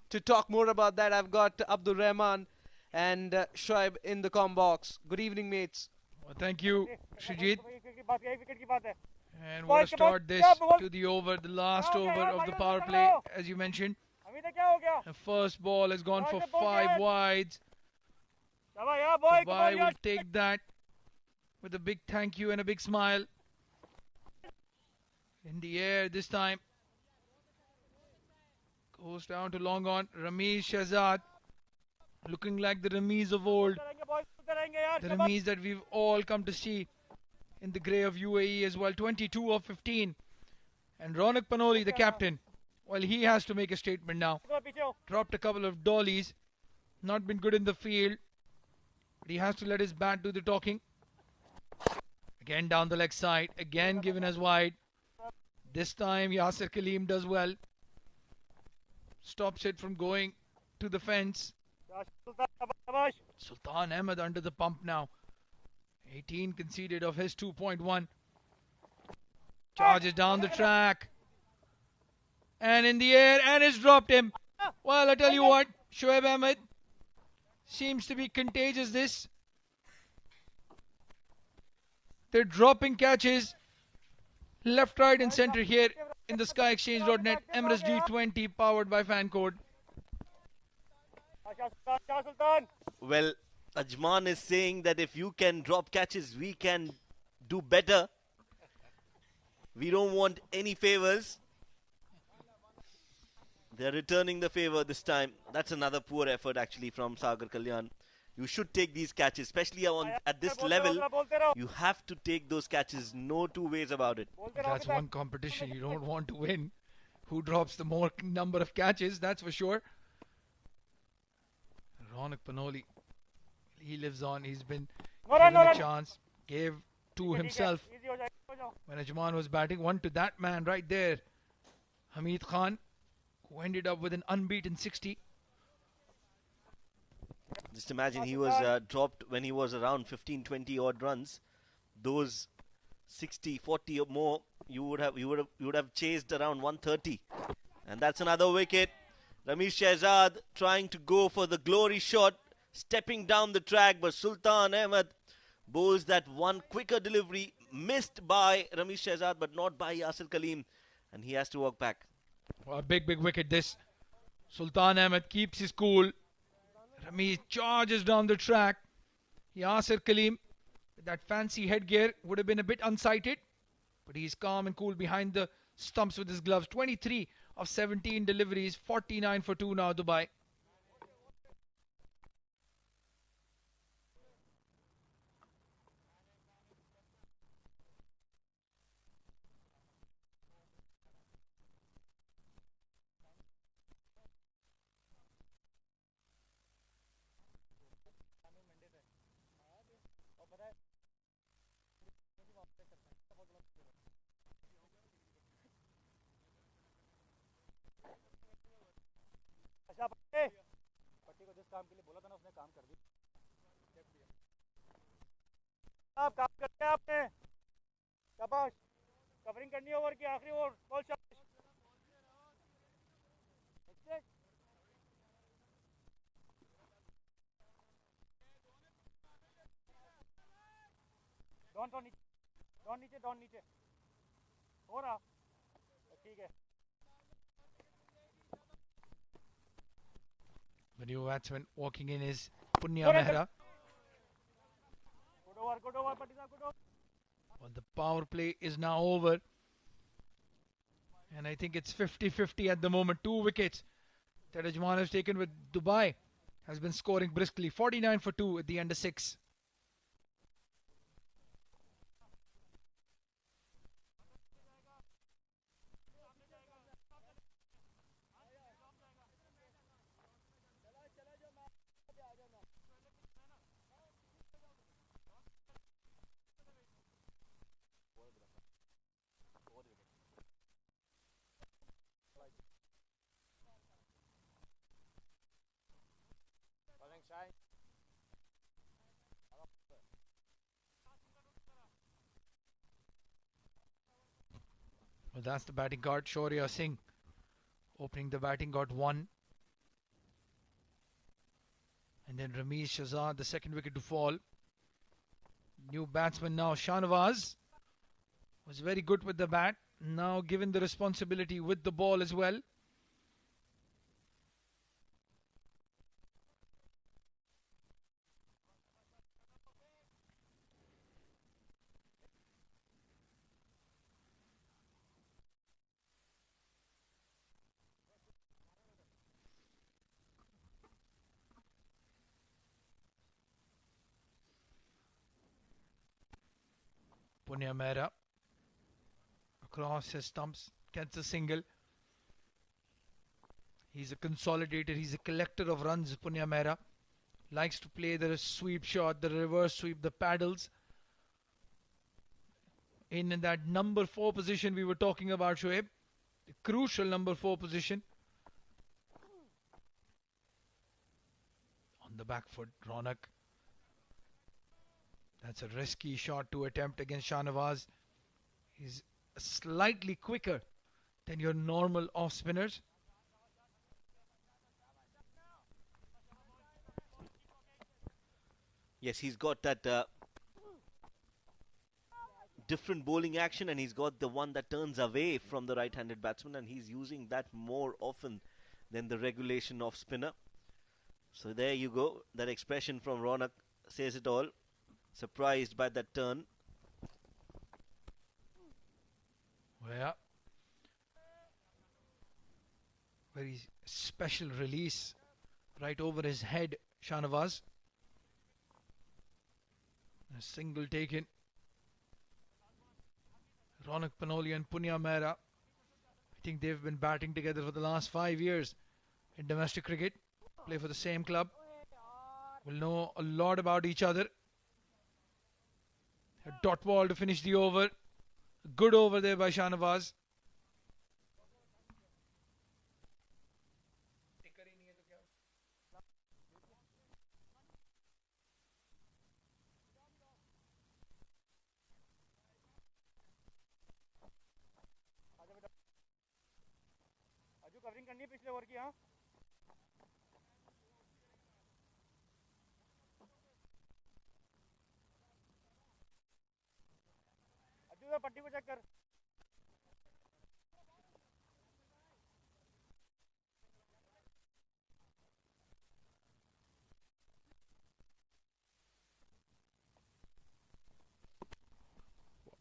To talk more about that, I've got Abdul Rahman and Shoaib in the comm box. Good evening, mates. Well, thank you, Shrijit. wicket की बात है. And what a start this to the over, the last over of the power play, as you mentioned. Hamida क्या हो गया? The first ball has gone for 5 wides. शाबाश boy, Dubai will take that with a big thank you and a big smile. In the air this time. Goes down to long on. Ramesh Shahzad. Looking like the Ramesh of old. रहेंगे boys, चलते रहेंगे यार, The शाबाश। Ramesh that we've all come to see in the grey of UAE as well. 22 of 15. And Ronak Panoli, the captain, well, he has to make a statement now. थोड़ा पीछे हो। Dropped a couple of dollies. Not been good in the field. But he has to let his bat do the talking. Again down the leg side. Again given as wide. This time Yasir Kaleem does well. Stops it from going to the fence. सुल्तान, शाबाश। Sultan Ahmed under the pump now. 18 conceded of his 2.1. Charges down the track. And in the air, and it's dropped him. Well, I tell you what, Shoaib Ahmed seems to be contagious this. They're dropping catches left, right and center here in the SkyExchange.net Emirates D20 powered by FanCode. Shah Sultan, Shah Sultan. Well, Ajman is saying that if you can drop catches, we can do better. We don't want any favors. They're returning the favor this time. That's another poor effort actually from Sagar Kalyan. You should take these catches, especially at this level. बोलते रहो, You have to take those catches. No two ways about it. बोलते रहो That's कि one competition you don't want to win. Who drops the more number of catches, that's for sure. Ronak Panoli, he lives on. He's been No run, given no a run। chance. Gave to ठीक है, himself easy हो जाएगा, हो जाओ। when Ajman was batting. One to that man right there, Hamid Khan, who ended up with an unbeaten 60. Just imagine he was dropped when he was around 15, 20 odd runs. Those 60, 40 or more, you would have chased around 130. And that's another wicket. Ramesh Shahzad trying to go for the glory shot, stepping down the track, but Sultan Ahmed bowls that one quicker delivery, missed by Ramesh Shahzad, but not by Yasir Kaleem, and he has to walk back. Well, a big wicket this. Sultan Ahmed keeps his cool. Ramesh charges down the track. Yasir Kaleem, with that fancy headgear, would have been a bit unsighted, but he's calm and cool behind the stumps with his gloves. 23 of 17 deliveries, 49 for 2 now, Dubai. अच्छा पट्टी, पट्टी को जिस काम के लिए बोला था ना उसने काम कर दी। आप काम करते हैं आपने, शाबाश। कवरिंग करनी है ओवर की आखिरी ओवर, बॉल शाबाश। डॉन नीचे, डॉन नीचे, डॉन नीचे। हो रहा, ठीक है। The new batsman walking in is Punya Mehra. Good over, Patisa, good over. Well, the power play is now over. And I think it's 50-50 at the moment. 2 wickets that Ajman has taken with Dubai. Has been scoring briskly. 49 for 2 at the end of 6. Well, that's the batting guard, Shaurya Singh. Opening the batting guard 1. And then Ramesh Shahzad, the second wicket to fall. New batsman now, Shahnawaz. Was very good with the bat. Now given the responsibility with the ball as well. Punya Mehra across his stumps, gets a single. He's a consolidator, he's a collector of runs, Punya Mehra. Likes to play the sweep shot, the reverse sweep, the paddles. In that number 4 position we were talking about, Shoaib, the crucial number 4 position. On the back foot, Ronak. That's a risky shot to attempt against Shahnawaz. He's slightly quicker than your normal off spinners. Yes, he's got that different bowling action, and he's got the one that turns away from the right-handed batsman, and he's using that more often than the regulation off spinner. So there you go. That expression from Ronak says it all. Surprised by that turn. Yeah. Very special release right over his head, Shahnawaz. A single taken. Ronak Panoli and Punya Mehra. I think they've been batting together for the last 5 years in domestic cricket. Play for the same club. Will know a lot about each other. A dot ball to finish the over. Good over there by Shahnawaz. अजू covering करनी है पिछले over की. हाँ अजू पट्टी को check कर.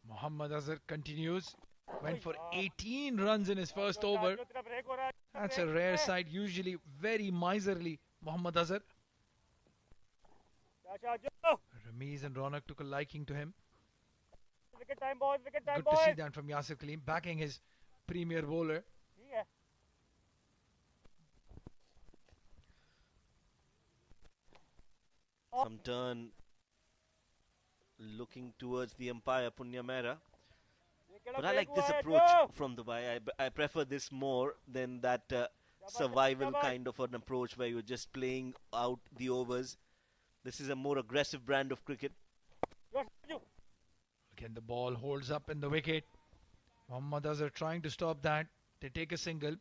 Muhammad Azhar continues. Went for 18 runs in his first over. That's a rare sight. Usually very miserly, Muhammad Azhar. Ramiz and Ronak took a liking to him. Wicket time, boys. Wicket time, Good boys. to see that from Yasir Kaleem, backing his premier bowler. Some turn looking towards the umpire, Punya Mehra. But I like this approach from Dubai. I prefer this more than that survival kind of an approach where you're just playing out the overs. This is a more aggressive brand of cricket. Again, the ball holds up in the wicket. Muhammad Azhar trying to stop that. They take a single.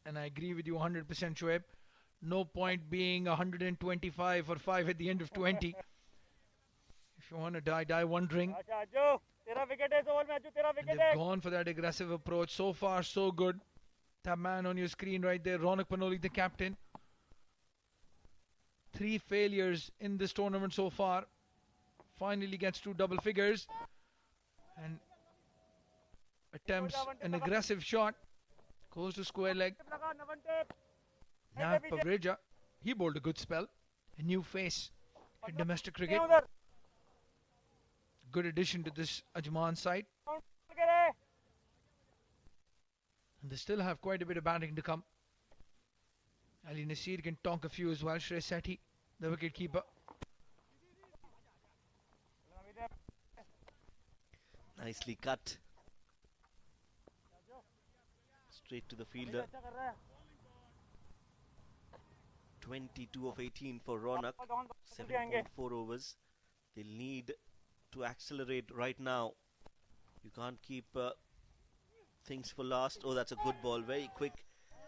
And I agree with you 100%, Shoaib. No point being 125 for 5 at the end of 20. If you want to die, die wondering. And they've gone for that aggressive approach. So far, so good. That man on your screen right there, Ronak Panoli, the captain. 3 failures in this tournament so far. Finally gets to double figures. And attempts an aggressive shot. Goes to square leg. Nav Pavreja, he bowled a good spell. A new face in domestic cricket. Good addition to this Ajman side. And they still have quite a bit of batting to come. Ali Nasir can tonk a few as well. Shrey Sethi, the wicket keeper. Nicely cut. Straight to the fielder. 22 of 18 for Ronak. 7.4 overs. They'll need to accelerate right now. You can't keep things for last. Oh, that's a good ball. Very quick.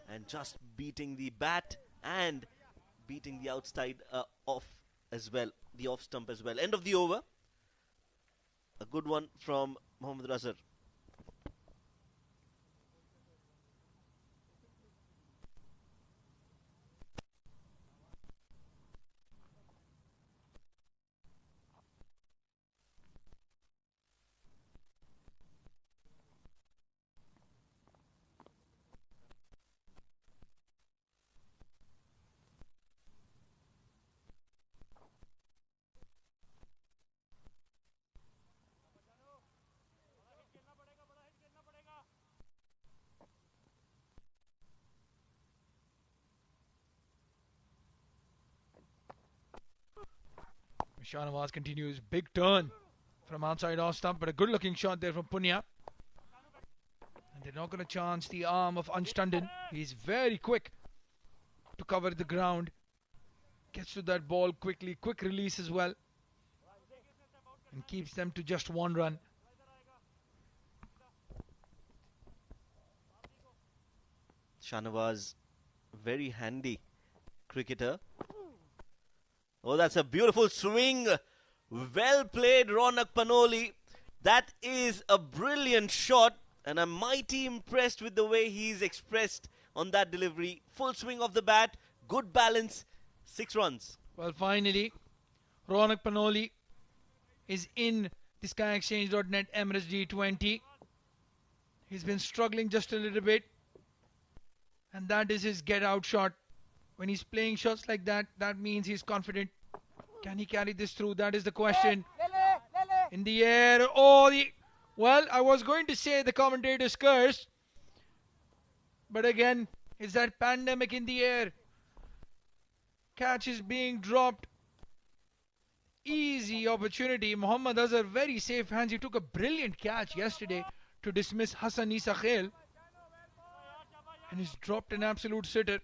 And just beating the bat and beating the outside off as well. The off stump as well. End of the over. A good one from Mohammad Azhar. Shahnawaz continues. Big turn from outside off stump, but a good looking shot there from Punya. And they're not going to chance the arm of Anstanden. He's very quick to cover the ground. Gets to that ball quickly, quick release as well. And keeps them to just one run. Shahnawaz, very handy cricketer. Oh, that's a beautiful swing. Well played, Ronak Panoli. That is a brilliant shot, and I'm mighty impressed with the way he's expressed on that delivery. Full swing of the bat, good balance, 6 runs. Well, finally, Ronak Panoli is in the SkyExchange.net Emirates D20. He's been struggling just a little bit, and that is his get out shot. When he's playing shots like that, that means he's confident. Can he carry this through? That is the question. In the air. Oh, well, I was going to say the commentator's curse, but again, it's that pandemic in the air. Catch is being dropped. Easy opportunity. Mohammad Azhar, very safe hands. He took a brilliant catch yesterday to dismiss Hassan Isa Khail, and he's dropped an absolute sitter.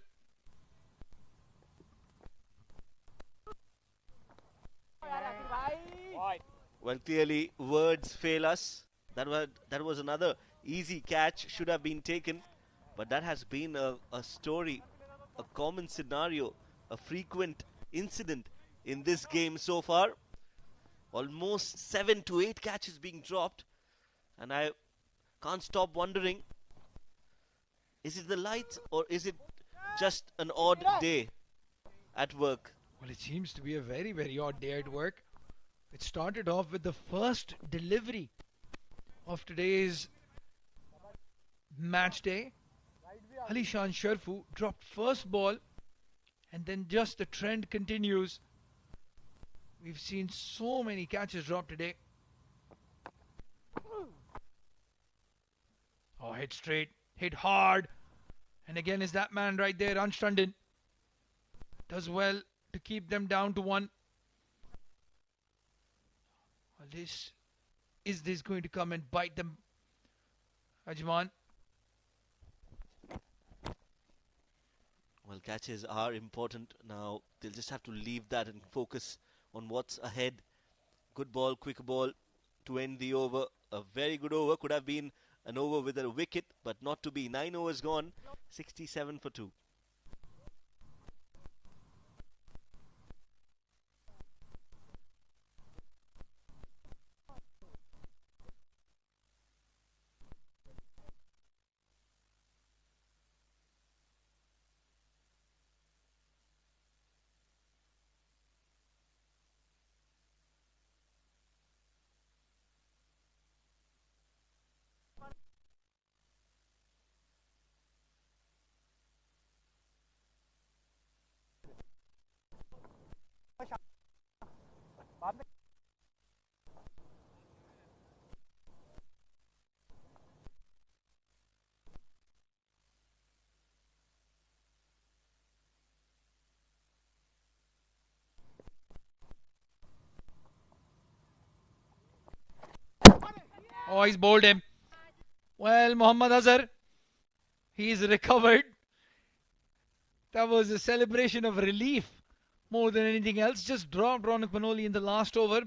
Well, clearly words fail us. That was another easy catch, should have been taken, but that has been a story, a common scenario, a frequent incident in this game so far. Almost 7 to 8 catches being dropped, and I can't stop wondering, is it the lights or is it just an odd day at work? Well, it seems to be a very, very odd day at work. It started off with the first delivery of today's match day. Alishan Sharfu dropped first ball, and then just the trend continues. We've seen so many catches dropped today. Oh, hit straight, hit hard. And again is that man right there, Anstanden. Does well to keep them down to 1. Well, is this going to come and bite them, Ajman? Well, catches are important now. They'll just have to leave that and focus on what's ahead. Good ball, quick ball to end the over. A very good over. Could have been an over with a wicket, but not to be. 9 overs gone. 67 for 2. Oh, he's bowled him. Well, Mohammad Azhar, he's recovered. That was a celebration of relief more than anything else. Just dropped Ronak Panoli in the last over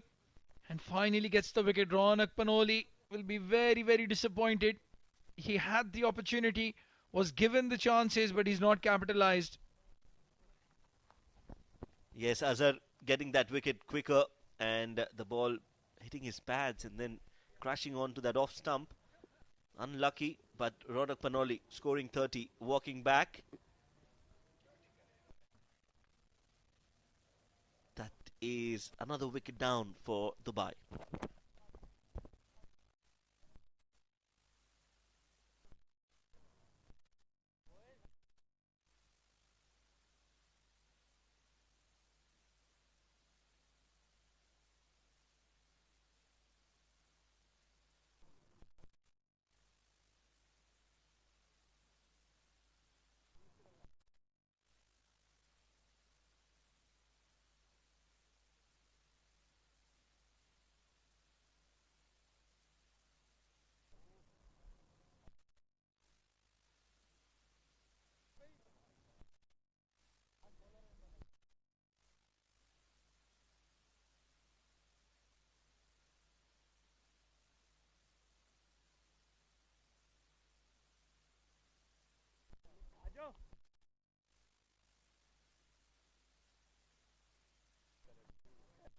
and finally gets the wicket. Ronak Panoli will be very, very disappointed. He had the opportunity, was given the chances, but he's not capitalized. Yes, Azhar getting that wicket quicker, and the ball hitting his pads and then crashing onto that off stump. Unlucky, but Ronak Panoli scoring 30, walking back. That is another wicket down for Dubai.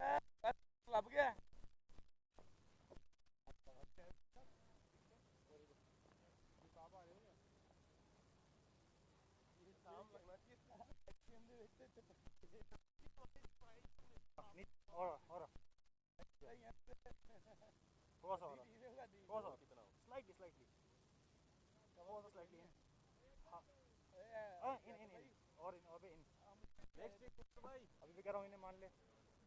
ਲੱਭ ਗਿਆ और थोड़ा सा slightly slightly इन और in next भाई अभी भी कह रहा हूँ इन्हें मान ले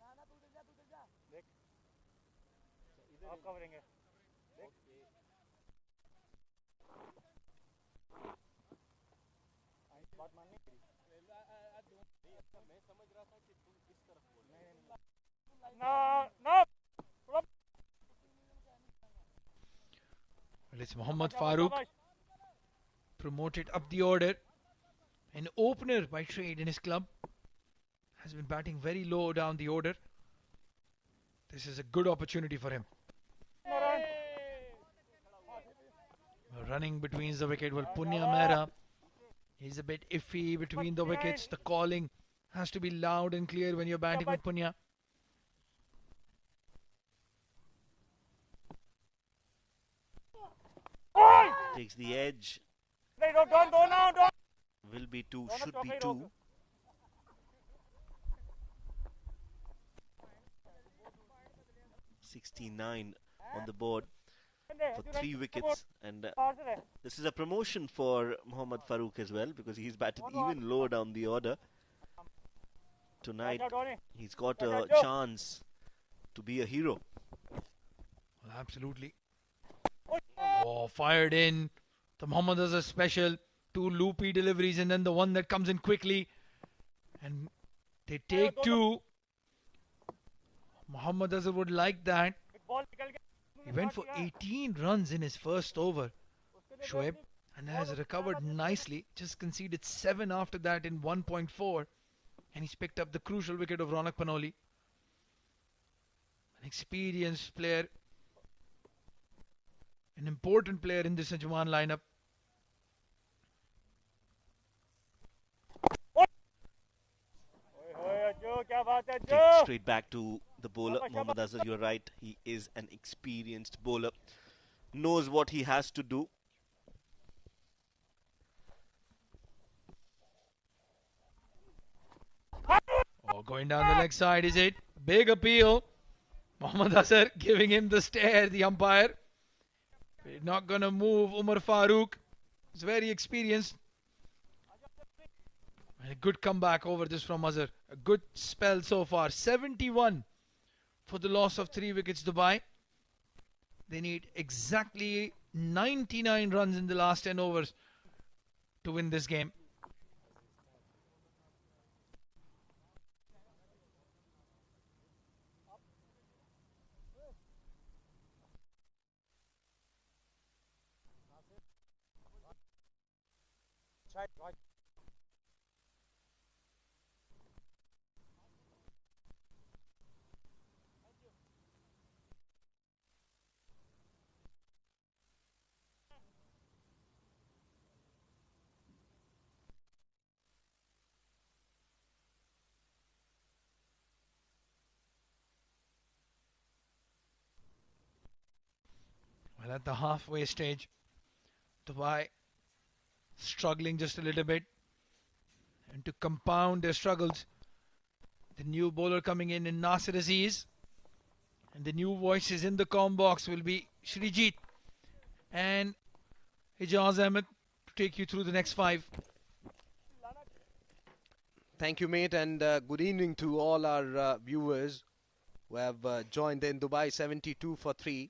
ना तू चल जा देख आप कवरेंगे देख बात माननी मैं समझ रहा था कि तुम किस तरफ बोल नहीं ना Well, it's Mohammad Farooq, promoted up the order. An opener by trade in his club. Has been batting very low down the order. This is a good opportunity for him. Running between the wicket. Well, Punya Mehra is a bit iffy between the wickets. The calling has to be loud and clear when you're batting with Punya. Takes the edge. Don't. Will be two, should be two. $69 on the board for 3 wickets, and this is a promotion for Mohammad Farooq as well, because he's batted even lower down the order. Tonight he's got a chance to be a hero. Well, absolutely. Oh, fired in. The Mohammad Azhar special. 2 loopy deliveries and then the one that comes in quickly. And they take 2. Mohammad Azhar would like that. He went for 18 runs in his first over, Shoaib, and has recovered nicely. Just conceded 7 after that in 1.4. And he's picked up the crucial wicket of Ronak Panoli. An experienced player. An important player in this Ajman lineup. Take straight back to the bowler. Mohammad Azhar, you're right. He is an experienced bowler. Knows what he has to do. Oh, going down the leg side, is it? Big appeal. Mohammad Azhar giving him the stare, the umpire. We're not going to move Umar Farooq. He's very experienced. And a good comeback over this from Azhar. A good spell so far. 71 for the loss of 3 wickets, Dubai. They need exactly 99 runs in the last 10 overs to win this game. Right. Well, at the halfway stage, Dubai struggling just a little bit. And to compound their struggles, the new bowler coming in Nasir Aziz. And the new voices in the comm box will be Shrijit and Ijaz Ahmed to take you through the next 5. Thank you, mate, and good evening to all our viewers who have joined in Dubai 72 for 3.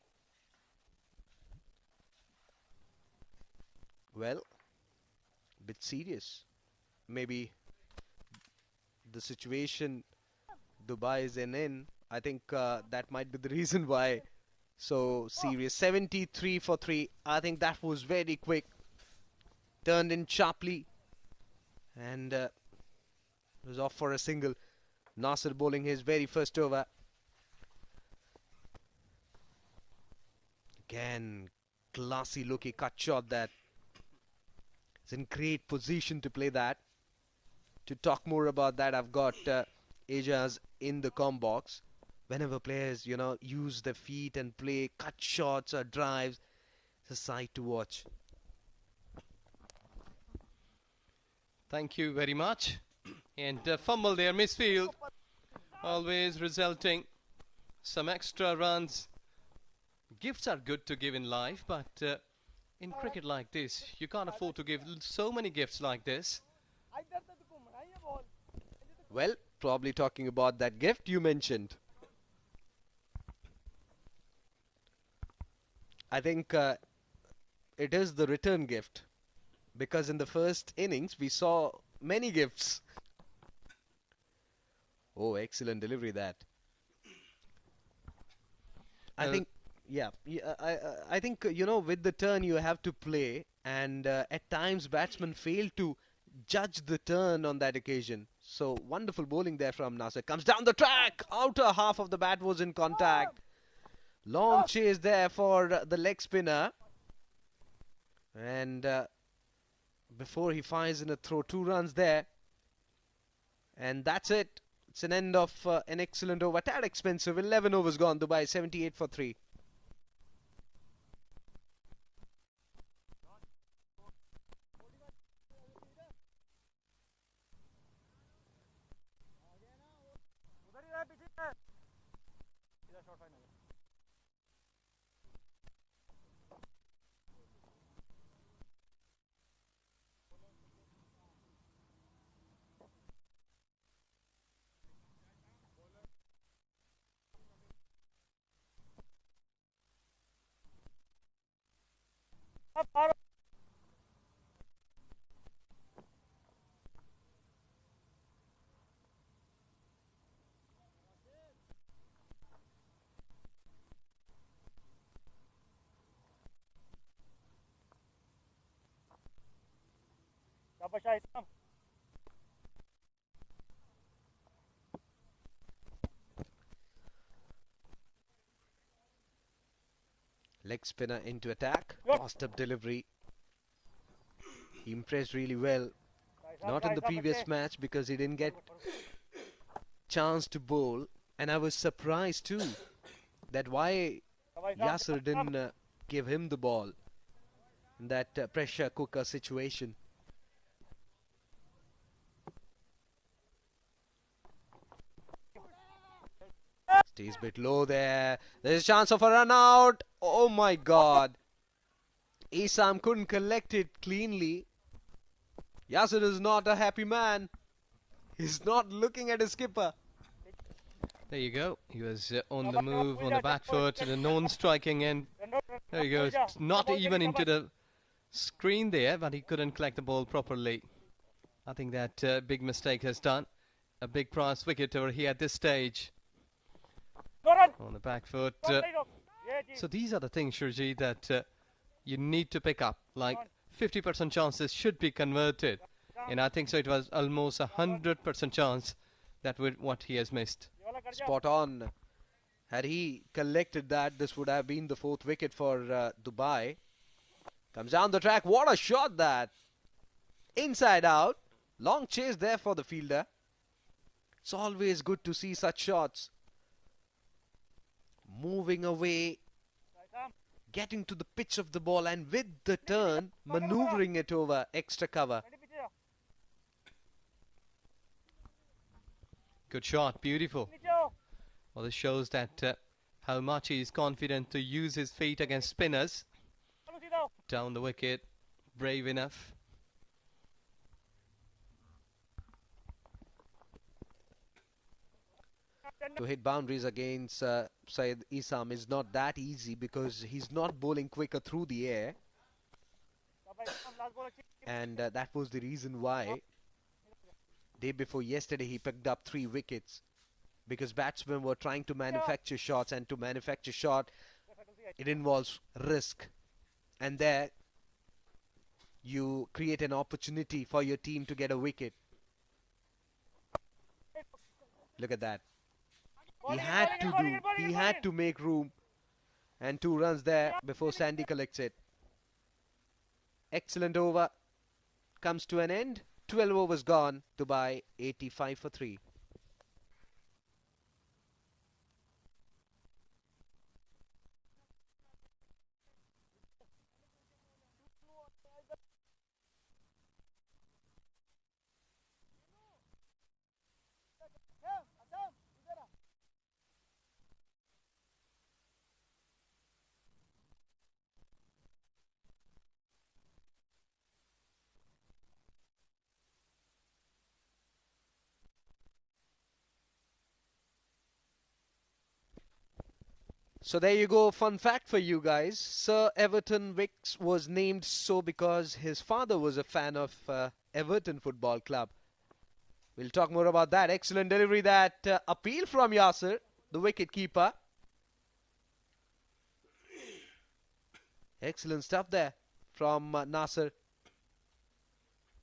Well, bit serious. Maybe the situation Dubai is in, I think that might be the reason why so serious. 73 for 3. I think that was very quick. Turned in sharply and was off for a single. Nasir bowling his very first over. Again, classy looking cut shot that. It's in great position to play that. To talk more about that, I've got Ajaz in the comm box. whenever players, use their feet and play cut shots or drives, it's a sight to watch. Thank you very much. And fumble there, misfield. Always resulting some extra runs. Gifts are good to give in life, but in cricket like this, you can't afford to give so many gifts like this. Well, probably talking about that gift you mentioned. I think it is the return gift, because in the first innings we saw many gifts. Oh, excellent delivery that. I think, I think, with the turn you have to play, and at times batsmen fail to judge the turn on that occasion. So wonderful bowling there from Nasser. Comes down the track. Outer half of the bat was in contact. Long chase there for the leg spinner. And before he fires in a throw, 2 runs there. And that's it. It's an end of an excellent over. Tad expensive. 11 overs gone. Dubai 78 for 3. Leg spinner into attack. Passed up delivery. He impressed really well. Not in the previous match because he didn't get chance to bowl. And I was surprised too that why Yasser didn't give him the ball in that pressure cooker situation. Stays a bit low there. There's a chance of a run out. Oh my God. Isam couldn't collect it cleanly. Yasser is not a happy man. He's not looking at his skipper. There you go. He was on the move, on the back foot, to the non-striking end. There you go. It's not even into the screen there, but he couldn't collect the ball properly. I think that big mistake has done. A big prize wicket over here at this stage. On the back foot. So these are the things, Shurji, that you need to pick up. Like 50% chances should be converted. And I think so it was almost 100% chance that with what he has missed. Spot on. Had he collected that, this would have been the 4th wicket for Dubai. Comes down the track. What a shot that. Inside out. Long chase there for the fielder. It's always good to see such shots. Moving away. Getting to the pitch of the ball, and with the turn, maneuvering it over extra cover. Good shot. Beautiful. Well, this shows that how much he is confident to use his feet against spinners. Down the wicket. Brave enough. To hit boundaries against Syed Isam is not that easy because he's not bowling quicker through the air. And that was the reason why day before yesterday he picked up 3 wickets, because batsmen were trying to manufacture shots, and to manufacture shot it involves risk, and there you create an opportunity for your team to get a wicket. Look at that. He had to make room, and 2 runs there before Sandy collects it. Excellent over comes to an end. 12 overs gone. Dubai 85 for 3. So there you go, fun fact for you guys. Sir Everton Wicks was named so because his father was a fan of Everton Football Club. We'll talk more about that. Excellent delivery, that appeal from Yasser, the wicket keeper. Excellent stuff there from Nasser.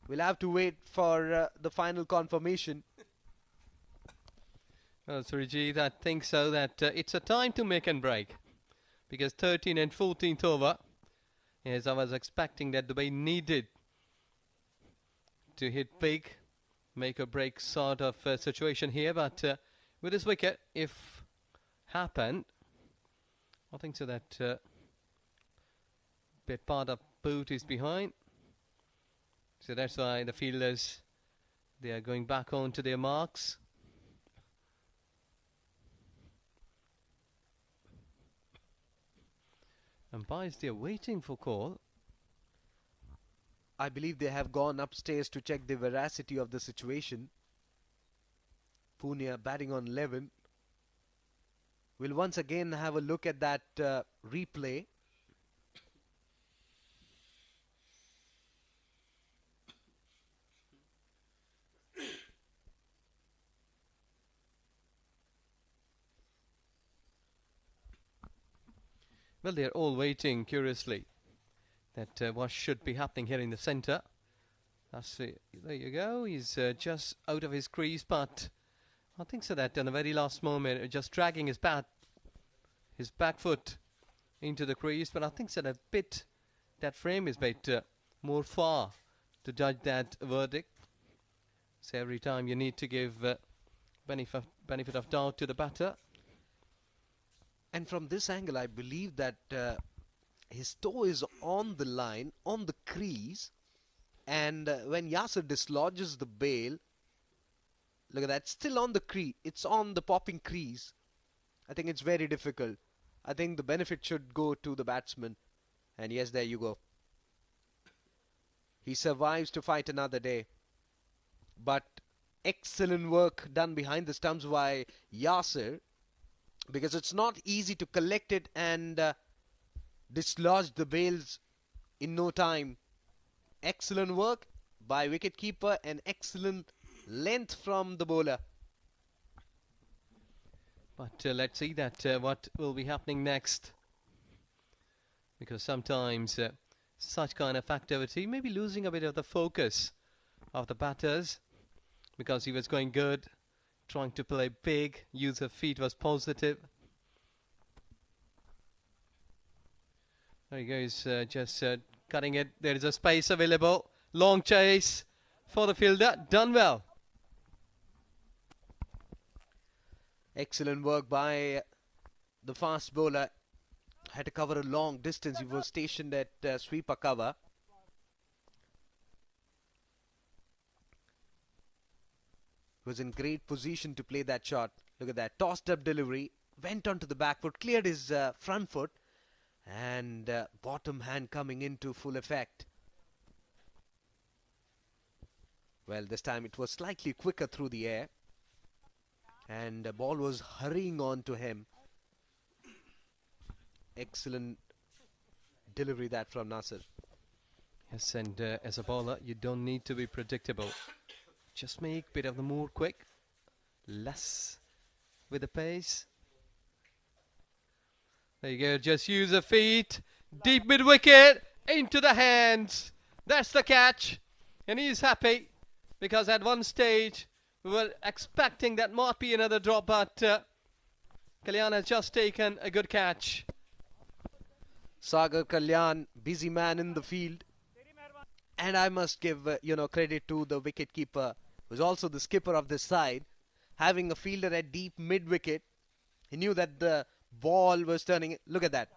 We'll have to wait for the final confirmation. Well, Surijit, I think so that it's a time to make and break. Because 13th and 14th over, as I was expecting that Dubai needed to hit big, make or break sort of situation here. But with this wicket, if happened, I think so that bit part of boot is behind. So that's why the fielders, they are going back on to their marks. Umpires, they are waiting for call. I believe they have gone upstairs to check the veracity of the situation. Punia batting on 11. We'll once again have a look at that replay. Well, they are all waiting curiously that what should be happening here in the centre. That's it. There you go. He's just out of his crease, but I think so that in the very last moment, just dragging his back foot into the crease. But I think so that frame is a bit more far to judge that verdict. So every time you need to give benefit of doubt to the batter. And from this angle, I believe that his toe is on the line, on the crease. And when Yasser dislodges the bail, look at that, still on the crease. It's on the popping crease. I think it's very difficult. I think the benefit should go to the batsman. And yes, there you go. He survives to fight another day. But excellent work done behind the stumps by Yasser. Because it's not easy to collect it and dislodge the bails in no time. Excellent work by wicketkeeper and excellent length from the bowler. But let's see that what will be happening next. Because sometimes such kind of activity may be losing a bit of the focus of the batters. Because he was going good, trying to play big, use of feet was positive. There he goes, just cutting it. There is a space available. Long chase for the fielder. Done well. Excellent work by the fast bowler. Had to cover a long distance. He was stationed at sweeper cover. Was in great position to play that shot. Look at that. Tossed up delivery. Went onto the back foot. Cleared his front foot. And bottom hand coming into full effect. Well, this time it was slightly quicker through the air. And the ball was hurrying on to him. Excellent delivery that from Nasser. Yes, and as a bowler, you don't need to be predictable. Just make a bit of the more quick, less with the pace. There you go, just use the feet, deep mid-wicket, into the hands. That's the catch. And he's happy, because at one stage, we were expecting that might be another drop, but Kalyan has just taken a good catch. Sagar Kalyan, busy man in the field. And I must give, credit to the wicketkeeper, who's also the skipper of this side. Having a fielder at deep mid-wicket, he knew that the ball was turning. Look at that.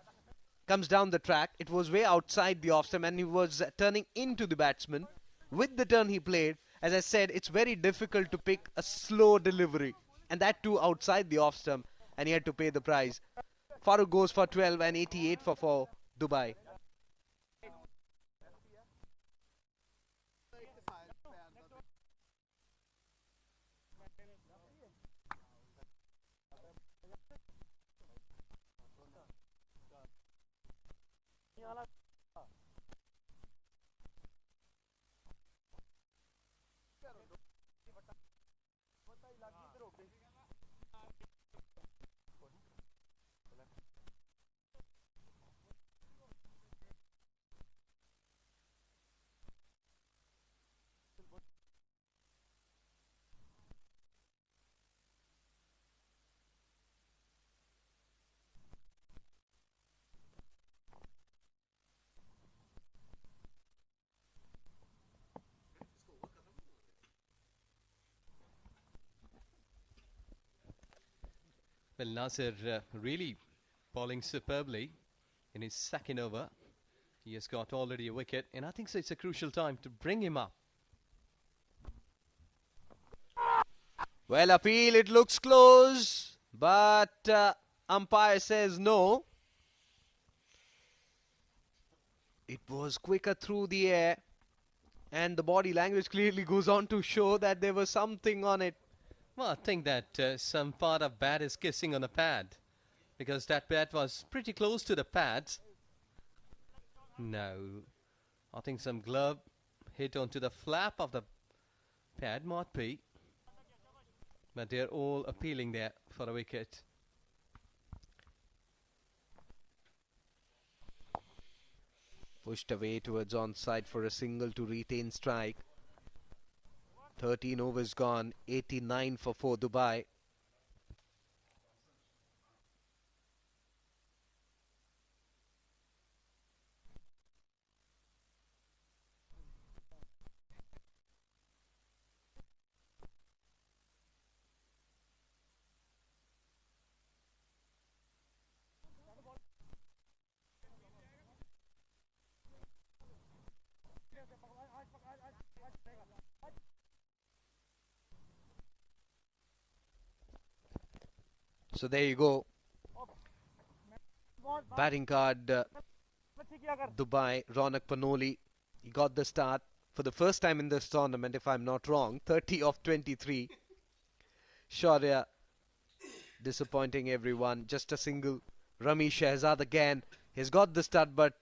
Comes down the track. It was way outside the off-stump and he was turning into the batsman. With the turn he played, as I said, it's very difficult to pick a slow delivery. And that too outside the off-stump. And he had to pay the price. Farooq goes for 12 and 88 for Dubai. Well, Nasir really bowling superbly in his second over. He has got already a wicket, and I think so it's a crucial time to bring him up. Well, appeal, it looks close, but umpire says no. It was quicker through the air, and the body language clearly goes on to show that there was something on it. Well, I think that some part of bat is kissing on the pad, because that bat was pretty close to the pads. No, I think some glove hit onto the flap of the pad, might be. But they're all appealing there for a wicket. Pushed away towards onside for a single to retain strike. 13 overs gone, 89 for 4 Dubai. So there you go. Batting card, Dubai, Ronak Panoli. He got the start for the first time in this tournament, if I'm not wrong. 30 of 23. Shaurya disappointing everyone. Just a single. Rami Shehzad again. He's got the start, but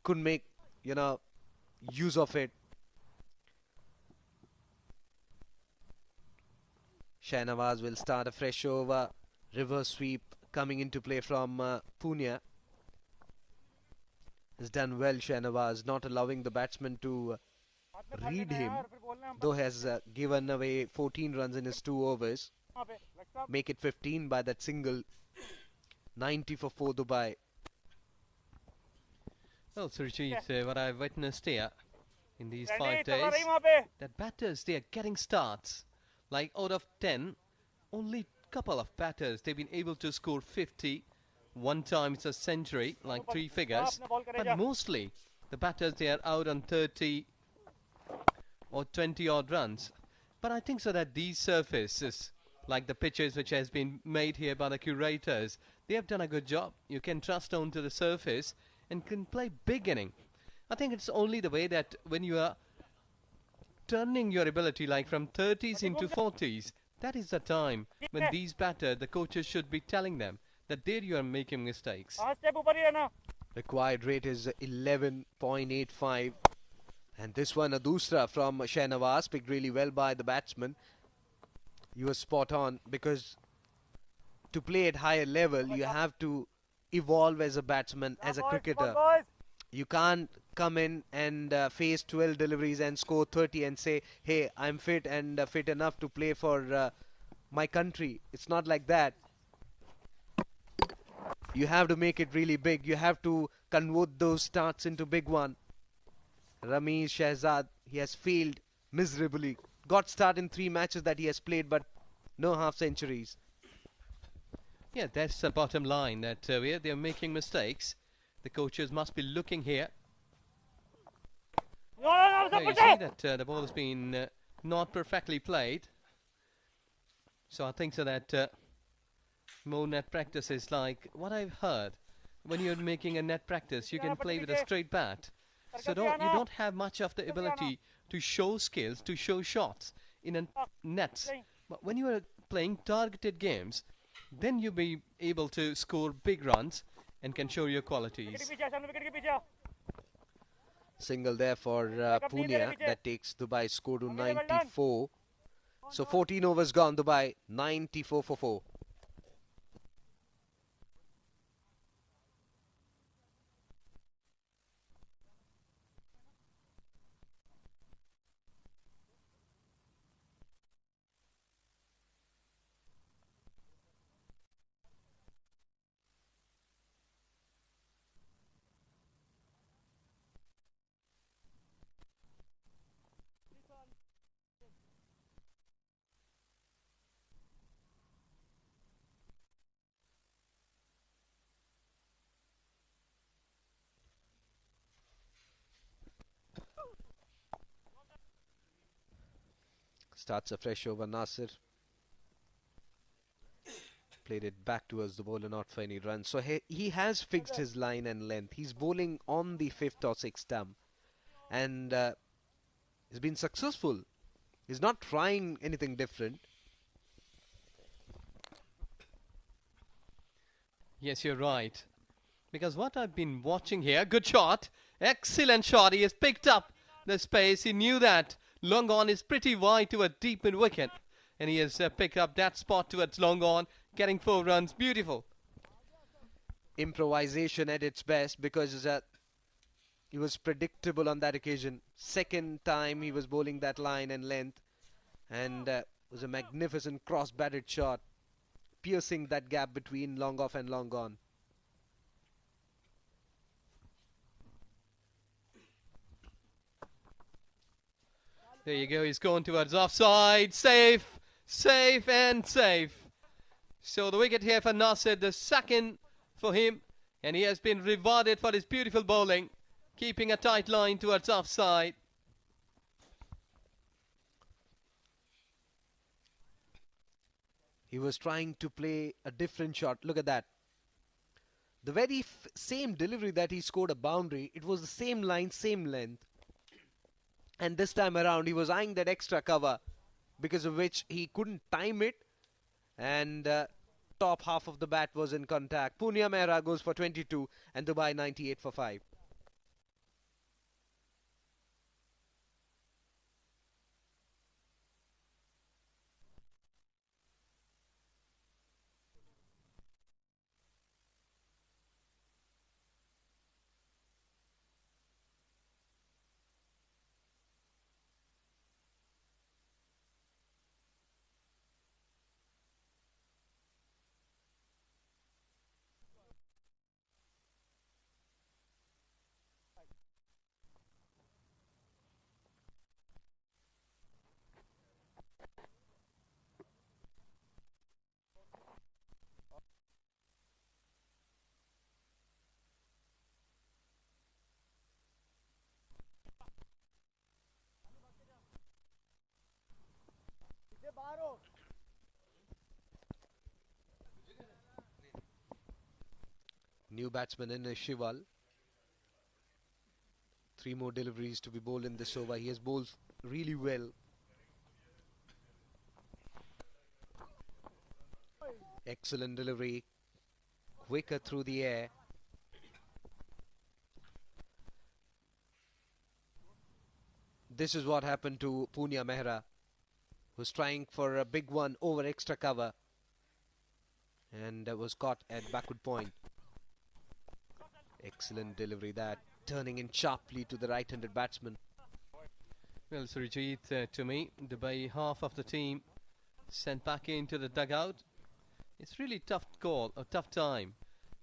couldn't make, use of it. Shahnawaz will start a fresh over. Reverse sweep coming into play from Punya. Has done well, Shahnawaz, not allowing the batsman to read him, though has given away 14 runs in his 2 overs. Make it 15 by that single. 90 for 4 Dubai. Well, Surjit, what I've witnessed here in these 5 days, that batters, they are getting starts. Like out of 10, only couple of batters, they've been able to score 50. One time it's a century, like 3 figures. But mostly, the batters, they are out on 30 or 20 odd runs. But I think so that these surfaces, like the pitches which has been made here by the curators, they have done a good job. You can trust onto the surface and can play big inning. I think it's only the way that when you are turning your ability like from 30s into 40s, that is the time when these batters, the coaches should be telling them that there you are making mistakes. Required rate is 11.85. And this one, a dusra from Shahnawaz, picked really well by the batsman. You were spot on, because to play at higher level, you have to evolve as a batsman, as a cricketer. You can't come in and face 12 deliveries and score 30 and say, hey, I'm fit and fit enough to play for my country. It's not like that. You have to make it really big. You have to convert those starts into big one. Rami Shehzad, he has failed miserably. Got start in 3 matches that he has played, but no half centuries. Yeah, that's the bottom line, that where they're making mistakes, the coaches must be looking here. Yeah, you see that the ball has been not perfectly played. So I think so that more net practice is like what I've heard. When you're making a net practice, you can play with a straight bat. So you don't have much of the ability to show skills, to show shots in a nets. But when you are playing targeted games, then you'll be able to score big runs and can show your wicket के qualities. पीछे सामने wicket के पीछे Single there for Punia. That takes Dubai score to 94. So 14 overs gone. Dubai 94 for 4. Starts a fresh over. Nasir played it back towards the bowler, not for any runs. So he has fixed his line and length. He's bowling on the 5th or 6th stump, and he's been successful. He's not trying anything different. Yes, you're right. Because what I've been watching here, good shot, excellent shot. He has picked up the space. He knew that long on is pretty wide to a deep mid wicket, and he has picked up that spot towards long on, getting 4 runs. Beautiful. Improvisation at its best, because he was predictable on that occasion. Second time he was bowling that line and length, and was a magnificent cross-batted shot, piercing that gap between long off and long on. There you go. He's going towards offside. Safe, safe and safe. So the wicket here for Nasir, the second for him, and he has been rewarded for his beautiful bowling, keeping a tight line towards offside. He was trying to play a different shot. Look at that. The very same delivery that he scored a boundary, it was the same line, same length. And this time around, he was eyeing that extra cover, because of which he couldn't time it. And top half of the bat was in contact. Punia Mehra goes for 22 and Dubai 98 for 5. New batsman in Shival. 3 more deliveries to be bowled in this over. He has bowled really well. Excellent delivery. Quicker through the air. This is what happened to Punia Mehra, who's trying for a big one over extra cover, and was caught at backward point. Excellent delivery that, turning in sharply to the right-handed batsman. Well, Surijit, to me, Dubai half of the team sent back into the dugout. It's really tough call, a tough time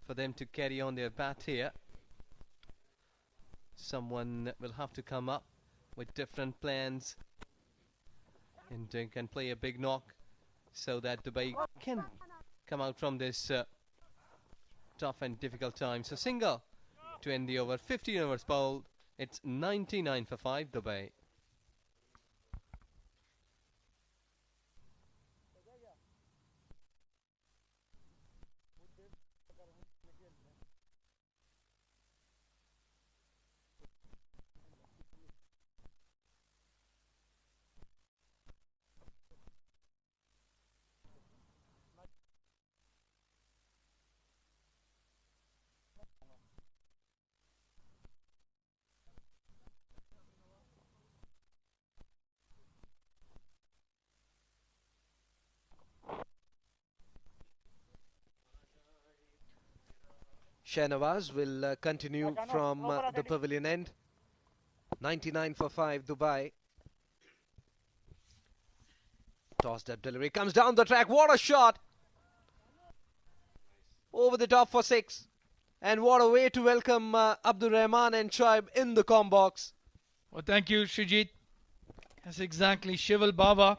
for them to carry on their bat here. Someone will have to come up with different plans and can play a big knock so that Dubai can come out from this tough and difficult time. So single to end the over. 15 overs bowled. It's 99 for 5 Dubai. Shahnawaz will continue from the pavilion end. 99 for 5, Dubai. Tossed up delivery, comes down the track. What a shot! Over the top for 6. And what a way to welcome Abdur Rahman and Shoaib in the com box. Well, thank you, Srijit. That's exactly Shival Baba.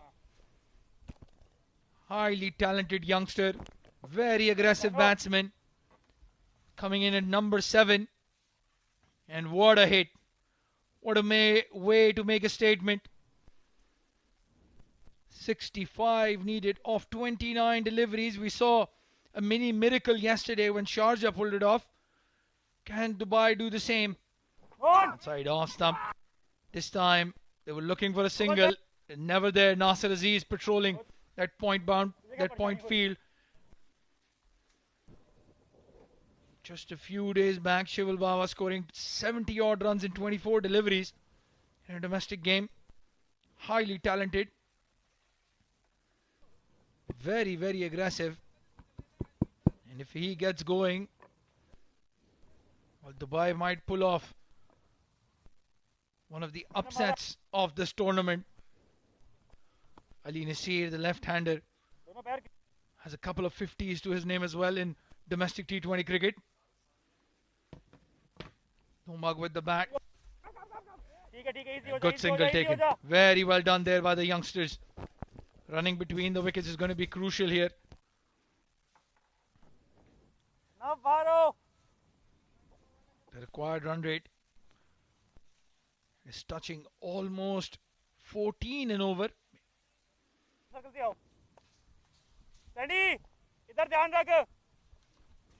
Highly talented youngster. Very aggressive batsman. Coming in at number 7. And what a hit. What a way to make a statement. 65 needed off 29 deliveries. We saw a mini miracle yesterday when Sharjah pulled it off. Can Dubai do the same? Outside off stump. This time they were looking for a single. Never there. Nasser Aziz patrolling that point field. Just a few days back, Shival Baba scoring 70 odd runs in 24 deliveries in a domestic game. Highly talented. Very, very aggressive. And if he gets going, well, Dubai might pull off one of the upsets of this tournament. Ali Nasir, the left-hander, has a couple of 50s to his name as well in domestic T20 cricket. Nomag with the bat. A good single taken. Very well done there by the youngsters. Running between the wickets is going to be crucial here. The required run rate is touching almost 14 and over.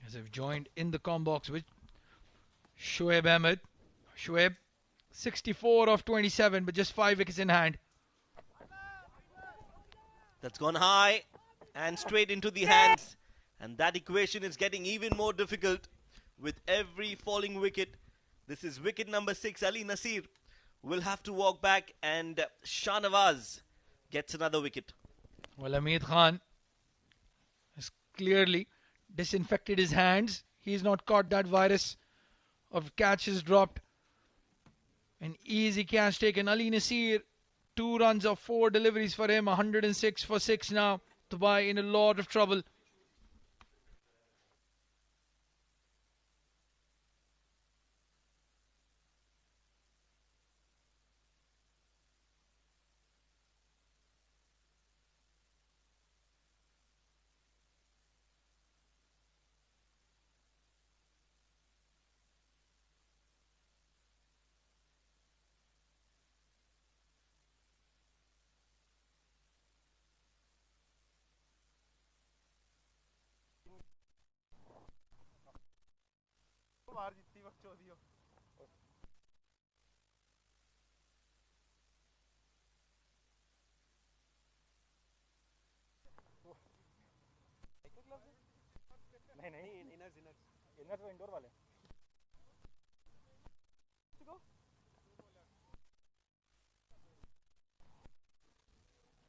As I've joined in the com box with Shoaib Ahmed. Shoaib, 64 of 27, but just 5 wickets in hand. That's gone high and straight into the hands. And that equation is getting even more difficult with every falling wicket. This is wicket number 6. Ali Nasir will have to walk back, and Shahnawaz gets another wicket. Well, Hamid Khan has clearly disinfected his hands. He's not caught that virus of catches dropped. An easy catch taken. Ali Nasir, 2 runs of 4 deliveries for him. 106 for 6 now. Dubai in a lot of trouble.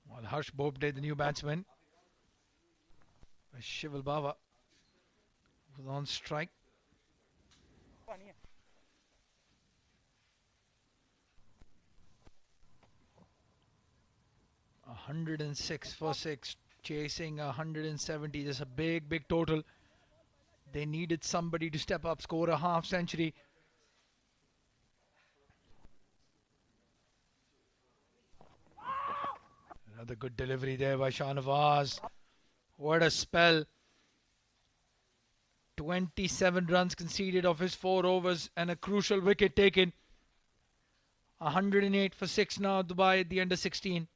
Well, Harsh Bobde, the new batsman. Shival Baba was on strike. A 106 for 6, chasing 170. Just a big, big total. They needed somebody to step up, score a half century. Another good delivery there by Shahnawaz. What a spell. 27 runs conceded of his 4 overs and a crucial wicket taken. 108 for 6 now, Dubai at the under 16.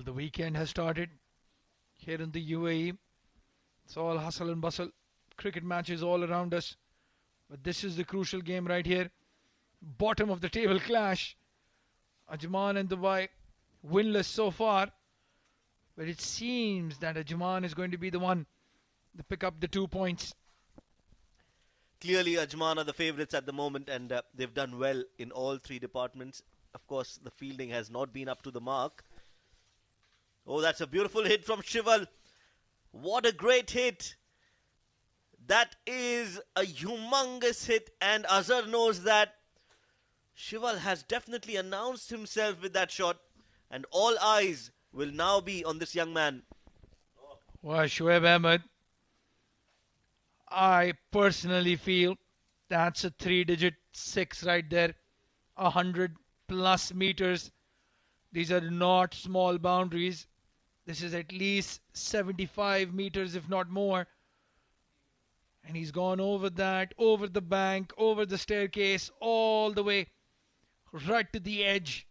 Well, the weekend has started here in the UAE. It's all hustle and bustle. Cricket matches all around us. But this is the crucial game right here. Bottom of the table clash. Ajman and Dubai winless so far. But it seems that Ajman is going to be the one to pick up the 2 points. Clearly, Ajman are the favourites at the moment, and they've done well in all three departments. Of course, the fielding has not been up to the mark. Oh, that's a beautiful hit from Shival. What a great hit. That is a humongous hit, and Azhar knows that. Shival has definitely announced himself with that shot, and all eyes will now be on this young man. Well, Shoaib Ahmed, I personally feel that's a 3-digit 6 right there. 100 plus meters. These are not small boundaries. This is at least 75 meters, if not more. And he's gone over that, over the bank, over the staircase, all the way, right to the edge.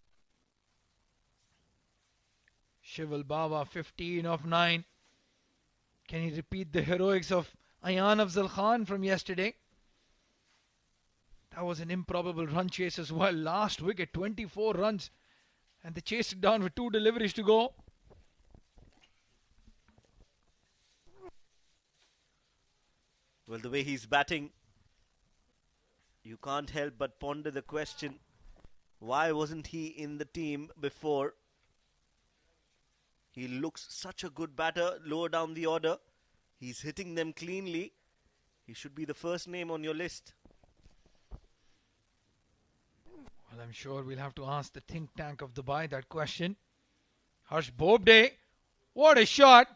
Shival Baba, 15 of 9. Can he repeat the heroics of Ayan Afzal Khan from yesterday? That was an improbable run chase as well. Last wicket, 24 runs. And they chased it down with 2 deliveries to go. Well, the way he's batting, you can't help but ponder the question, why wasn't he in the team before? He looks such a good batter lower down the order. He's hitting them cleanly. He should be the first name on your list. Well, I'm sure we'll have to ask the think tank of Dubai that question. Harsh Bobde, what a shot!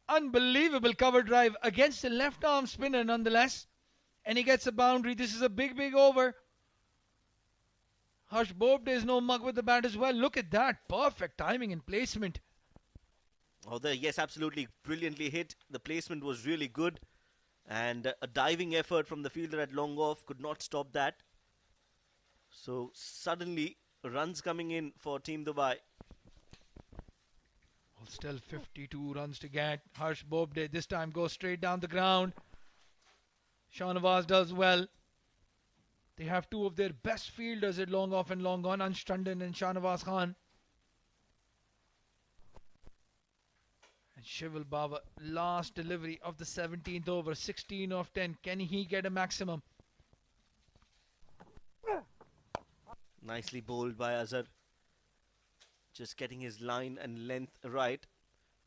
Unbelievable cover drive against a left arm spinner nonetheless. And he gets a boundary. This is a big, big over. Harsh Bobde is no mug with the bat as well. Look at that. Perfect timing and placement. Oh, yes, absolutely brilliantly hit. The placement was really good. And a diving effort from the fielder at long off could not stop that. So suddenly, runs coming in for Team Dubai. Well, still 52 runs to get. Harsh Bobde this time goes straight down the ground. Shahnawaz does well. They have 2 of their best fielders at long off and long on, Ansh Tandon and Shahnawaz Khan. And Shival Baba, last delivery of the 17th over, 16 of 10. Can he get a maximum? Nicely bowled by Azhar. Just getting his line and length right.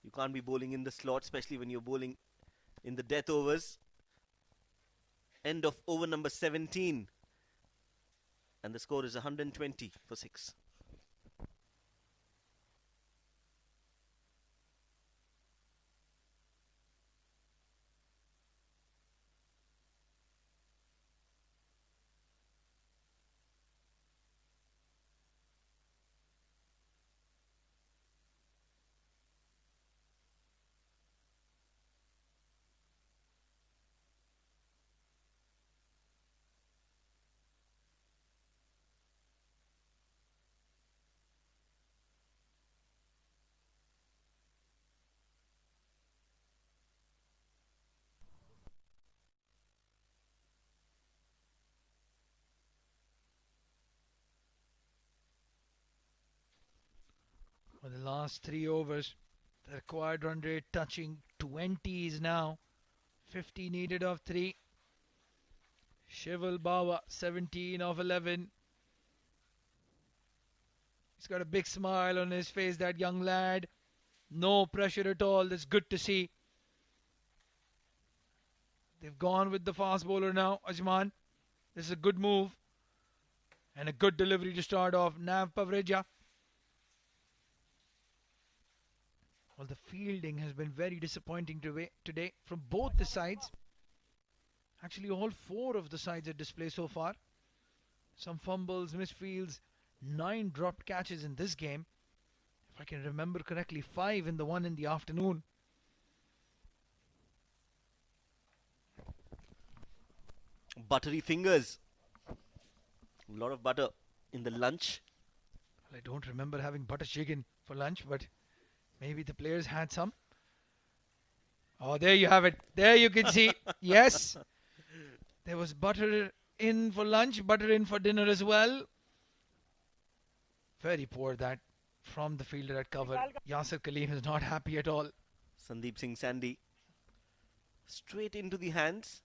You can't be bowling in the slot, especially when you're bowling in the death overs. End of over number 17. And the score is 120 for 6. For the last 3 overs, the required run rate touching 20s now. 50 needed of 3. Shival Baba, 17 of 11. He's got a big smile on his face, that young lad. No pressure at all. That's good to see. They've gone with the fast bowler now, Ajman. This is a good move. And a good delivery to start off. Nav Pavreja. Well, the fielding has been very disappointing today from both the sides. Actually, all 4 of the sides at display so far. Some fumbles, misfields, 9 dropped catches in this game. If I can remember correctly, 5 in the one in the afternoon. Buttery fingers. A lot of butter in the lunch. Well, I don't remember having butter chicken for lunch, but Maybe the players had some. Oh, there you have it. There you can see. Yes, there was butter in for lunch, butter in for dinner as well. Very poor that from the fielder at cover. Yasir Kaleem is not happy at all. Sandeep Singh Sandy straight into the hands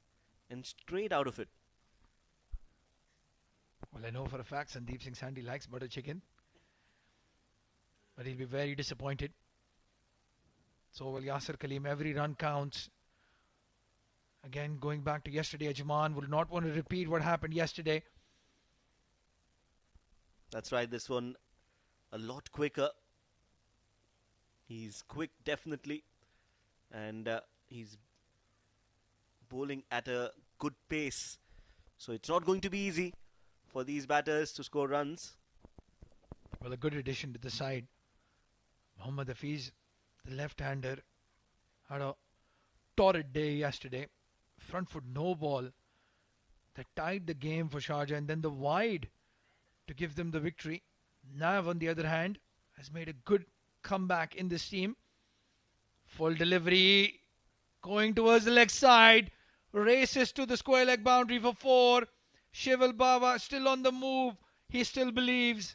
and straight out of it. Well, I know for a fact Sandeep Singh Sandy likes butter chicken, but he'll be very disappointed. So will Yasir Kaleem. Every run counts. Again, going back to yesterday, Ajman will not want to repeat what happened yesterday. That's right, this one a lot quicker. He's quick, definitely, and he's bowling at a good pace. So it's not going to be easy for these batters to score runs. Well, a good addition to the side. Mohammad Hafiz, the left-hander, had a torrid day yesterday. Front foot no ball that tied the game for Sharjah, and then the wide to give them the victory. Nav, on the other hand, has made a good comeback in this team. Full delivery going towards the leg side. Races to the square leg boundary for 4. Shival Baba still on the move. He still believes.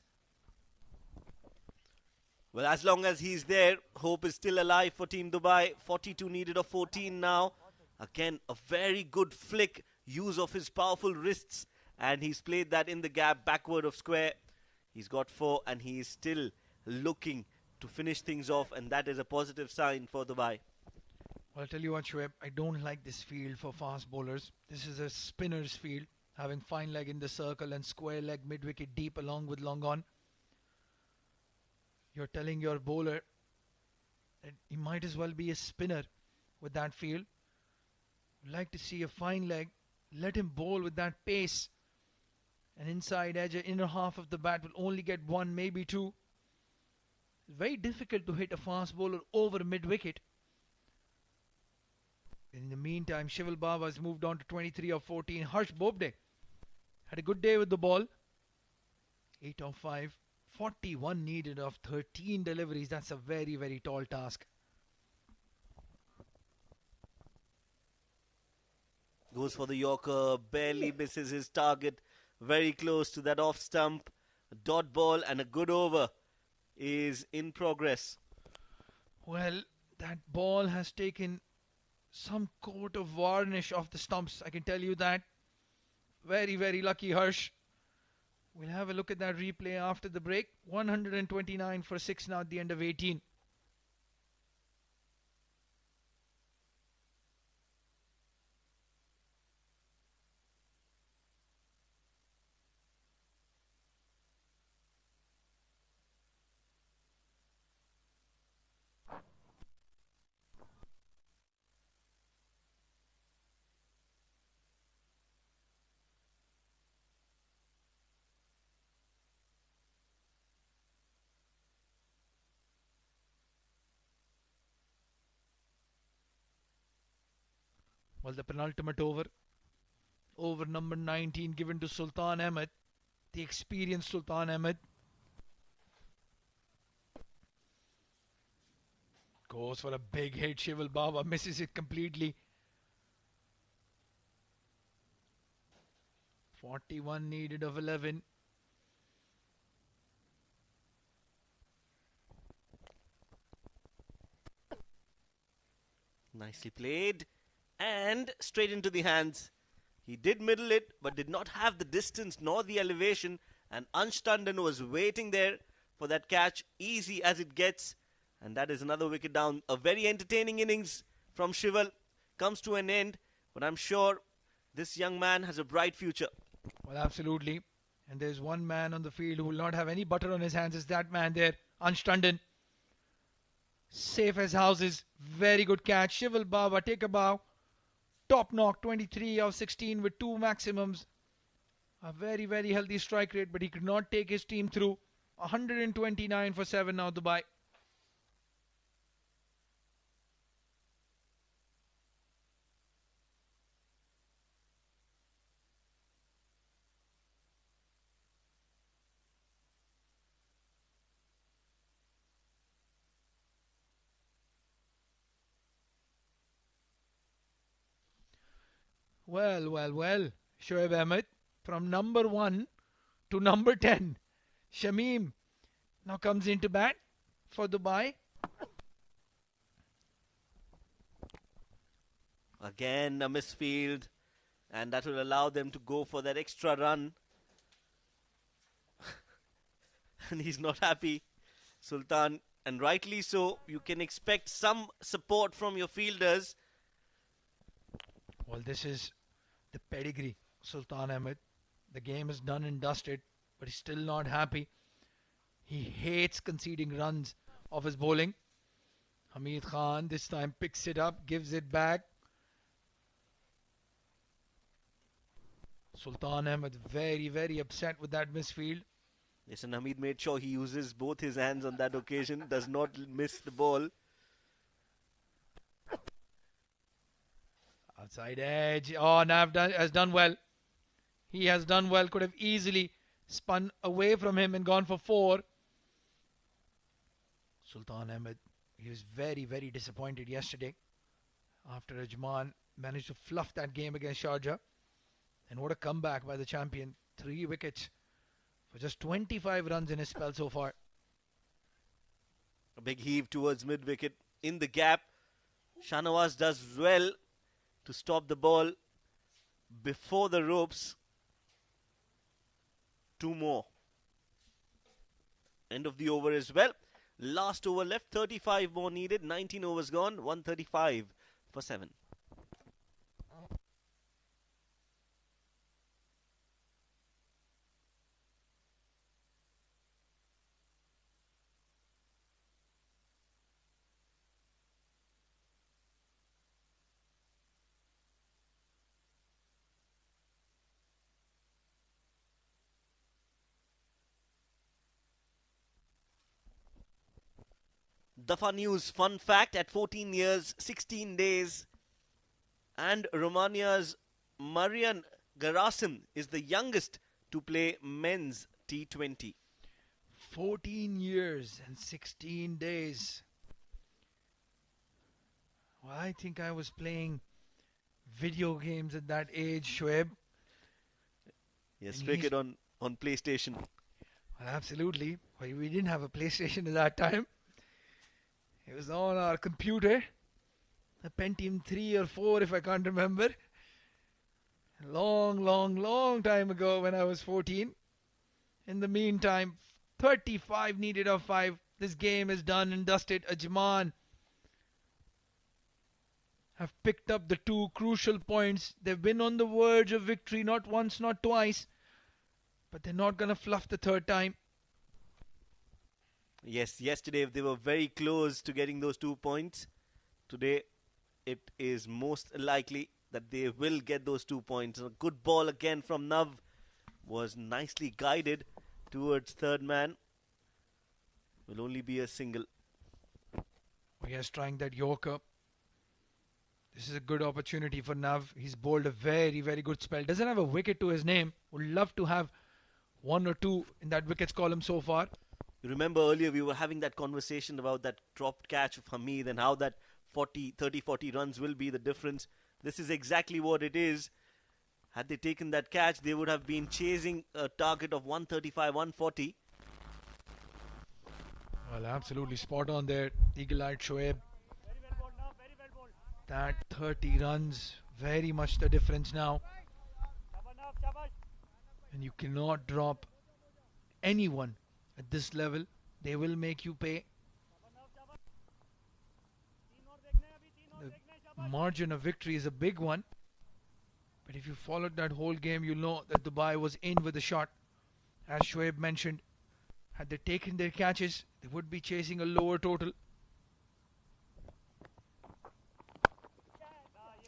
Well, as long as he's there, hope is still alive for Team Dubai. 42 needed of 14 now. Again, a very good flick, use of his powerful wrists, and he's played that in the gap backward of square. He's got 4 and he is still looking to finish things off, and that is a positive sign for Dubai. Well, I'll tell you what, Shoaib, I don't like this field for fast bowlers. This is a spinner's field, having fine leg in the circle and square leg mid-wicket deep along with long on. You're telling your bowler that he might as well be a spinner with that field. Would like to see a fine leg. Let him bowl with that pace. An inside edge, inner half of the bat will only get 1, maybe 2. It's very difficult to hit a fast bowler over mid-wicket. In the meantime, Shival Baba has moved on to 23 of 14. Harsh Bobde had a good day with the ball. 8 of 5. 41 needed of 13 deliveries. That's a very, very tall task. Goes for the Yorker, barely misses his target. Very close to that off stump. A dot ball and a good over is in progress. Well, that ball has taken some coat of varnish off the stumps. I can tell you that. Very, very lucky Harsh. We'll have a look at that replay after the break. 129 for 6 now at the end of 18. Well, the penultimate over. Over number 19 given to Sultan Ahmed. The experienced Sultan Ahmed. Goes for a big hit. Shival Baba misses it completely. 41 needed of 11. Nicely played. And straight into the hands. He did middle it, but did not have the distance nor the elevation. And Ansh Tandon was waiting there for that catch, easy as it gets. And that is another wicket down. A very entertaining innings from Shival comes to an end. But I'm sure this young man has a bright future. Well, absolutely. And there's one man on the field who will not have any butter on his hands. Is that man there, Ansh Tandon. Safe as houses. Very good catch. Shival Baba, take a bow. Top knock, 23 of 16 with 2 maximums. A very, very healthy strike rate, but he could not take his team through. 129 for 7 now, Dubai. Well, well, well. Shoaib Ahmed from number 1 to number 10. Shamim now comes into bat for Dubai. Again a misfield, and that will allow them to go for that extra run. And he's not happy, Sultan, and rightly so. You can expect some support from your fielders. Well, this is the pedigree, Sultan Ahmed. The game is done and dusted, but he's still not happy. He hates conceding runs of his bowling. Hamid Khan this time picks it up, gives it back. Sultan Ahmed very, very upset with that misfield. Yes, and Hamid made sure he uses both his hands on that occasion, does not miss the ball. Outside edge. Oh, Nav has done well. He has done well. Could have easily spun away from him and gone for 4. Sultan Ahmed, he was very, very disappointed yesterday after Ajman managed to fluff that game against Sharjah. And what a comeback by the champion. 3 wickets for just 25 runs in his spell so far. A big heave towards mid-wicket in the gap. Shahnawaz does well to stop the ball before the ropes. 2 more. End of the over as well. Last over left, 35 more needed. 19 overs gone, 135 for 7. Dafa News fun fact: at 14 years, 16 days, and Romania's Marian Garasim is the youngest to play men's T20. 14 years and 16 days. Well, I think I was playing video games at that age, Shoaib. Yes, And cricket on PlayStation. Well, absolutely. Well, we didn't have a PlayStation at that time. It was on our computer. A Pentium 3 or 4, if I can't remember. Long, long, long time ago when I was 14. In the meantime, 35 needed of 5. This game is done and dusted. Ajman have picked up the 2 crucial points. They've been on the verge of victory, not once, not twice. But they're not going to fluff the 3rd time. Yes, yesterday they were very close to getting those 2 points. Today, it is most likely that they will get those 2 points. A good ball again from Nav was nicely guided towards 3rd man. Will only be a single. Yes, trying that Yorker. This is a good opportunity for Nav. He's bowled a very, very good spell. Doesn't have a wicket to his name. Would love to have 1 or 2 in that wickets column so far. You remember earlier we were having that conversation about that dropped catch of Hamid and how that 30-40 runs will be the difference. This is exactly what it is. Had they taken that catch, they would have been chasing a target of 135, 140. Well, absolutely spot on there. Eagle-eyed Shoaib. Very well bowled now, very well bowled. That 30 runs, very much the difference now. Shabash, shabash. And you cannot drop anyone at this level. They will make you pay. The margin of victory is a big one. But if you followed that whole game, you'll know that Dubai was in with a shot. As Shoaib mentioned, had they taken their catches, they would be chasing a lower total.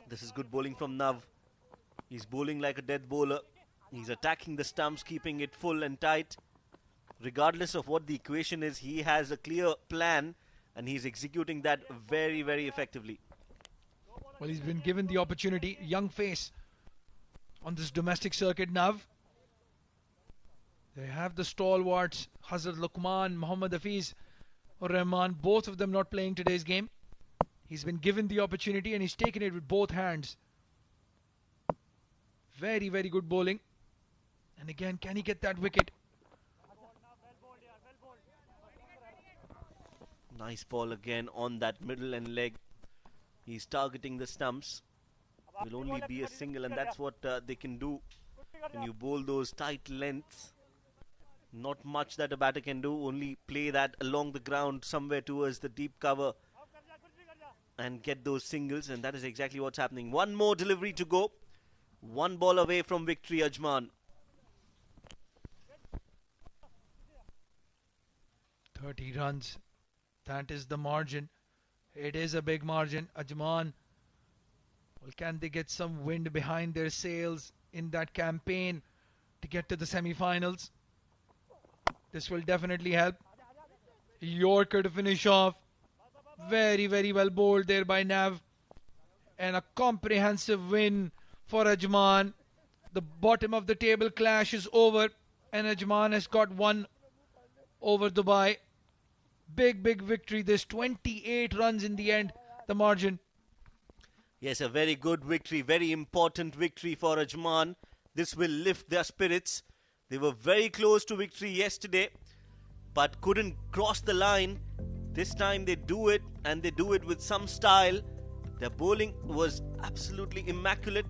This is good bowling from Nav. He's bowling like a death bowler. He's attacking the stumps, keeping it full and tight. Regardless of what the equation is, he has a clear plan and he's executing that very, very effectively. Well, he's been given the opportunity. Young face on this domestic circuit, Nav. They have the stalwarts, Hazrat Luqman, Muhammad Hafiz, or Rahman, both of them not playing today's game. He's been given the opportunity and he's taken it with both hands. Very, very good bowling. And again, can he get that wicket? Nice ball again on that middle and leg. He's targeting the stumps. Will only be a single, and that's what they can do when you bowl those tight lengths. Not much that a batter can do, only play that along the ground somewhere towards the deep cover and get those singles, and that is exactly what's happening. One more delivery to go. One ball away from victory, Ajman. 30 runs. That is the margin. It is a big margin. Ajman, well, can they get some wind behind their sails in that campaign to get to the semi-finals? This will definitely help. Yorker to finish off. Very, very well bowled there by Nav. And a comprehensive win for Ajman. The bottom of the table clash is over, and Ajman has got one over Dubai. Big, big victory. There's 28 runs in the end, the margin. Yes, a very good victory, very important victory for Ajman. This will lift their spirits. They were very close to victory yesterday, but couldn't cross the line. This time they do it, and they do it with some style. Their bowling was absolutely immaculate.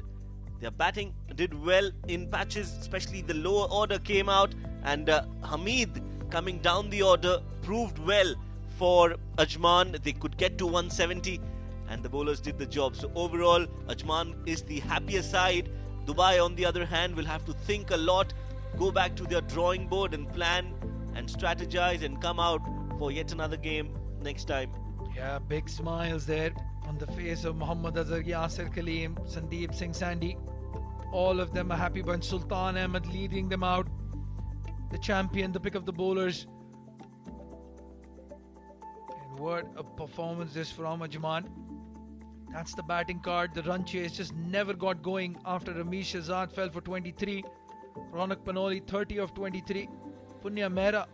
Their batting did well in patches, especially the lower order came out, and Hamid coming down the order proved well for Ajman. They could get to 170, and the bowlers did the job. So overall, Ajman is the happier side. Dubai, on the other hand, will have to think a lot, go back to their drawing board and plan and strategize and come out for yet another game next time. Yeah, big smiles there on the face of Mohammad Azhar, Yasir Kaleem, Sandeep Singh Sandy. All of them a happy bunch. Sultan Ahmed leading them out. The champion, the pick of the bowlers. And what a performance this from Ajman. That's the batting card. The run chase just never got going after Ramesh Shahzad fell for 23. Ronak Panoli 30 of 23. Punya Mehra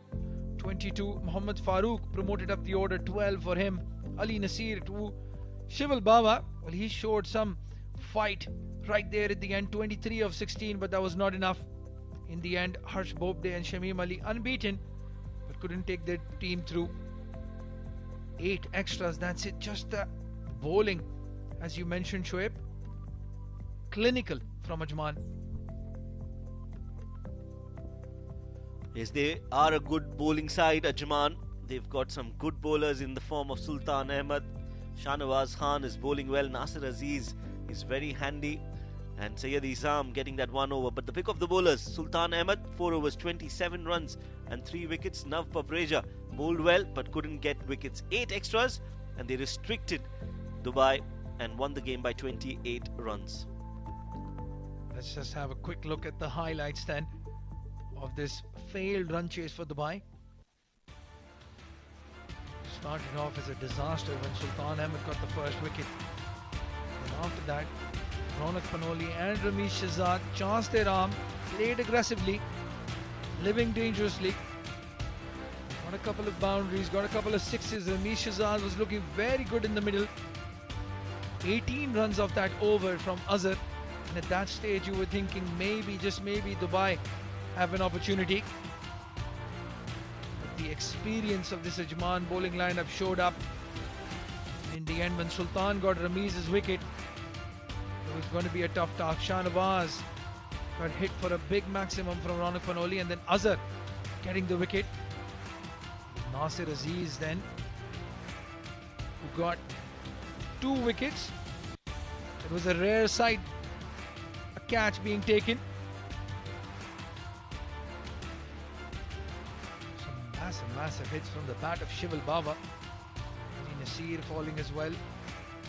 22. Muhammad Farooq promoted up the order, 12 for him. Ali Nasir 2. Shival Baba, well, he showed some fight right there at the end, 23 of 16, but that was not enough. In the end, Harsh Bobde and Shamim Ali unbeaten, but couldn't take their team through. 8 extras, that's it. Just the bowling, as you mentioned, Shoaib. Clinical from Ajman. Yes, they are a good bowling side, Ajman. They've got some good bowlers in the form of Sultan Ahmed. Shahnawaz Khan is bowling well. Nasir Aziz is very handy. And Sayyid Isam getting that one over. But the pick of the bowlers, Sultan Ahmed, 4 overs, 27 runs and 3 wickets. Nav Pavreja bowled well but couldn't get wickets. 8 extras, and they restricted Dubai and won the game by 28 runs. Let's just have a quick look at the highlights then of this failed run chase for Dubai. Started off as a disaster when Sultan Ahmed got the first wicket. And after that, Ronak Panoli and Ramesh Shahzad chanced their arm, played aggressively, living dangerously. Got a couple of boundaries, got a couple of sixes. Ramesh Shahzad was looking very good in the middle. 18 runs off that over from Azhar. And at that stage you were thinking maybe, just maybe, Dubai have an opportunity. But the experience of this Ajman bowling lineup showed up. In the end, when Sultan got Ramiz's wicket, it was going to be a tough task. Shahnawaz got hit for a big maximum from Ronak Panoli, and then Azhar getting the wicket. Nasir Aziz then, who got 2 wickets. It was a rare sight, a catch being taken. Some massive hits from the bat of Shival Baba. Ali Nasir falling as well.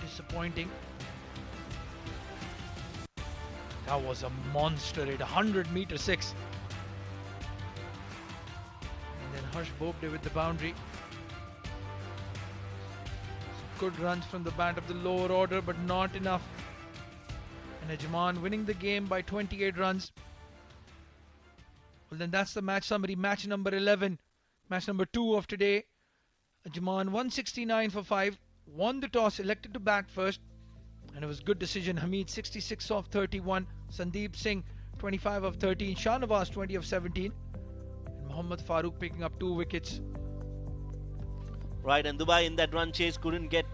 Disappointing. That was a monster hit, 100-meter 6. And then Harsh Bobde with the boundary. Some good runs from the bat of the lower order, but not enough. And Ajman winning the game by 28 runs. Well, then that's the match summary. Match number 11. Match number 2 of today. Ajman 169 for 5. Won the toss, elected to bat first. And it was good decision. Hamid 66 of 31. Sandeep Singh 25 of 13. Shahnawaz 20 of 17. And Mohammad Farooq picking up 2 wickets. Right, and Dubai in that run chase couldn't get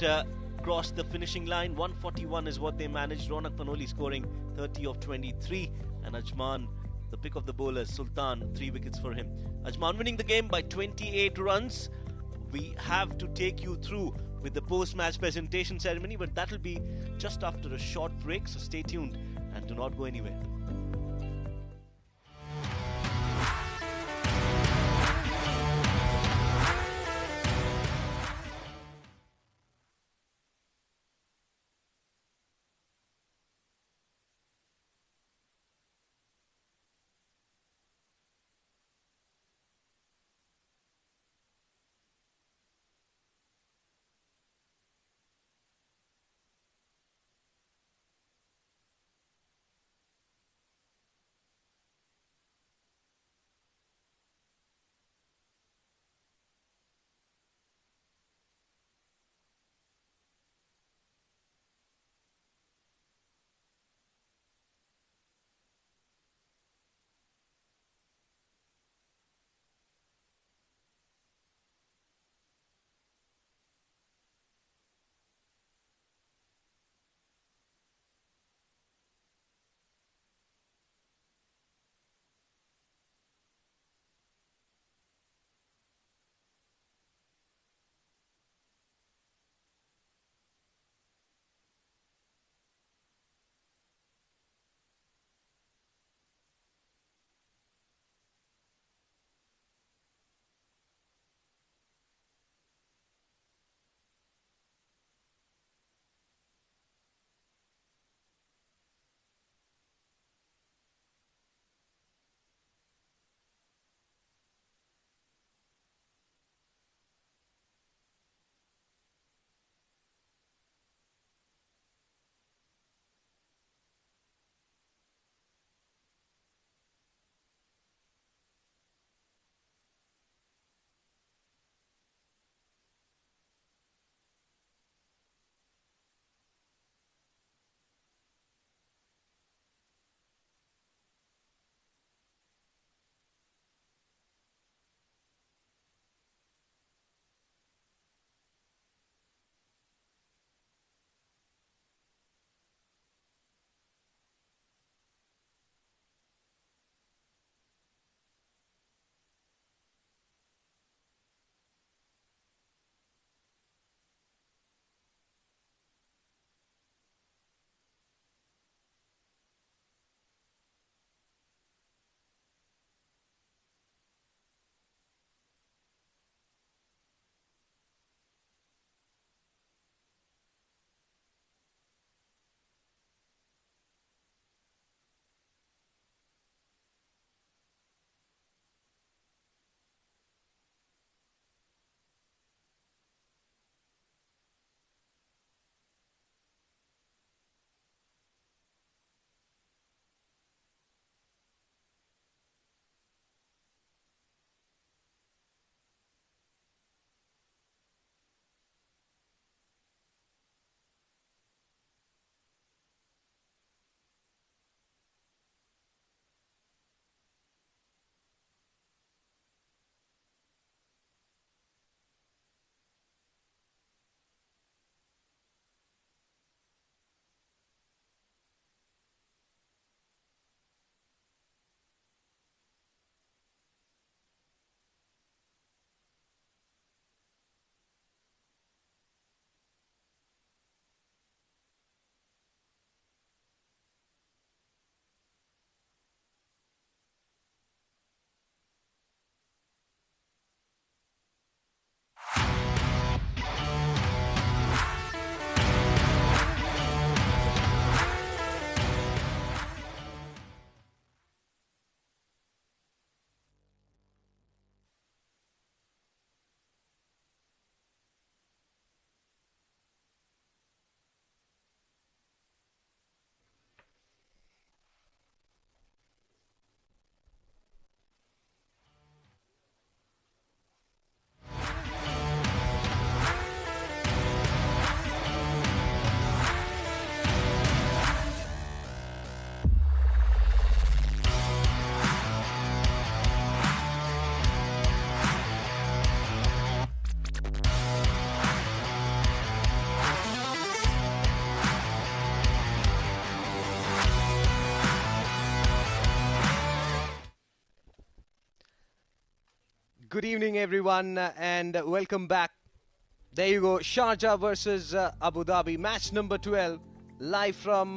cross the finishing line. 141 is what they managed. Ronak Panoli scoring 30 of 23. And Ajman, the pick of the bowlers, Sultan, 3 wickets for him. Ajman winning the game by 28 runs. We have to take you through with the post-match presentation ceremony, but that'll be just after a short break, so stay tuned and do not go anywhere. Good evening, everyone, and welcome back. There you go, Sharjah versus Abu Dhabi, match number 12, live from